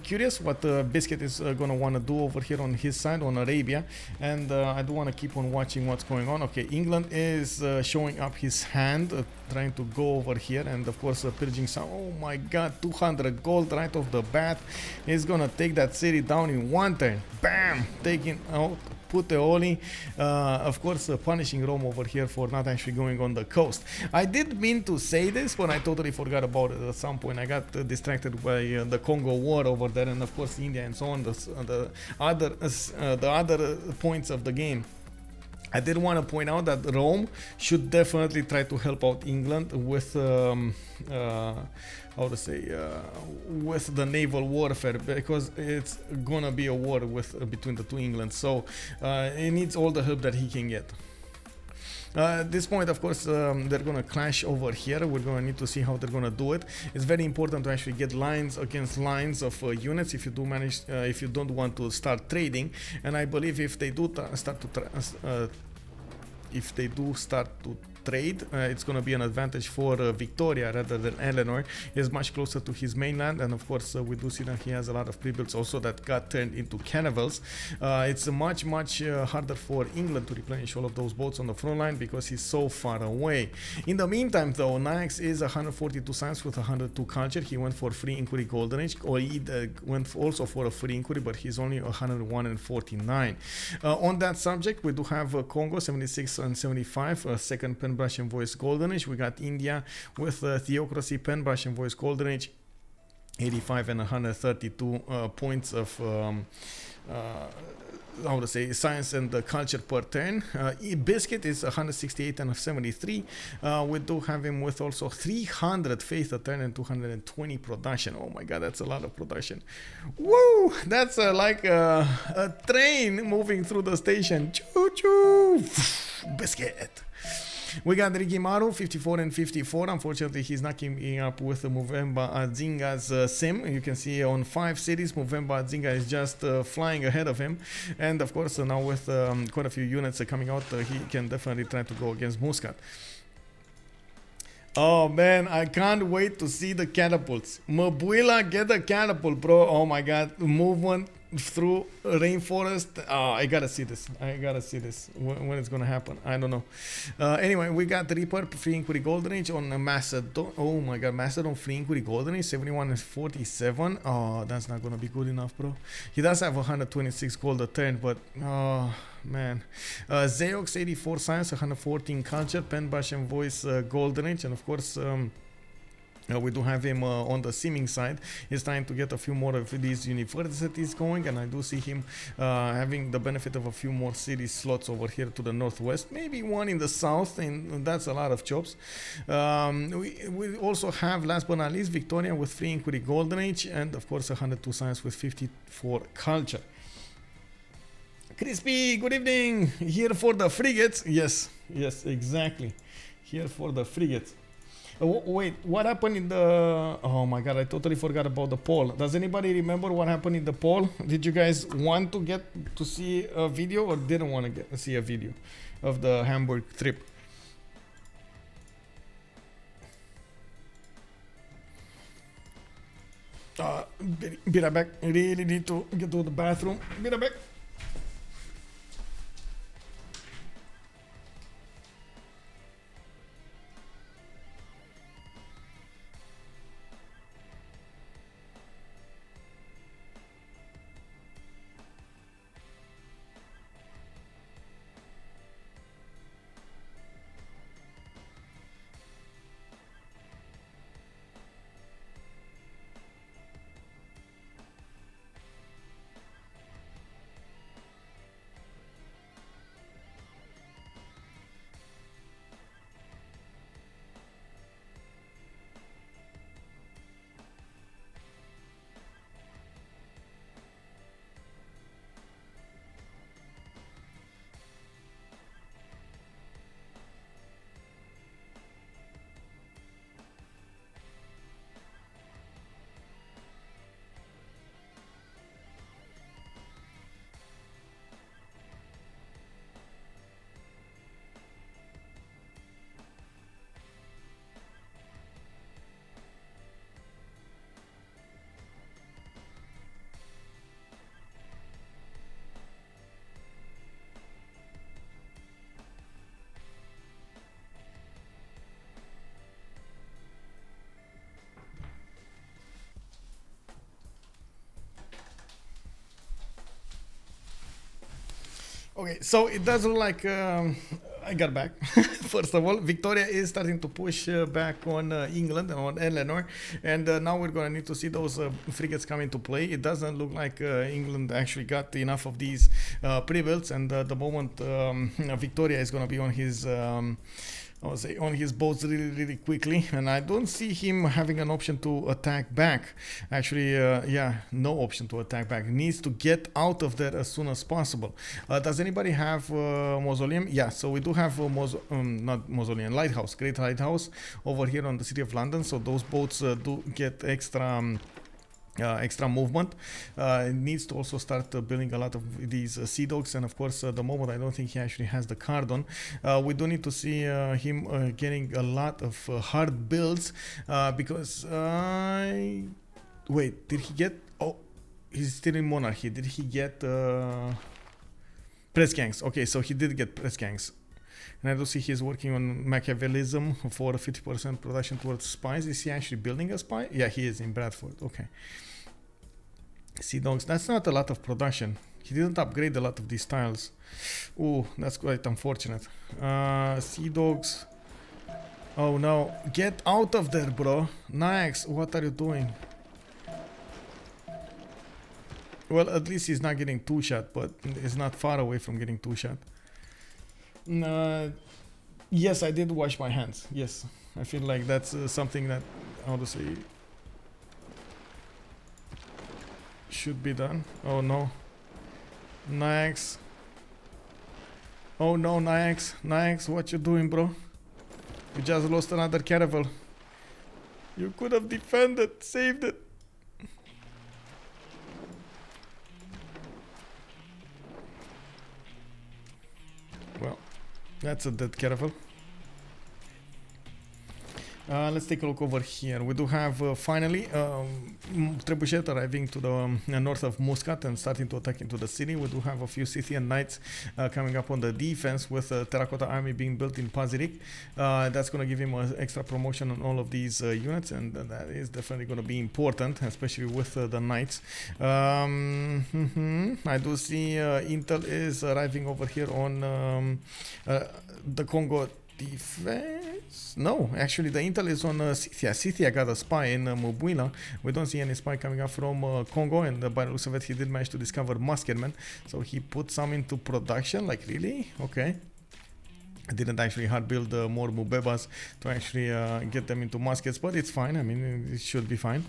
curious what Biscuit is gonna want to do over here on his side, on Arabia, and I do want to keep on watching what's going on. Okay, England is showing up his hand, trying to go over here, and of course pillaging some. Oh my god, 200 gold right off the bat. He's gonna take that city down in 1 turn. Bam! Taking out Puteoli, of course punishing Rome over here for not actually going on the coast. I did mean to say this, but I totally forgot about it at some point. I got distracted by the Congo war over there, and of course India and so on, the other points of the game. I did want to point out that Rome should definitely try to help out England with how to say, with the naval warfare, because it's gonna be a war between the two Englands. So he needs all the help that he can get. At this point, of course, they're gonna clash over here. We're gonna need to see how they're gonna do it. It's very important to actually get lines against lines of units if you do manage, if you don't want to start trading. And I believe if they do start to trade, it's going to be an advantage for Victoria rather than Eleanor. He's much closer to his mainland, and of course we do see that he has a lot of pre-builds also that got turned into cannibals. It's much harder for England to replenish all of those boats on the front line because he's so far away. In the meantime though, Nayax is 142 science with 102 culture. He went for free inquiry golden age, or he went also for a free inquiry, but he's only 101 and 49. On that subject, we do have Congo 76 and 75, second Penbrush and Voice golden age. We got India with Theocracy, Penbrush and Voice golden age, 85 and 132 points of how to say, science and culture per turn. Biscuit is 168 and 73. We do have him with also 300 faith a turn and 220 production. Oh my god, that's a lot of production. Woo! That's like a train moving through the station. Choo choo! Biscuit! We got Rigimaru, 54 and 54. Unfortunately, he's not keeping up with Movemba Adzinga's sim. You can see on 5 cities, Movemba Adzinga is just flying ahead of him. And of course, now with quite a few units coming out, he can definitely try to go against Muscat. Oh man, I can't wait to see the catapults. Mabuila, get a catapult, bro. Oh my god, movement through rainforest. Oh, I gotta see this. I gotta see this when it's gonna happen. I don't know. Anyway, we got the Reaper free inquiry golden age on Macedon. Oh my god, Macedon free inquiry golden age 71 and 47. Oh, that's not gonna be good enough, bro. He does have 126 gold a turn, but oh man. Zeox 84 science, 114 culture, Penbush and Voice golden age, and of course We do have him on the seaming side. He's trying to get a few more of these universities going, and I do see him having the benefit of a few more city slots over here to the northwest, maybe one in the south, and that's a lot of jobs. We also have, last but not least, Victoria with 3 inquiry golden age, and of course 102 science with 54 culture. Crispy, good evening. Here for the frigates. Yes, exactly. Here for the frigates. Wait, what happened in the... Oh my god, I totally forgot about the poll. Does anybody remember what happened in the poll? Did you guys want to get to see a video or didn't want to see a video of the Hamburg trip? Be right back. I really need to get to the bathroom. Be right back. Okay, so it does look like I got back. First of all, Victoria is starting to push back on England and on Eleanor, and now we're going to need to see those frigates come into play. It doesn't look like England actually got enough of these pre-builds, and the moment Victoria is going to be on his I would say on his boats really quickly, and I don't see him having an option to attack back. Actually, yeah, no option to attack back. He needs to get out of there as soon as possible. Does anybody have mausoleum? Yeah, so we do have not mausoleum, lighthouse, great lighthouse over here on the City of London. So those boats do get extra movement. It needs to also start building a lot of these sea dogs, and of course the moment I don't think he actually has the card on. We do need to see him getting a lot of hard builds because wait, did he get... Oh, he's still in monarchy. Did he get press gangs? Okay, so he did get press gangs. And I do see he's working on Machiavellism for 50% production towards spies. Is he actually building a spy? Yeah, he is in Bradford. Okay. Sea dogs. That's not a lot of production. He didn't upgrade a lot of these tiles. Oh, that's quite unfortunate. Sea dogs. Oh no. Get out of there, bro. Nax, what are you doing? Well, at least he's not getting two-shot, but it's not far away from getting two-shot. Yes, I did wash my hands. Yes, I feel like that's something that, how to say, should be done. Oh no, Nax. Oh no, Nax. Nax, what you doing, bro? You just lost another caravel. You could have defended, saved it. Well, that's a dead caravel. Let's take a look over here. We do have finally trebuchet arriving to the north of Muscat and starting to attack into the city. We do have a few Scythian knights coming up on the defense with a terracotta army being built in Pazirik. That's going to give him an extra promotion on all of these units, and that is definitely going to be important, especially with the knights. I do see Intel is arriving over here on the Congo defense. No, actually the intel is on Scythia. Scythia got a spy in Mubuila. We don't see any spy coming up from Congo, and by the looks of it, he did manage to discover Musketman. So he put some into production. Like, really? Okay. I didn't actually hard build more Mubebas to actually get them into muskets, but it's fine. I mean, it should be fine.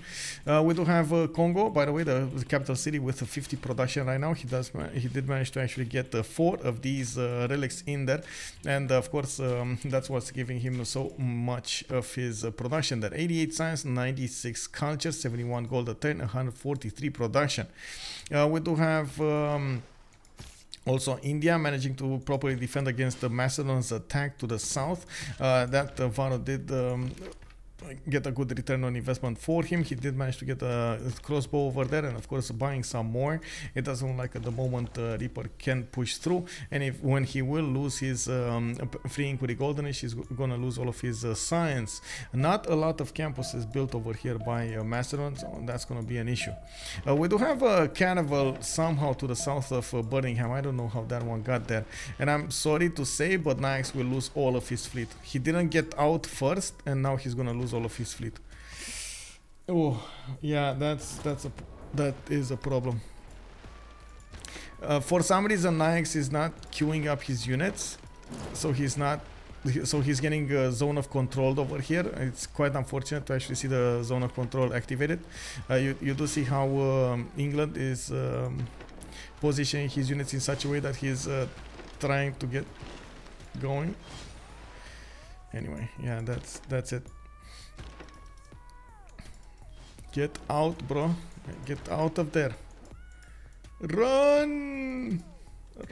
We do have Congo, by the way, the capital city with 50 production right now. He did manage to actually get 4 of these relics in there, and of course that's what's giving him so much of his production there. 88 science, 96 culture, 71 gold a turn, 143 production. We do have also India managing to properly defend against the Macedon's attack to the south. That Varo did get a good return on investment for him. He did manage to get a crossbow over there, and of course buying some more. It doesn't look like at the moment Reaper can push through, and when he will lose his free inquiry goldenish, he's gonna lose all of his science. Not a lot of campuses built over here by Macedon, so that's gonna be an issue. We do have a caravel somehow to the south of Birmingham. I don't know how that one got there, and I'm sorry to say, but Naix will lose all of his fleet. He didn't get out first, and now he's gonna lose all of his fleet. Oh yeah, that is a problem. For some reason Naix is not queuing up his units, so he's getting a zone of control over here. It's quite unfortunate to actually see the zone of control activated. You do see how England is positioning his units in such a way that he's trying to get going. Anyway, yeah, that's it. Get out, bro. Get out of there. Run!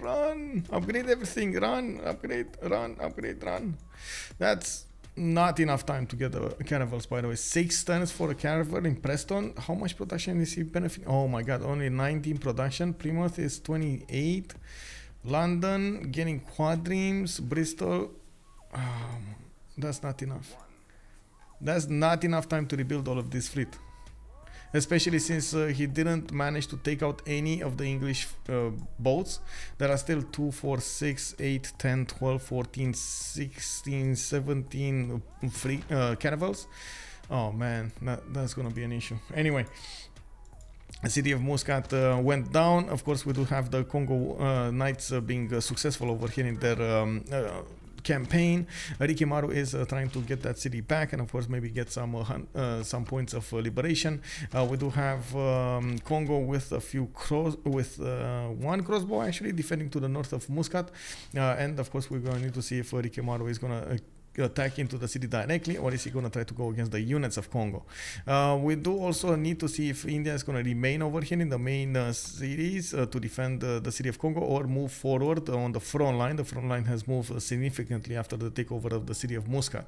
Run! Upgrade everything. Run! Upgrade. Run! Upgrade. Run. That's not enough time to get the caravels, by the way. 6 tons for a caravel in Preston. How much production is he benefiting? Oh my god, only 19 production. Plymouth is 28. London getting quadremes. Bristol. That's not enough. That's not enough time to rebuild all of this fleet. Especially since he didn't manage to take out any of the English boats. There are still 2, 4, 6, 8, 10, 12, 14, 16, 17 free caravels. Oh man, that's gonna be an issue. Anyway, the city of Muscat went down. Of course, we do have the Congo Knights being successful over here in their campaign. Rikimaru is trying to get that city back, and of course maybe get some points of liberation. We do have Congo with a few one crossbow actually defending to the north of Muscat, and of course we're going to need to see if Rikimaru is gonna attack into the city directly, or is he going to try to go against the units of Congo. We do also need to see if India is going to remain over here in the main cities to defend the city of Congo, or move forward on the front line. The front line has moved significantly after the takeover of the city of Muscat.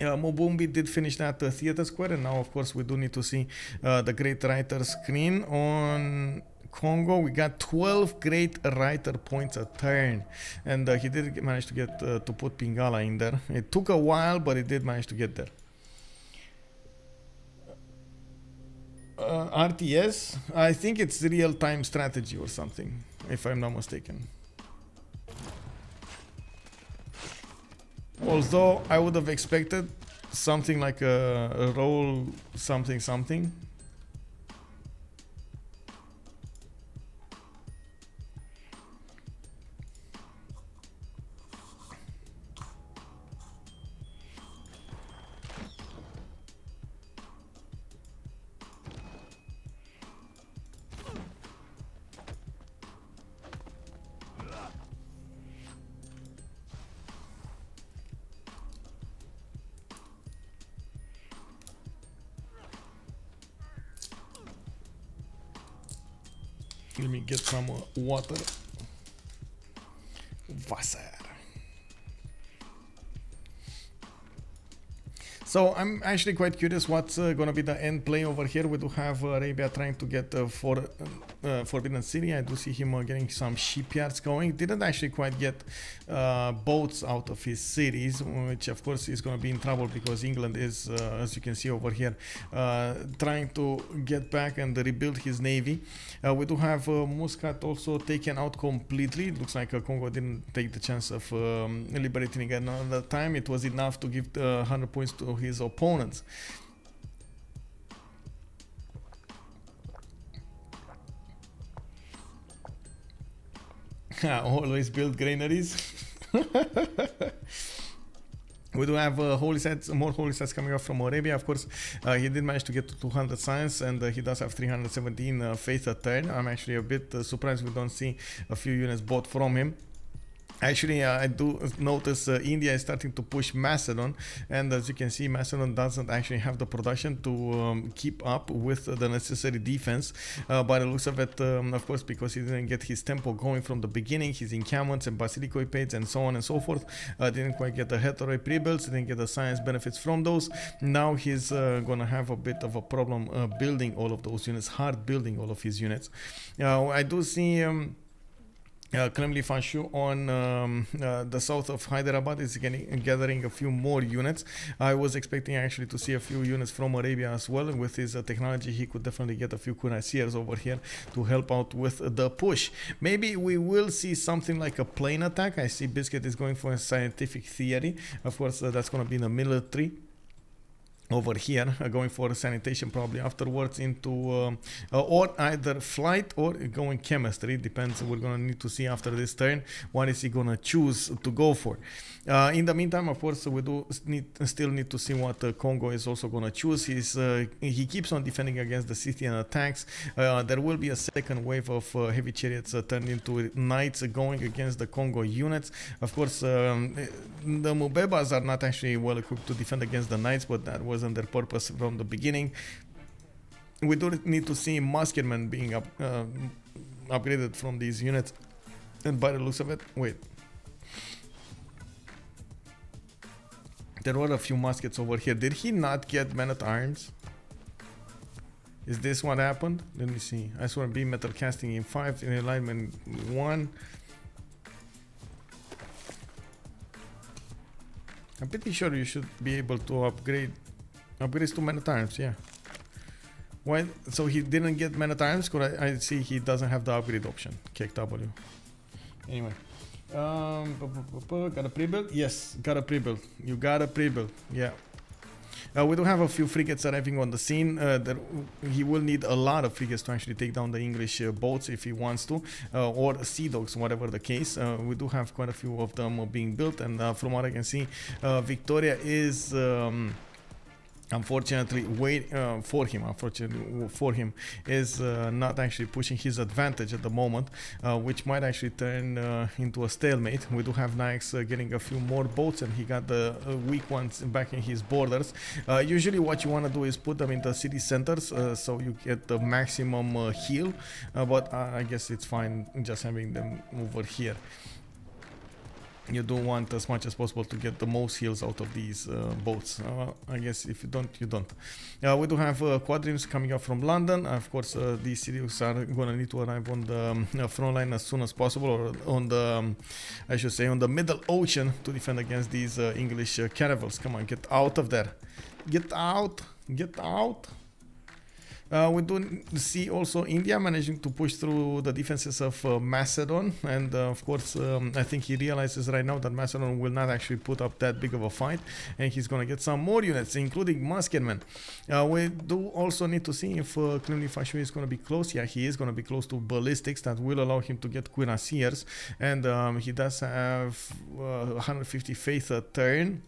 Mobumbi did finish that theater square, and now of course we do need to see the great writer screen on Congo. We got 12 great writer points a turn, and he did manage to get to put Pingala in there. It took a while, but it did manage to get there. RTS, I think it's real-time strategy or something, if I'm not mistaken. Although I would have expected something like a roll something. Let me get some water. Wasser. So I'm actually quite curious what's going to be the end play over here. We do have Arabia trying to get Forbidden City. I do see him getting some shipyards going. Didn't actually quite get boats out of his cities, which of course is going to be in trouble because England is, as you can see over here, trying to get back and rebuild his navy. We do have Muscat also taken out completely. It looks like Congo didn't take the chance of liberating again another time. It was enough to give 100 points to his opponents. Always build granaries. We do have holy sets, more holy sets coming up from Arabia. Of course, he did manage to get to 200 science, and he does have 317 faith a turn. I'm actually a bit surprised we don't see a few units bought from him. Actually, I do notice India is starting to push Macedon, and as you can see, Macedon doesn't actually have the production to keep up with the necessary defense. By the looks of it, of course, because he didn't get his tempo going from the beginning, his encampments and basilicoipades and so on and so forth, didn't quite get the hetero pre-builds, didn't get the science benefits from those. Now he's gonna have a bit of a problem building all of those units, hard building all of his units. I do see Kremli Fashu on the south of Hyderabad is gathering a few more units. I was expecting actually to see a few units from Arabia as well, and with his technology he could definitely get a few cuirassiers over here to help out with the push. Maybe we will see something like a plane attack. I see Biscuit is going for a scientific theory. Of course, that's going to be in the military over here, going for sanitation probably afterwards into or either flight or going chemistry. Depends. We're gonna need to see after this turn what is he gonna choose to go for. In the meantime, of course, we do still need to see what Congo is also gonna choose. He keeps on defending against the Scythian attacks. There will be a second wave of heavy chariots turned into knights going against the Congo units. Of course, the Mubebas are not actually well equipped to defend against the knights, but that was their purpose from the beginning. We do need to see musketmen being upgraded from these units, and by the looks of it, wait, there were a few muskets over here. Did he not get men-at-arms? Is this what happened? Let me see. I saw beam metal casting in 5, in alignment 1. I'm pretty sure you should be able to upgrades to men-at-arms, yeah. Why? So he didn't get men-at-arms because I see he doesn't have the upgrade option. Kick W. Anyway, got a pre-build? Yes, got a pre-build. You got a pre-build, yeah. We do have a few frigates arriving on the scene. He will need a lot of frigates to actually take down the English boats if he wants to, or sea dogs, whatever the case. We do have quite a few of them being built, and from what I can see, Victoria is unfortunately is not actually pushing his advantage at the moment, which might actually turn into a stalemate. We do have Naix getting a few more boats, and he got the weak ones back in his borders. Usually what you want to do is put them in the city centers, so you get the maximum heal, but I guess it's fine just having them over here. You do want as much as possible to get the most heals out of these boats. I guess if you don't, you don't. We do have quadrims coming up from London. Of course, these cities are going to need to arrive on the front line as soon as possible, or on the, I should say, on the Middle Ocean to defend against these English caravels. Come on, get out of there. Get out. Get out. We do see also India managing to push through the defenses of Macedon, and of course I think he realizes right now that Macedon will not actually put up that big of a fight, and he's gonna get some more units, including musketmen. We do also need to see if Kremlin Fashu is gonna be close. Yeah, he is gonna be close to ballistics that will allow him to get cuirassiers, and he does have 150 faith a turn.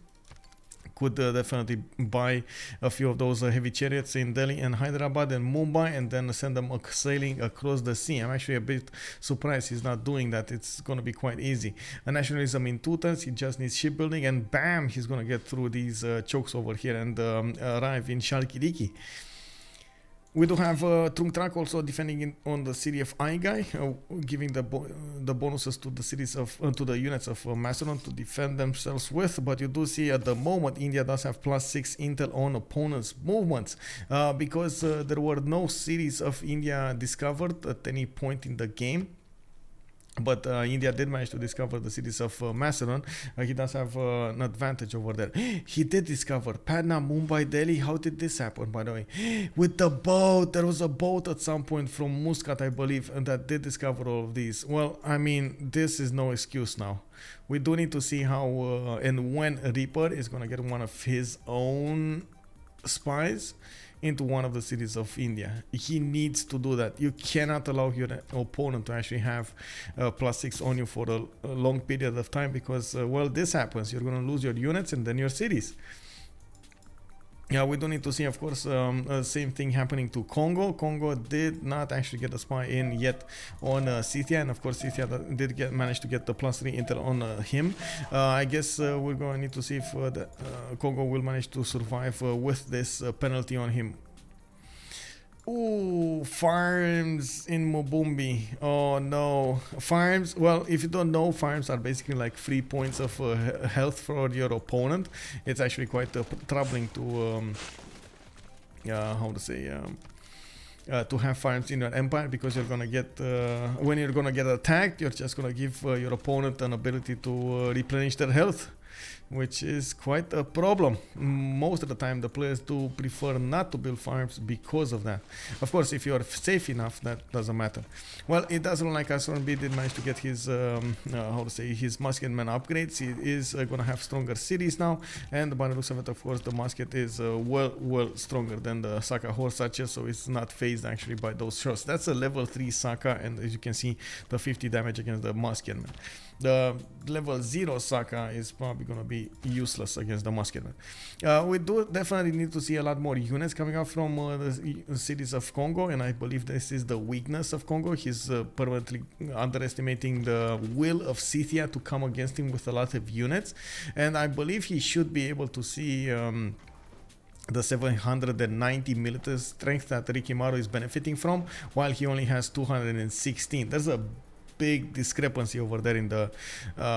Could definitely buy a few of those heavy chariots in Delhi and Hyderabad and Mumbai, and then send them sailing across the sea. I'm actually a bit surprised he's not doing that. It's going to be quite easy. A nationalism in 2 turns. He just needs shipbuilding, and bam, he's going to get through these chokes over here and arrive in Chalkidiki. We do have Trung Trac also defending on the city of Aigai, giving the bonuses to the cities of to the units of Macedon to defend themselves with. But you do see at the moment India does have +6 intel on opponents' movements because there were no cities of India discovered at any point in the game. But India did manage to discover the cities of Macedon. He does have an advantage over there. He did discover Patna, Mumbai, Delhi. How did this happen, by the way? With the boat. There was a boat at some point from Muscat, I believe, and that did discover all of these. Well, I mean, this is no excuse now. We do need to see how and when Reaper is going to get one of his own spies into one of the cities of India. He needs to do that. You cannot allow your opponent to actually have +6 on you for a long period of time because, well, this happens. You're going to lose your units and then your cities. Yeah, we do need to see, of course, same thing happening to Congo. Congo did not actually get a spy in yet on Scythia, and of course Scythia did manage to get the +3 intel on him. I guess we're going to need to see if Congo will manage to survive with this penalty on him. Ooh, farms in Mubumbi. Oh no, farms. Well, if you don't know, farms are basically like 3 points of health for your opponent. It's actually quite troubling to how to say to have farms in your empire, because you're gonna get when you're gonna get attacked, you're just gonna give your opponent an ability to replenish their health, which is quite a problem. Most of the time the players do prefer not to build farms because of that. Of course, if you're safe enough, that doesn't matter. Well, it doesn't look like Asron-B did manage to get his how to say, his musketman upgrades. He is gonna have stronger cities now, and by the looks of it, of course, the musket is well stronger than the Saka horse archer, so it's not phased actually by those shots. That's a level 3 Saka, and as you can see, the 50 damage against the musketman. The level 0 Saka is probably going to be useless against the musketman. We do definitely need to see a lot more units coming out from the cities of Congo, and I believe this is the weakness of Congo. He's permanently underestimating the will of Scythia to come against him with a lot of units, and I believe he should be able to see the 790 military strength that Rikimaru is benefiting from, while he only has 216. There's a big discrepancy over there in the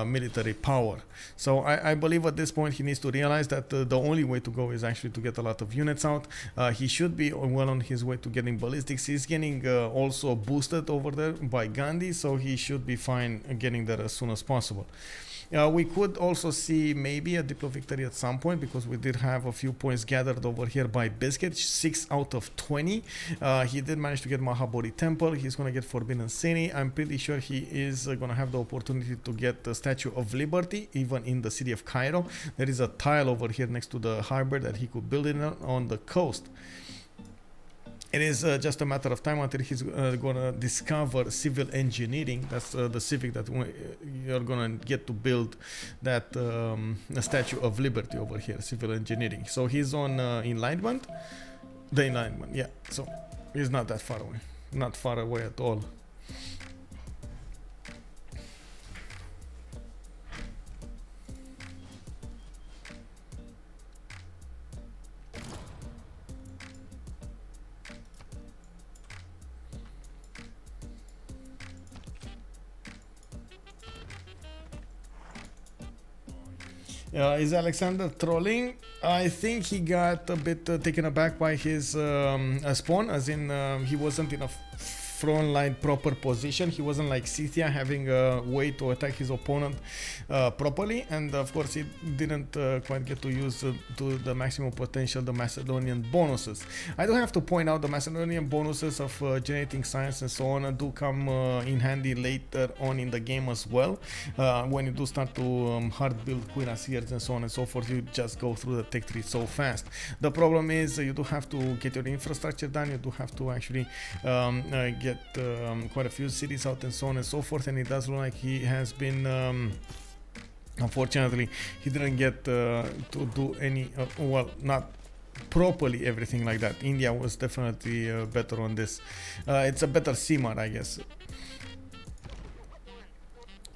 military power. So I believe at this point he needs to realize that the only way to go is actually to get a lot of units out. He should be well on his way to getting ballistics. He's getting also boosted over there by Gandhi, so he should be fine getting there as soon as possible. We could also see maybe a Diplo victory at some point, because we did have a few points gathered over here by Biscuit, 6 out of 20. He did manage to get Mahabodhi Temple. He's going to get Forbidden City. I'm pretty sure he is going to have the opportunity to get the Statue of Liberty, even in the city of Cairo. There is a tile over here next to the harbor that he could build it on the coast. It is just a matter of time until he's going to discover civil engineering. That's the civic that you're going to get to build that Statue of Liberty over here, civil engineering. So he's on enlightenment, the enlightenment, yeah. So he's not that far away, not far away at all. Is Alexander trolling? I think he got a bit taken aback by his spawn, as in he wasn't in a front line proper position. He wasn't like Scythia having a way to attack his opponent properly, and of course he didn't quite get to use to the maximum potential the Macedonian bonuses. I do have to point out the Macedonian bonuses of generating science and so on do come in handy later on in the game as well. When you do start to hard build cuirassiers and so on and so forth, you just go through the tech tree so fast. The problem is you do have to get your infrastructure done, you do have to actually get quite a few cities out and so on and so forth, and it does look like he has been unfortunately he didn't get to do any well, not properly everything like that. India was definitely better on this. It's a better CMAR, I guess.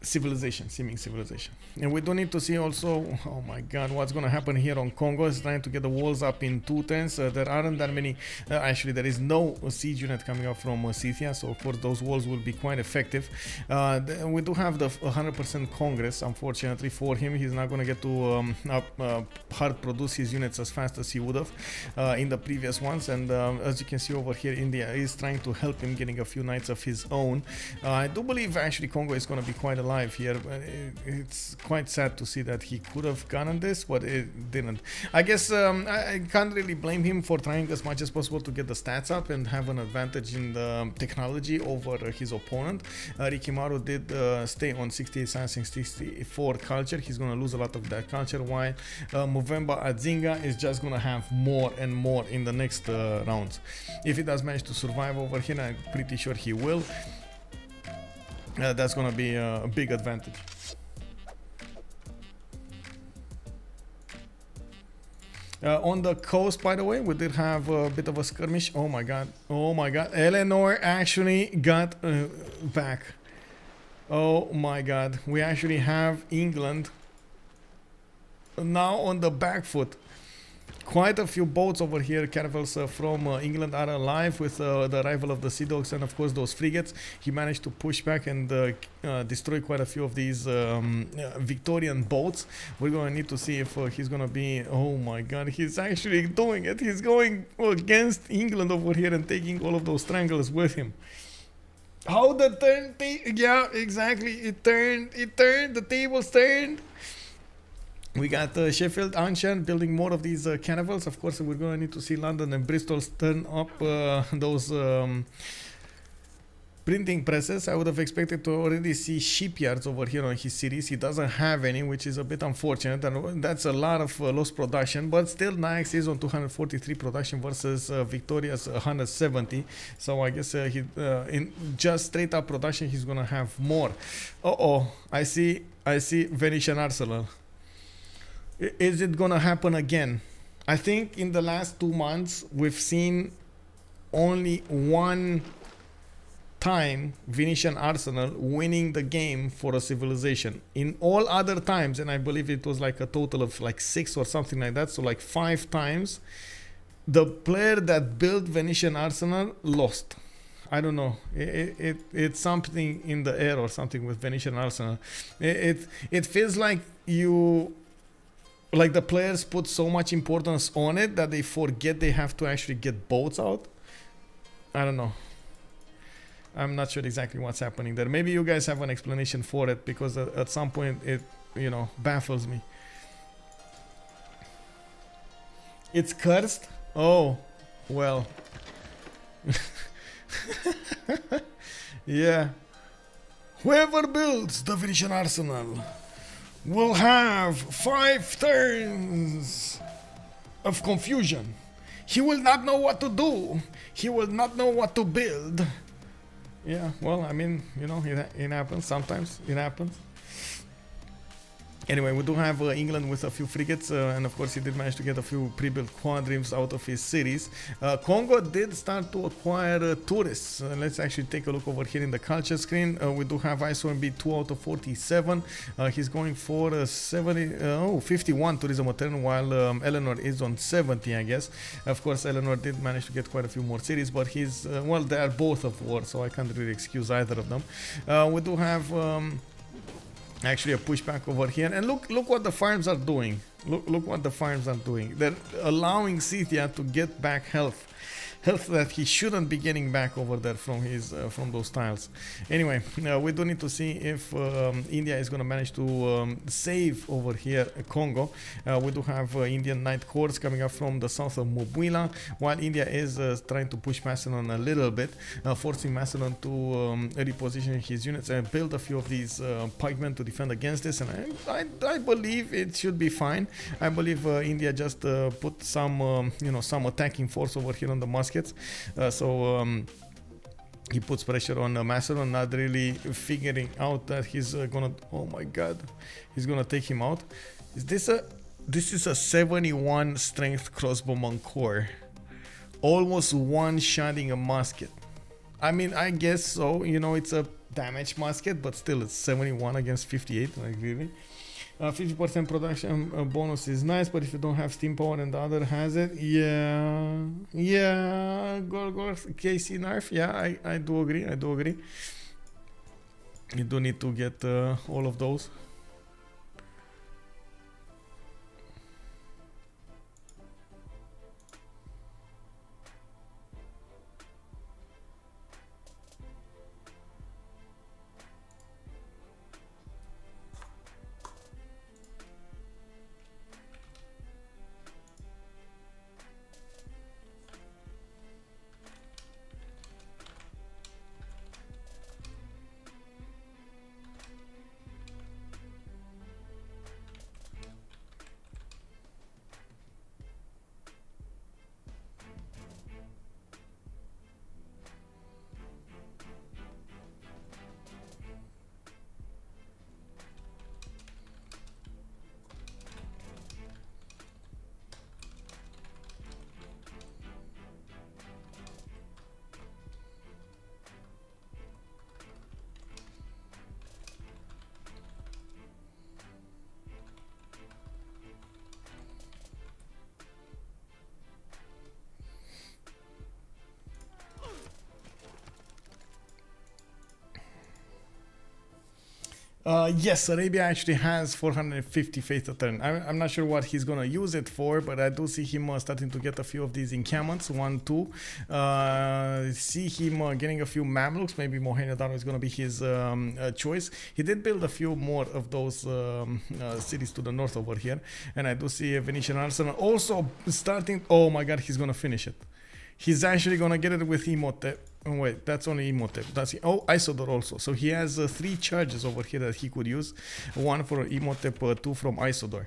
civilization, seeming civilization. And we do need to see also, oh my god, what's going to happen here on Congo. Is trying to get the walls up in 2 turns. There aren't that many, actually there is no siege unit coming up from Scythia, so of course those walls will be quite effective. We do have the 100% Congress, unfortunately for him. He's not going to get to hard produce his units as fast as he would have in the previous ones. And as you can see over here, India is trying to help him getting a few knights of his own. I do believe actually Congo is going to be quite alive here. It's quite sad to see that he could have gotten this, but it didn't. I guess I can't really blame him for trying as much as possible to get the stats up and have an advantage in the technology over his opponent. Rikimaru did stay on 68 science and 64 culture. He's going to lose a lot of that culture, while Movember Adzinga is just going to have more and more in the next rounds. If he does manage to survive over here, I'm pretty sure he will. That's gonna be a big advantage. On the coast, by the way, we did have a bit of a skirmish. Oh my god, oh my god, Eleanor actually got back. Oh my god, we actually have England now on the back foot. Quite a few boats over here, caravels from England are alive with the arrival of the Sea Dogs and of course those frigates. He managed to push back and destroy quite a few of these Victorian boats. We're going to need to see if he's going to be... Oh my god, he's actually doing it. He's going against England over here and taking all of those triangles with him. How the turn... Yeah, exactly. It turned. The tables turned. We got Sheffield Ancient building more of these caravels. Of course, we're going to need to see London and Bristol turn up those printing presses. I would have expected to already see shipyards over here on his series. He doesn't have any, which is a bit unfortunate, and that's a lot of lost production. But still, Nayax is on 243 production versus Victoria's 170. So I guess in just straight up production, he's going to have more. I see Venetian Arsenal. Is it gonna happen again? I think in the last 2 months we've seen only one time Venetian Arsenal winning the game for a civilization. In all other times, and I believe it was like a total of like 6 or something like that, so like 5 times, the player that built Venetian Arsenal lost. I don't know. It's something in the air or something with Venetian Arsenal. It feels like the players put so much importance on it that they forget they have to actually get boats out. I don't know. I'm not sure exactly what's happening there. Maybe you guys have an explanation for it, because at some point it, baffles me. It's cursed? Oh, well. Yeah. Whoever builds the Venetian Arsenal will have 5 turns of confusion. He will not know what to do. He will not know what to build. Yeah, well, I mean, it happens sometimes. It happens. Anyway, we do have England with a few frigates, and of course he did manage to get a few pre-built quadrims out of his cities. Congo did start to acquire tourists. Let's actually take a look over here in the culture screen. We do have ISOMB 2 out of 47. He's going for 51 tourism a turn, while Eleanor is on 70, I guess. Of course, Eleanor did manage to get quite a few more cities, but he's, well, they are both of war, so I can't really excuse either of them. We do have... actually a pushback over here, and look what the farms are doing. Look what the farms are doing. They're allowing Scythia to get back health that he shouldn't be getting back over there from his from those tiles. Anyway, we do need to see if India is going to manage to save over here Congo. We do have Indian Knight Corps coming up from the south of Mobwila, while India is trying to push Macedon a little bit, forcing Macedon to reposition his units and build a few of these pikemen to defend against this. And I believe it should be fine. I believe India just put some some attacking force over here on the muskets. He puts pressure on Macedon, not really figuring out that he's gonna... Oh my god, he's gonna take him out. This is a 71 strength crossbowman corps, almost one-shotting a musket. I mean, I guess so. It's a damage musket, but still it's 71 against 58, like really. 50% production bonus is nice, but if you don't have steam power and the other has it, yeah, Gorgor, KC nerf, yeah, I do agree, You do need to get all of those. Yes, Arabia actually has 450 faith a turn. I'm not sure what he's gonna use it for, but I do see him starting to get a few of these encampments. 1, 2. See him getting a few Mamluks. Maybe Mohenjo-Daro is gonna be his choice. He did build a few more of those cities to the north over here, and I do see a Venetian arsenal also starting. Oh my God, he's gonna finish it. He's actually gonna get it with Imhotep. Oh wait, that's only Imhotep. That's Isodor also. So he has 3 charges over here that he could use. 1 for Imhotep, 2 from Isodor.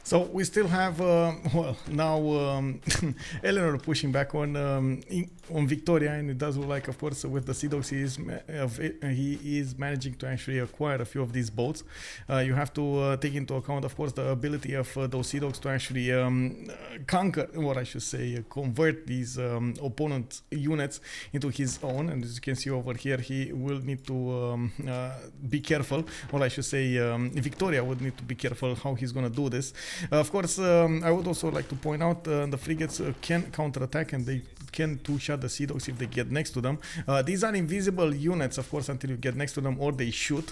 So we still have, well, now Eleanor pushing back on Victoria, and it does look like, of course, with the Sea Dogs, he is managing to actually acquire a few of these boats. You have to take into account, of course, the ability of those Sea Dogs to actually conquer, or I should say, convert these opponent units into his own. And as you can see over here, he will need to be careful, or I should say, Victoria would need to be careful how he's going to do this. Of course, I would also like to point out the frigates can counterattack, and they can two-shot the Sea Dogs if they get next to them. These are invisible units, of course, until you get next to them or they shoot.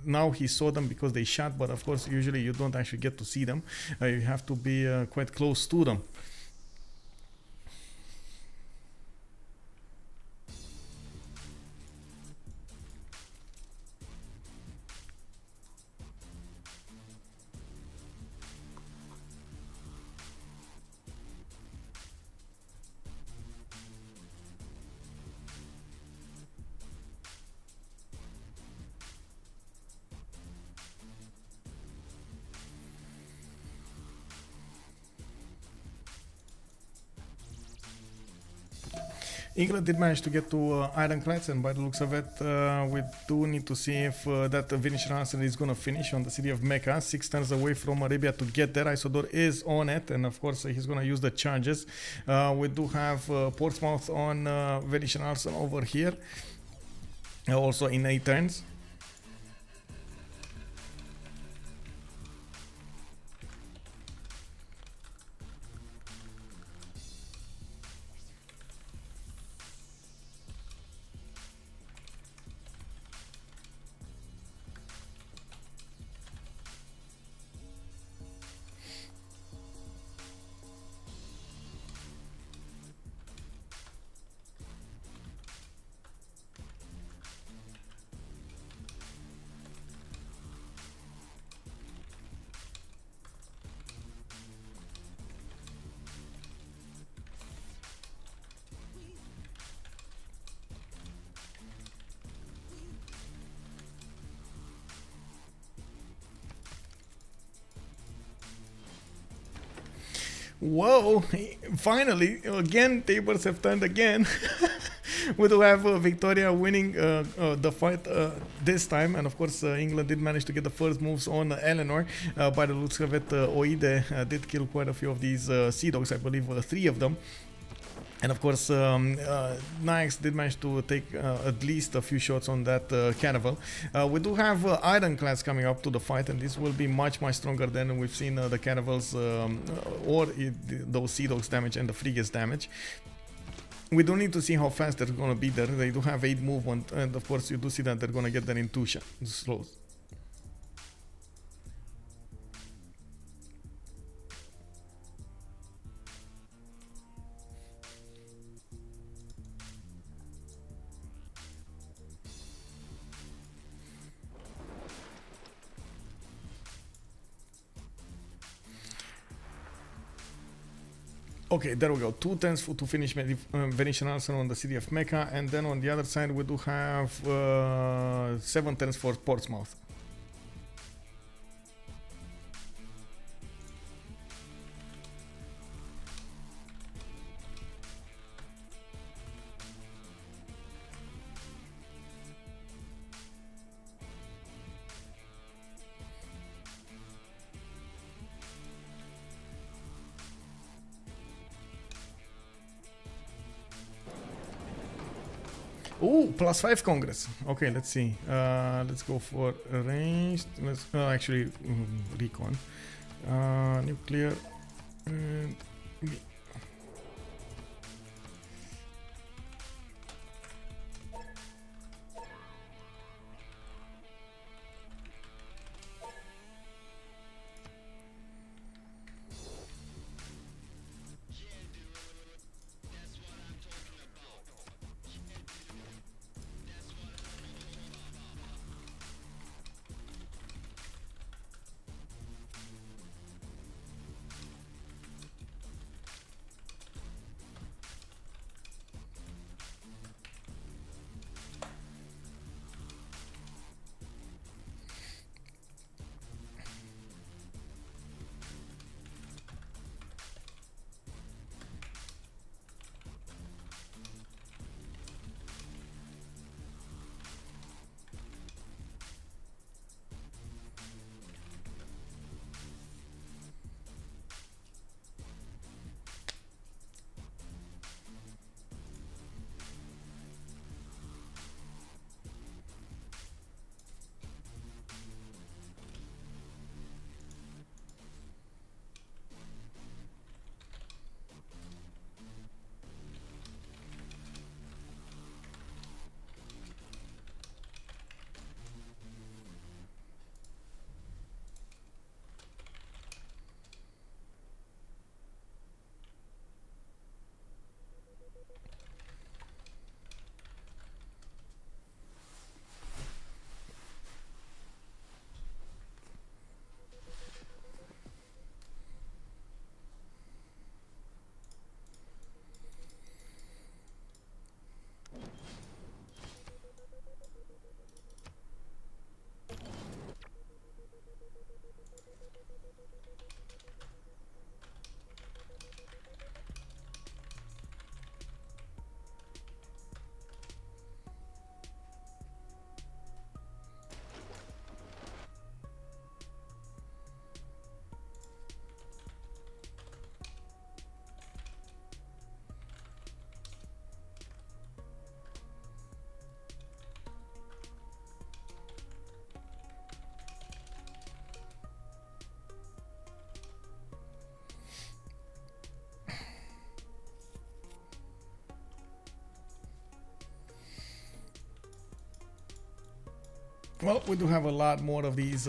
Now he saw them because they shot, but of course, usually you don't actually get to see them. You have to be quite close to them. England did manage to get to Ironclads, and by the looks of it, we do need to see if that Vinicius Hansen is going to finish on the city of Mecca, 6 turns away from Arabia to get there. Isodor is on it, and of course he's going to use the charges. We do have Portsmouth on Vinicius Hansen over here, also in 8 turns. Whoa, finally, again, tables have turned again. We do have Victoria winning the fight this time, and of course England did manage to get the first moves on Eleanor. By the looks of it, Oide did kill quite a few of these Sea Dogs, I believe 3 of them. And of course, Naix did manage to take at least a few shots on that Caravel. We do have Ironclads coming up to the fight, and this will be much stronger than we've seen the Caravels or those Sea Dogs damage and the Frigates damage. We do need to see how fast they're going to be there. They do have 8 movement, and of course you do see that they're going to get there in 2 slows. Okay, there we go. 2 turns to finish Venetian Arsenal on the city of Mecca, and then on the other side we do have 7 turns for Portsmouth. Ooh, +5 Congress. Okay, let's see. Let's go for ranged. Let's actually recon. Nuclear. And Well, we do have a lot more of these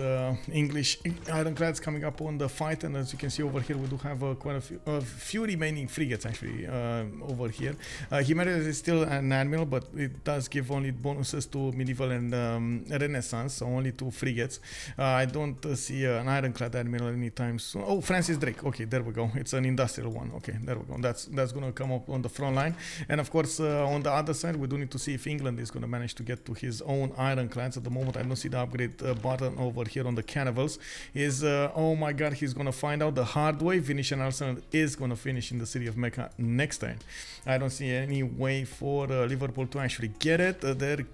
English ironclads coming up on the fight, and as you can see over here, we do have quite a few remaining frigates actually over here. Himerius is still an admiral, but it does give only bonuses to medieval and Renaissance, so only 2 frigates. I don't see an ironclad admiral anytime soon. Oh, Francis Drake. Okay, there we go. It's an industrial one. Okay, there we go. That's gonna come up on the front line, and of course on the other side, we do need to see if England is gonna manage to get to his own ironclads. At the moment, I don't see the upgrade button over here on the Cannibals. Oh my god, he's gonna find out the hard way. Venetian Arsenal is gonna finish in the city of Mecca next time. I don't see any way for Liverpool to actually get it. There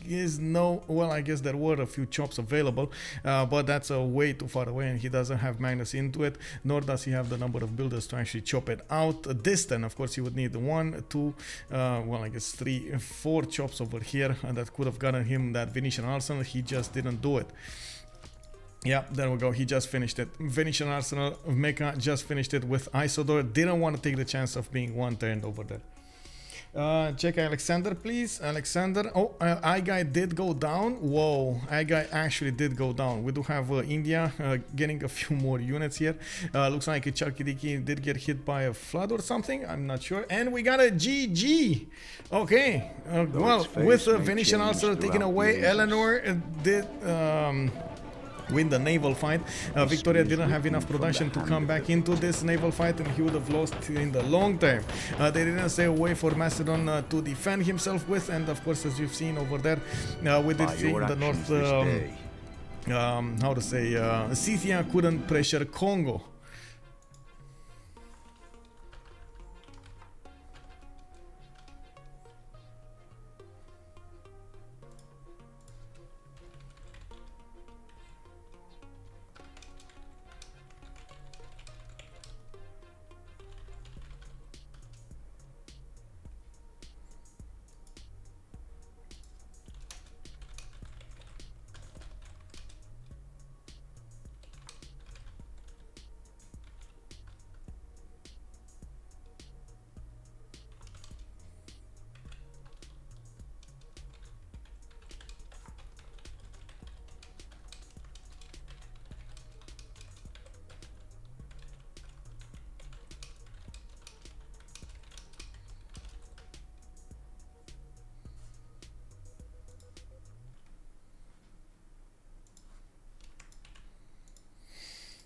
is no, well, I guess there were a few chops available, but that's way too far away, and he doesn't have Magnus into it, nor does he have the number of builders to actually chop it out. This then, of course, he would need 1, 2, well, I guess 3, 4 chops over here, and that could have gotten him that Venetian Arsenal. He just didn't do it. Yeah, there we go. He just finished it. Venetian Arsenal of Mecca just finished it with Isodore. Didn't want to take the chance of being one turned over there. Check Alexander, please. Alexander. Oh, Aigai did go down. Whoa, Aigai actually did go down. We do have India getting a few more units here. Looks like Chalkidiki did get hit by a flood or something. I'm not sure. And we got a GG. Okay. Well, with Venetian Arsenal taken away, Eleanor did win the naval fight. Victoria didn't have enough production to come back into this naval fight, and he would have lost in the long term. They didn't stay away for Macedon to defend himself with, and of course, as you've seen over there, we did see in the north, how to say, Scythia couldn't pressure Congo.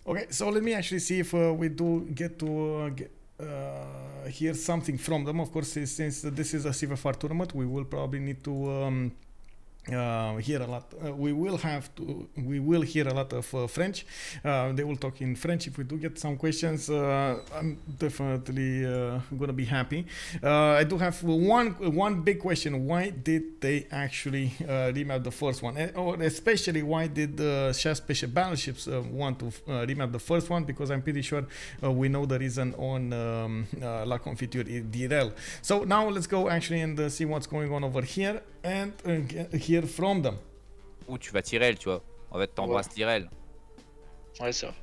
Okay, so let me actually see if we do get to hear something from them. Of course, since this is a CFR tournament, we will probably need to hear a lot. We will hear a lot of French. They will talk in French. If we do get some questions, I'm definitely gonna be happy. I do have one big question. Why did they actually remap the first one, or especially why did Shah Special Battleships want to remap the first one? Because I'm pretty sure we know the reason on La Confiture d'Irel. So now let's go actually and see what's going on over here and hear from them. Ou tu vas Tyrell, tu vois. En fait, t'embrasses Tyrell. Ouais, ça.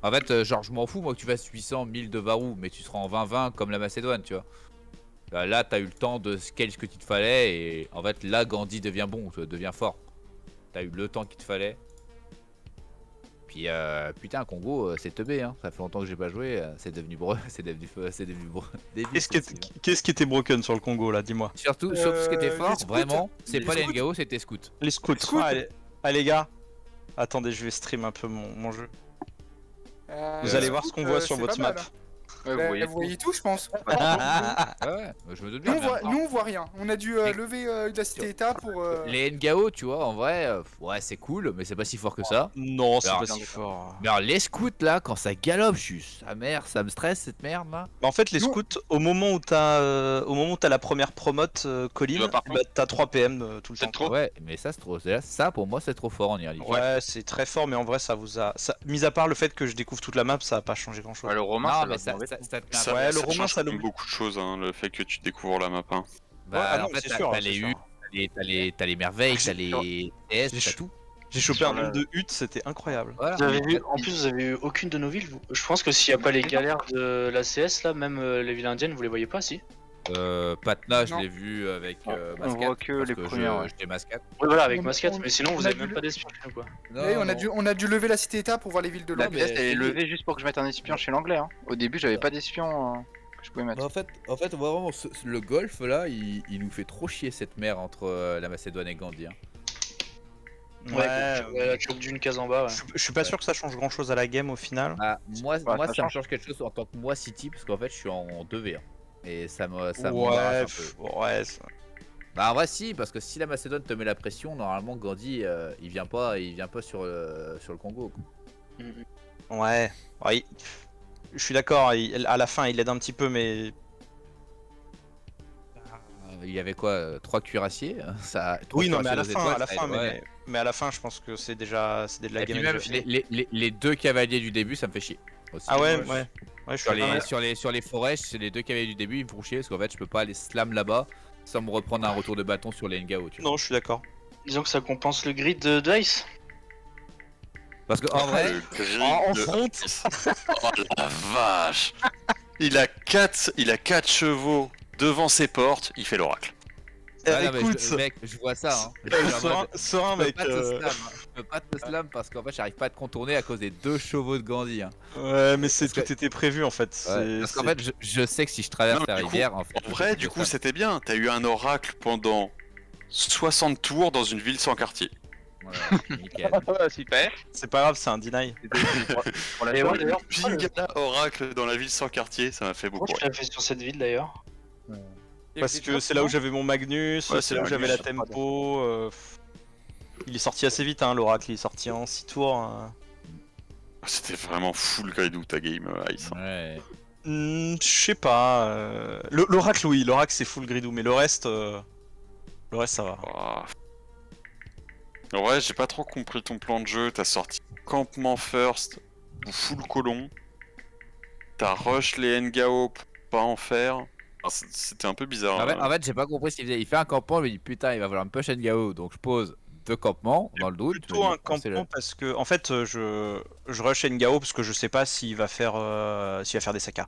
En fait, genre, je m'en fous, moi, que tu fasses 800, 1000 de Varou, mais tu seras en 20-20 comme la Macédoine, tu vois. Là, t'as eu le temps de scale ce que tu te fallait, et en fait, là, Gandhi devient bon, devient fort. T'as eu le temps qu'il te fallait. Puis, putain, Congo, c'est teubé, hein. Ça fait longtemps que j'ai pas joué, c'est devenu Qu'est-ce qui était broken sur le Congo, là, dis-moi. Surtout ce qui était fort, vraiment, c'est pas les NGO, c'était scouts. Les scouts. Allez, les gars, attendez, je vais stream un peu mon jeu. Vous allez voir ce qu'on voit sur votre map. Ouais, vous voyez tout, je pense. Ouais, je me doute bien. Nous, on voit rien. On a dû lever la cité-état pour. Les NGO, tu vois, en vrai, ouais, c'est cool, mais c'est pas si fort que ça. Non, c'est pas si fort. Mais alors, les scouts, là, quand ça galope, je suis sa mère, ça me stresse cette merde là. Bah, en fait, les scouts, au moment où t'as la première promote, Colline, t'as 3 PM tout le temps. Trop. Ouais, mais ça, c'est trop. Ça, pour moi, c'est trop fort en early. Ouais, c'est très fort, mais en vrai, ça vous a. Mis à part le fait que je découvre toute la map, ça a pas changé grand chose. Ouais, le romain, le romain, ça change beaucoup de choses, hein, le fait que tu découvres la map. Hein. Bah, ouais, en fait, t'as les U, t'as les merveilles, t'as les TS, t'as tout. J'ai chopé un nombre de huttes, c'était incroyable. Voilà. En plus, vous avez eu aucune de nos villes. Je pense que s'il n'y a pas les galères de la CS, là, même les villes indiennes, vous les voyez pas, si? Patna, je Non. l'ai vu avec On Mascat. voit que parce les que premiers, ouais. j'étais Mascat. Oui, voilà, avec On- Mascat, on- mais sinon on vous a avez dû même le- pas d'espion chez nous, quoi. Oui, on a dû lever la cité-état pour voir les villes de La l'Ouest. pièce mais- est levée juste pour que je mette un espion chez l'anglais. Hein. Au début, j'avais pas d'espion que je pouvais mettre. Bah, en fait, vraiment, le golfe là, il nous fait trop chier cette mer entre la Macédoine et Gandhi. Hein. Ouais, la choke d'une case en bas. Ouais. Je suis pas sûr que ça change grand chose à la game au final. Ah, moi, Ouais, ça ça me change. change quelque chose en tant que moi City, parce qu'en fait, je suis en 2v1. Et ça m'embarrasse Ouais, un peu. ouais. Bah en vrai si, parce que si la Macédoine te met la pression, normalement Gandhi il vient pas sur le Congo. Quoi. Ouais. Ouais, je suis d'accord, à la fin il aide un petit peu, mais Il y avait quoi 3 cuirassiers ça, oui, non, mais à cuirassiers la aux fin, étoiles, ça aide, ouais. mais à la fin, je pense que c'est de la Et puis game même déjà finie. les 2 cavaliers du début, ça me fait chier. Aussi. Ah ouais, Ouais. ouais. Ouais, je suis Sur d'accord. les forêts, c'est les 2 cavaliers du début, ils me font chier parce qu'en fait, je peux pas aller slam là-bas sans me reprendre un retour de bâton sur les Ngao. Tu vois. Non, je suis d'accord. Disons que ça compense le grid de Dice. Parce que en vrai, Le grid En de- front. Oh la vache. Il a 4 chevaux devant ses portes, il fait l'oracle. ah, non, mais Écoute, mec, je vois ça. Hein. Je suis en mode, serein, je peux mec. pas te slam, hein. Je peux pas te slam parce qu'en fait, j'arrive pas à te contourner à cause des 2 chevaux de Gandhi. Hein. Ouais, mais c'est Parce tout était prévu en fait. Parce qu'en fait, je sais que si je traverse Non, la du coup, rivière, en fait. En vrai, du coup, c'était bien. T'as eu un oracle pendant 60 tours dans une ville sans quartier. Voilà, nickel. Super. c'est pas grave, c'est un deny. Et ouais, d'ailleurs, Pingala oracle dans la ville sans quartier, ça m'a fait beaucoup. pourquoi je l'avais fait sur cette ville d'ailleurs? Parce que c'est là où j'avais mon Magnus, Ouais, c'est là où c'est j'avais la Magnus. tempo. Il est sorti assez vite, hein, l'oracle, il est sorti en 6 tours. Hein. C'était vraiment full gridou ta game, Ice. Ouais. Je sais pas. L'oracle, oui, l'oracle c'est full gridou, mais le reste ça va. Oh. Ouais, j'ai pas trop compris ton plan de jeu. T'as sorti campement first ou full colon. T'as rush les Ngao pour pas en faire. Enfin, c'était un peu bizarre. En fait, j'ai pas compris ce qu'il faisait. Il fait un campement, je me dis putain, il va falloir me push Ngao. Donc je pose 2 campements dans le doute. Plutôt je me un dis, oh, c'est campement parce que en fait je rush Ngao parce que je sais pas s'il va faire des sakas.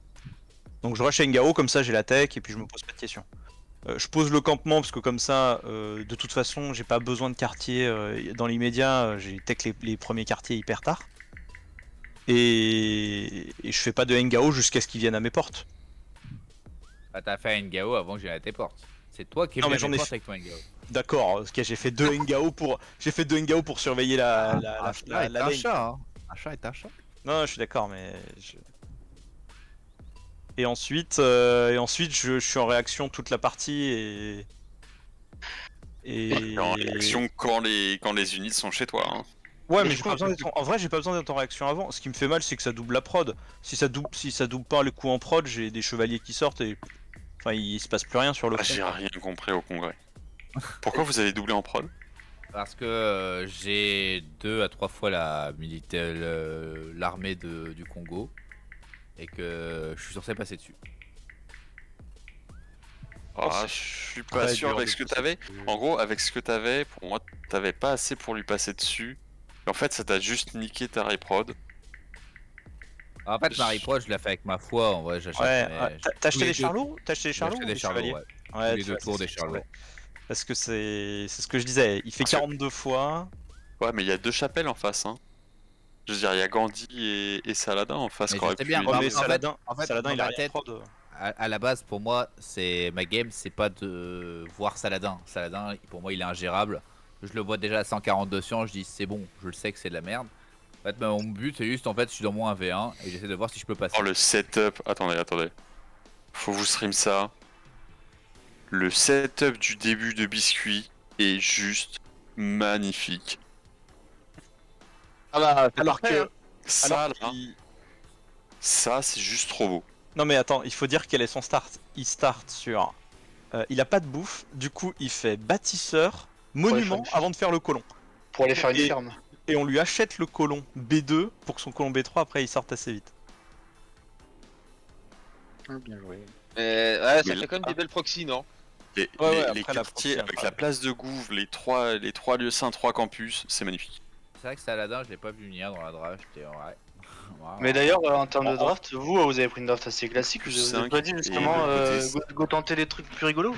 Donc je rush Ngao comme ça j'ai la tech et puis je me pose pas de questions. Je pose le campement parce que comme ça de toute façon j'ai pas besoin de quartier dans l'immédiat, j'ai tech les premiers quartiers hyper tard. Et je fais pas de Ngao jusqu'à ce qu'ils viennent à mes portes. Bah, t'as fait un Ngao avant que j'aille à tes portes. C'est toi qui es Non, venu mais à mes j'en ai portes avec ton Ngao. D'accord, ok, j'ai fait deux Ngao pour surveiller la un lane. chat, hein. Un chat est un chat. Non, je suis d'accord, mais et ensuite je suis en réaction toute la partie et En réaction quand les units sont chez toi. Hein. ouais, mais je j'ai crois pas besoin d'être en vrai, j'ai pas besoin d'être en réaction avant. Ce qui me fait mal, c'est que ça double la prod. Si ça double pas les coups en prod, j'ai des chevaliers qui sortent et enfin il se passe plus rien sur le Ah, front. j'ai rien compris au congrès. Pourquoi vous avez doublé en prod? Parce que j'ai 2 à 3 fois l'armée du Congo et que je suis censé passer dessus. Ah, je suis pas très sûr dur avec de ce que passer t'avais. dessus. En gros, avec ce que t'avais, pour moi, t'avais pas assez pour lui passer dessus. Et en fait, ça t'a juste niqué ta reprod. En fait, Marie Pro, je l'ai fait avec ma foi. En vrai, j'achète. Ouais, mais ouais. je- T'as tous acheté les les deux- charlots? T'as acheté les j'ai charlots acheté ou des les charlots, chevaliers? ouais. Ouais, Tous les tu 2 vois, tours des c'est charlots. Parce que c'est ce que je disais, il fait Parce que- 42 fois. Ouais, mais il y a 2 chapelles en face. Hein. Je veux dire, il y a Gandhi et Saladin en face Mais qui auraient je sais pu bien, les bah, Ouais, aider. mais en fait- Saladin, en fait, Saladin dans il a ma rien tête- prod. À la base, pour moi, c'est ma game, c'est pas de voir Saladin. Saladin, pour moi, il est ingérable. Je le vois déjà à 142 sciences, je dis c'est bon, je le sais que c'est de la merde. En fait, mon but, c'est juste, en fait, je suis dans mon 1v1 et j'essaie de voir si je peux passer. Oh, le setup. Attendez. Faut vous stream ça. Le setup du début de Biscuit est juste magnifique. Ah bah, Alors que Ça, alors là, qu'il- ça, c'est juste trop beau. Non mais attends, il faut dire quel est son start. Il start sur... il a pas de bouffe, du coup il fait bâtisseur, monument faire une avant de faire le colon. pour aller faire une Et- ferme. Et on lui achète le colon B2 pour que son colon B3 après il sorte assez vite. Bien joué. Mais ouais, ça Mais fait là- quand même des belles proxys, non? Ouais, Les après la quartiers proxy, avec après. la place de Gouv, les trois lieux saints, 3 campus, c'est magnifique. c'est vrai que Saladin, je l'ai pas vu venir dans la draft, j'étais ouais. Mais d'ailleurs, en termes de draft, vous avez pris une draft assez classique. Vous avez pas dit justement go tenter des trucs plus rigolos?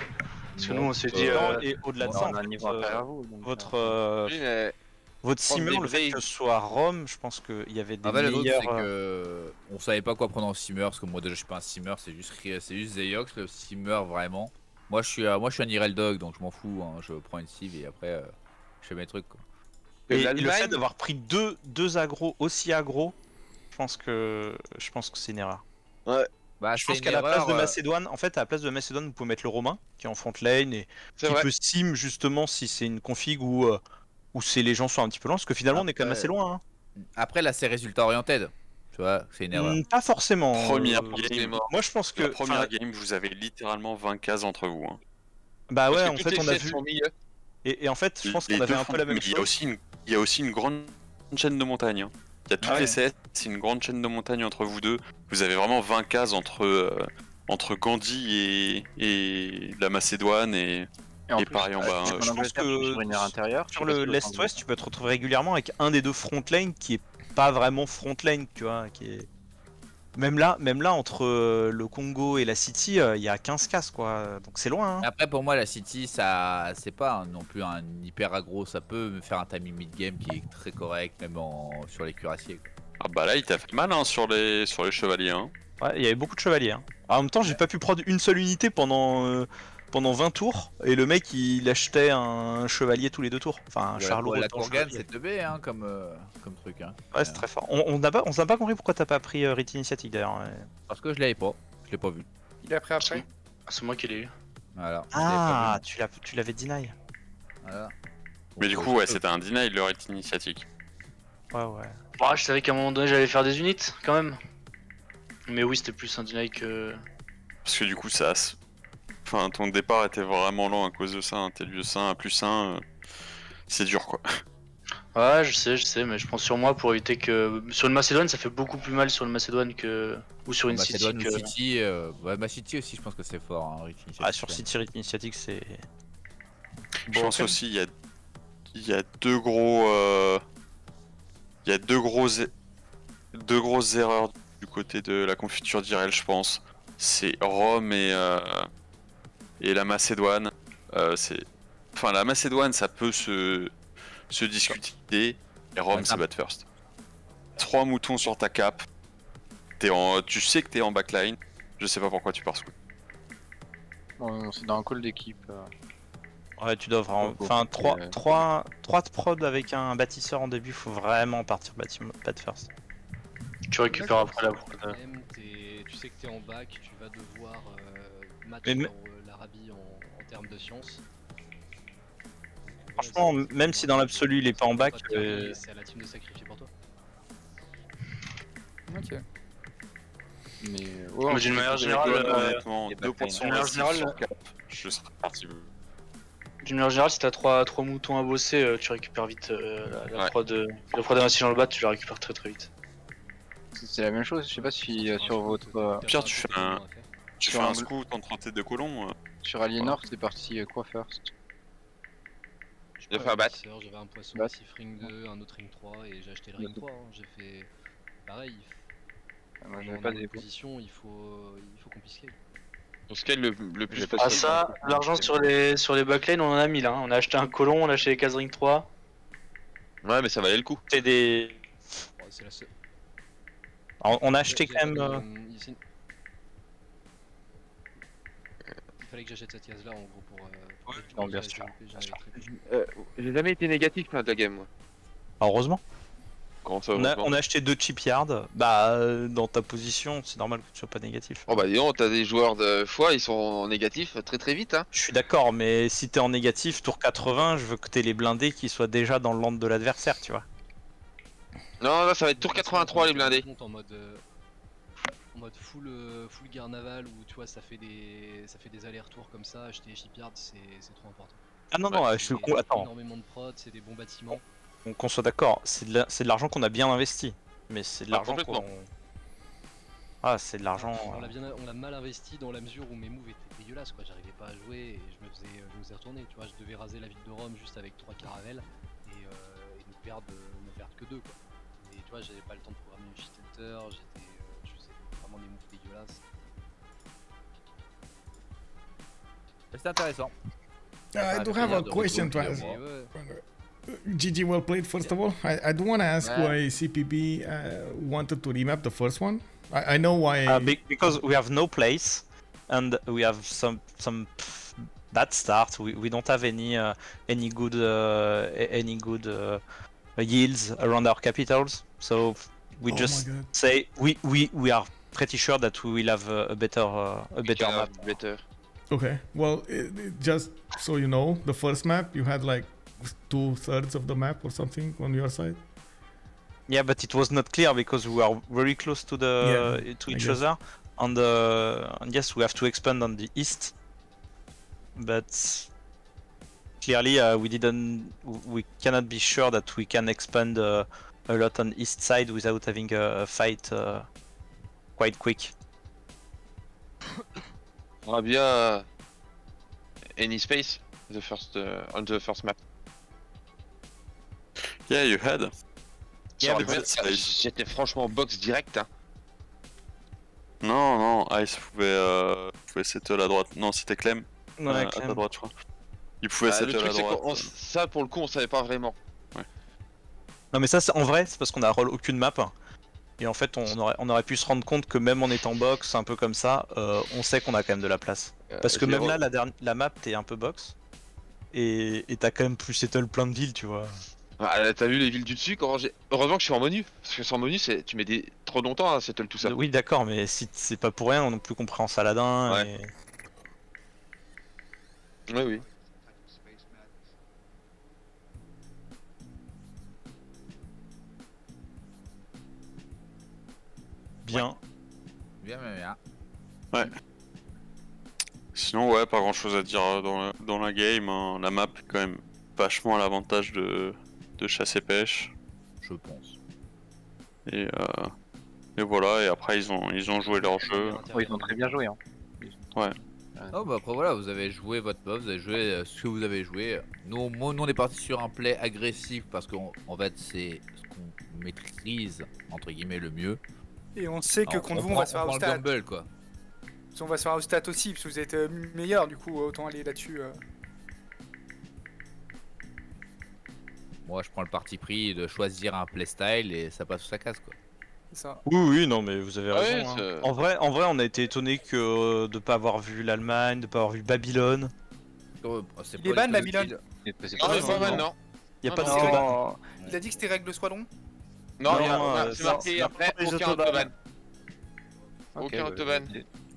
Parce que nous on s'est dit. Et au-delà de ça, On a un niveau inférieur à vous. donc, votre Oui, mais simmer, prendre le des fait que vrais- ce soit Rome, je pense qu'il y avait des En fait, le truc, meilleurs. c'est que on savait pas quoi prendre en simmer, parce que moi déjà je suis pas un simmer, c'est juste Zeox le simmer vraiment. Moi je suis un Irel Dog, donc je m'en fous, hein. Je prends une cive et après je fais mes trucs quoi. Et le l'Allemagne- fait d'avoir pris deux agros aussi agros, je pense que c'est une erreur. Bah, Je pense c'est qu'à une la place erreur, de Macédoine, en fait, à la place de Macédoine, vous pouvez mettre le Romain qui est en front lane et C'est qui vrai. peut sim justement si c'est une config où les gens sont un petit peu loin, parce que finalement on est quand même Après- assez loin. Après là c'est résultat oriented, tu vois, c'est une erreur. Pas forcément. Première il est game, mort. Moi je pense que. la première enfin, game, vous avez littéralement 20 cases entre vous. Hein. Bah ouais, Parce que en toutes fait les on a sets vu. sont mis, Et en fait, je pense Les qu'on avait deux un peu font- la même mais chose. il y a aussi une grande chaîne de montagne. Hein. Il y a toutes Ah les ouais. sets, c'est une grande chaîne de montagne entre vous deux. Vous avez vraiment 20 cases entre Gandhi et la Macédoine et en et pareil en bas, en hein. Je pense Angleterre, que sur une ère intérieure. Sur le l'Est-Ouest, tu peux te retrouver régulièrement avec un des deux front lane qui est pas vraiment front lane, tu vois, qui est. Même là, entre le Congo et la City, il y a 15 cases quoi, donc c'est loin. Hein. Après pour moi la City ça c'est pas non plus un hyper aggro, ça peut me faire un timing mid game qui est très correct même sur les cuirassiers. Quoi. Ah bah là il t'a fait mal hein, sur les chevaliers. Hein. Ouais, il y avait beaucoup de chevaliers. Hein. En même temps, j'ai pas pu prendre une seule unité pendant 20 tours, et le mec il achetait un chevalier tous les 2 tours. Enfin, un Charlot. La autant Kourgane chevalier. c'est teubé hein, comme truc. Hein. Ouais, c'est très fort. On s'est pas compris pourquoi t'as pas pris Rite Initiative d'ailleurs. Ouais. Parce que je l'ai pas vu. Il a pris après. C'est moi qui l'ai eu. Voilà. Ah, tu l'avais deny. Voilà. Mais du coup ouais c'était un deny le rite initiatique. Ouais, ouais. Bah, je savais qu'à un moment donné j'allais faire des unités quand même. Mais oui, c'était plus un deny que. Parce que du coup ça... Enfin ton départ était vraiment lent à cause de ça, hein. T'es lieu 1 à plus 1, c'est dur quoi. Ouais, je sais, mais je prends sur moi pour éviter que. Sur une Macédoine, ça fait beaucoup plus mal sur une Macédoine que. Ou sur une City. Macédoine Que... ou City, ouais, ma City aussi je pense que c'est fort. Hein, Rite Initiative. Ah, sur City Rite Initiative, c'est. Je pense aussi il y a deux gros il y a deux grosses erreurs du côté de la confiture d'Irel je pense. C'est Rome et la Macédoine. Enfin la Macédoine ça peut se discuter et Rome c'est bad first. 3 moutons sur ta cape. Tu sais que t'es en backline. Je sais pas pourquoi tu pars sous. Bon, c'est dans un call d'équipe. Ouais, tu dois vraiment. Enfin, 3 de prod avec un bâtisseur en début, faut vraiment partir bad first. Tu récupères après la prod. Tu sais que t'es en bac, tu vas devoir match Mais- dans l'Arabie en termes de sciences. Franchement, même si dans l'absolu il est pas en bac, c'est à la team de sacrifier pour toi. Ok. Mais Mais d'une manière générale, honnêtement, y a pas 2% de manière générale, sur cap, je serais parti. D'une manière générale, si t'as 3 moutons à bosser, tu récupères vite la Ouais. prod. La prod d'investi dans le bas, tu la récupères très très vite. c'est la même chose. Je sais pas si sur votre Pire, tu fais un Sur un- scout entre tes deux colons. sur Aliénor, c'est parti quoi first? De faire battre. J'avais un poisson Bat. massif ring 2, un autre ring 3 et j'ai acheté le ring 3. Hein. J'ai fait pareil. Moi On j'avais est pas en des position, il faut confisquer. On scale le plus J'ai pas Ah possible. ça, l'argent sur les backlane, on en a mis là. On a acheté un colon, on a acheté les cases ring 3. Ouais, mais ça valait le coup. c'est des. Bon, c'est la seule. Alors, on a acheté J'ai quand même. pas mis, ici. Il fallait que j'achète cette case là en gros pour. non, bien sûr. j'en avais très peu. J'ai jamais été négatif fin de la game, moi. Heureusement. Comment ça, On a heureusement acheté 2 chipyards. Bah, dans ta position, c'est normal que tu sois pas négatif. Oh bah dis donc, t'as des joueurs de foi, ils sont en négatif très très vite, hein. Je suis d'accord, mais si t'es en négatif, tour 80, je veux que t'aies les blindés qui soient déjà dans le land de l'adversaire, tu vois. Non, là ça va être tour 83 les blindés. En mode full guerre navale où tu vois ça fait des allers-retours comme ça, acheter les shipyards c'est trop important. Ah non, non, je suis. C'est Attends, énormément de prod, c'est des bons bâtiments. qu'on soit d'accord, c'est de l'argent qu'on a bien investi. Mais c'est de Ah, l'argent complètement. qu'on. Ah, c'est de l'argent. On l'a mal investi dans la mesure où mes moves étaient dégueulasses quoi, j'arrivais pas à jouer et je me faisais retourner, tu vois, je devais raser la ville de Rome juste avec 3 caravelles et nous perdre faire que 2 quoi. Et tu vois, j'avais pas le temps de programmer une shit enter, je faisais vraiment des moves dégueulasses. C'est intéressant. I do have a question to ask. GG, well played. First of all, I do want to ask why CPB wanted to remap the first one. I know why. Because we have no place, and we have some bad start. We don't have any good yields around our capitals. So we just say we are pretty sure that we will have a better map. Okay, well, just so you know, the first map you had like 2/3 of the map or something on your side. Yeah, but it was not clear because we are very close to each other. And yes, we have to expand on the east, but clearly we cannot be sure that we can expand a lot on east side without having a fight quite quick. On bien any space on the first map. Yeah, you had. Yeah, j'étais franchement box direct. Hein. Non, Ice pouvait settle à droite. Non, c'était Clem. Ouais, à ta droite, je crois. Il pouvait settle à droite. Ça, pour le coup, on savait pas vraiment. Ouais. Non, mais ça, en vrai, c'est parce qu'on a roll aucune map. Et en fait, on aurait pu se rendre compte que même en étant box, un peu comme ça, on sait qu'on a quand même de la place. Parce que même là, la map, t'es un peu box. Et t'as quand même plus settle plein de villes, tu vois. Ah, t'as vu les villes du dessus quand heureusement que je suis en menu. Parce que sans menu, tu mets trop longtemps à settle tout ça. Oui, d'accord, mais si c'est pas pour rien non plus qu'on prend Saladin. Ouais. Oui. Bien. Bien. Ouais. Sinon, ouais, pas grand chose à dire dans la game. Hein. La map est quand même vachement à l'avantage de chasse et pêche. Je pense. Et voilà, et après ils ont joué leur jeu. Oui, ils ont très bien joué. Hein. Ouais. Oh bah après voilà, vous avez joué votre buff, vous avez joué ce que vous avez joué. Nous on est parti sur un play agressif parce qu'en fait c'est ce qu'on maîtrise entre guillemets le mieux. Et on sait que contre vous on va se faire au stade. Quoi. On va se faire au stade aussi parce que vous êtes meilleur, du coup autant aller là-dessus. Moi je prends le parti pris de choisir un playstyle et ça passe ou ça casse quoi. Ça. Oui, non, mais vous avez raison. Ouais, hein. En vrai, on a été étonné que de pas avoir vu l'Allemagne, de pas avoir vu Babylone. Il est ban Babylone. Non, c'est pas mal, non. Y a pas de ban. Il a dit que c'était règle Squadron. Non, c'est marqué après aucun autoban. Aucun autoban.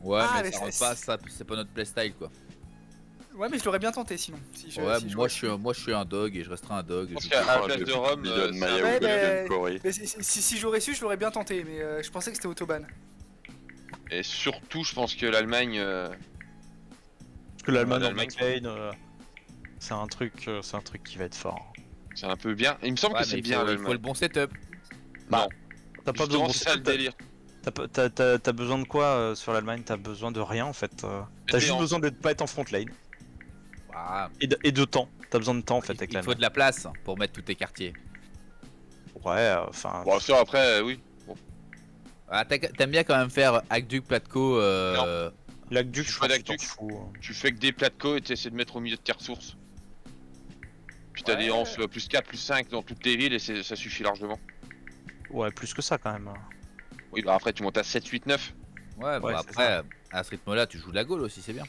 Ouais, mais ça rentre pas, c'est pas notre playstyle quoi. Ouais, mais je l'aurais bien tenté sinon. Moi je suis un dog et je resterai un dog. Parce qu'à la place de Rome, si j'aurais su, je l'aurais bien tenté, mais je pensais que c'était autoban. Et surtout, je pense que l'Allemagne. Parce que l'Allemagne en McLean, c'est un truc qui va être fort. C'est un peu bien. Il me semble que c'est bien. Il faut le bon setup. Non. T'as pas besoin de c'est ça le délire. T'as besoin de quoi sur l'Allemagne? T'as besoin de rien en fait. T'as juste besoin de pas être en front lane. Ah. Et de temps. T'as besoin de temps en fait avec l'Allemagne. Il faut de la place pour mettre tous tes quartiers. Ouais, enfin. Bon, sûr, après, oui. Bon. Ah, t'aimes bien quand même faire Aqueduc, Platco. Non. L'Aqueduc, je crois que tu fais que des Platco et tu essaies de mettre au milieu de tes ressources. Puis t'as des anses plus 4, plus 5 dans toutes tes villes et ça suffit largement. Ouais, plus que ça quand même. Oui, bah après tu montes à 7, 8, 9. Ouais, bah après, à ce rythme-là, tu joues de la Gaule aussi, c'est bien.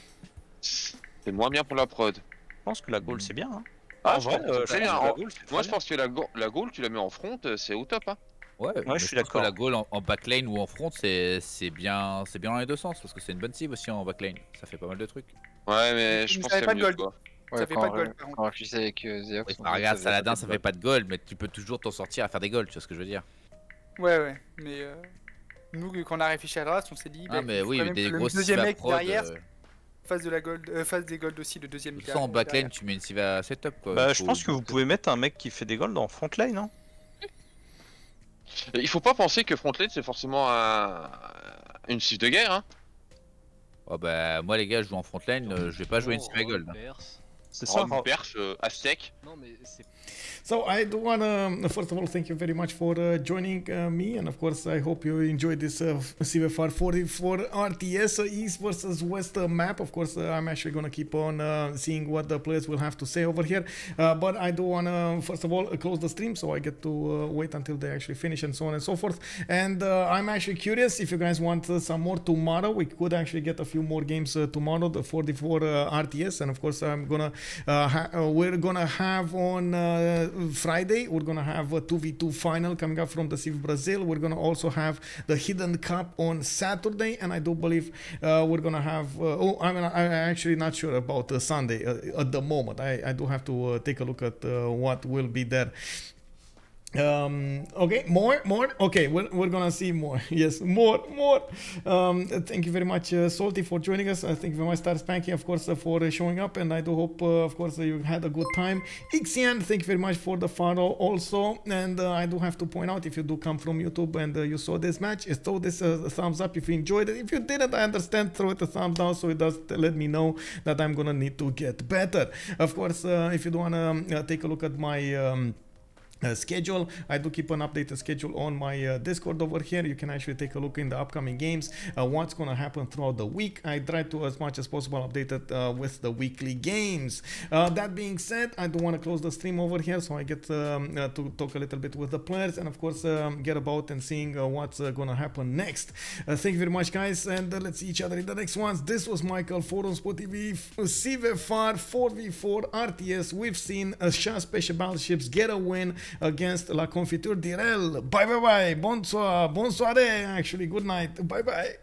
C'est moins bien pour la prod. Je pense que la Gaule c'est bien. Hein. Ah, en vrai, c'est bien. Moi je pense que la Gaule, tu la mets en front, c'est au top. Hein. Ouais, je suis d'accord. La Gaule en backlane ou en front, c'est bien dans les deux sens parce que c'est une bonne cible aussi en backlane. Ça fait pas mal de trucs. Ouais, mais je pense que c'est mieux quoi. Ça fait pas de gold. On réfléchit avec Zeox. Regarde, Saladin, ça fait pas de gold, mais tu peux toujours t'en sortir à faire des golds, tu vois ce que je veux dire. Ouais, mais nous, quand on a réfléchi à la race, on s'est dit. Ah, mais oui, des grosses deuxième mec derrière. Phase de la gold, phase des golds aussi, le deuxième. Tout ça en backlane, tu mets une Siva setup quoi. Bah, je pense que vous pouvez mettre un mec qui fait des golds en front lane, hein. Il faut pas penser que front lane c'est forcément une cible de guerre, hein. Oh bah, moi les gars, je joue en front lane, je vais pas jouer une Siva gold. C'est ça. Rome perche à sec. Non, mais c'est. So I do want to, first of all, thank you very much for joining me, and of course I hope you enjoyed this CVFR 44 RTS East versus West map. Of course I'm actually going to keep on seeing what the players will have to say over here, but I do want to, first of all, close the stream so I get to wait until they actually finish and so on and so forth. And I'm actually curious if you guys want some more tomorrow. We could actually get a few more games tomorrow, the 44 RTS, and of course I'm gonna we're gonna have on Friday, we're gonna have a 2v2 final coming up from the Civ Brazil. We're gonna also have the Hidden Cup on Saturday, and I do believe we're gonna have I'm actually not sure about Sunday at the moment. I do have to take a look at what will be there. Okay, more okay, we're gonna see more. Yes, more thank you very much, Salty, for joining us. Thank you very much, Star Spanky, of course, for showing up, and I do hope of course you had a good time. Ixian, thank you very much for the follow also, and I do have to point out, if you do come from YouTube and you saw this match, throw this a thumbs up if you enjoyed it. If you didn't, I understand, throw it a thumbs down so it does let me know that I'm gonna need to get better. Of course, if you do wanna take a look at my schedule, I do keep an updated schedule on my Discord over here. You can actually take a look in the upcoming games, what's going to happen throughout the week. I try to, as much as possible, update it with the weekly games. That being said, I do want to close the stream over here so I get to talk a little bit with the players, and of course get about and seeing what's going to happen next. Thank you very much, guys, and let's see each other in the next ones. This was Michael for Sport TV, CVFR 4v4 RTS. We've seen Shah Special Battleships get a win against La Confiture d'Irel. Bye bye bye. Bonsoir. Bonsoir, actually. Good night. Bye bye.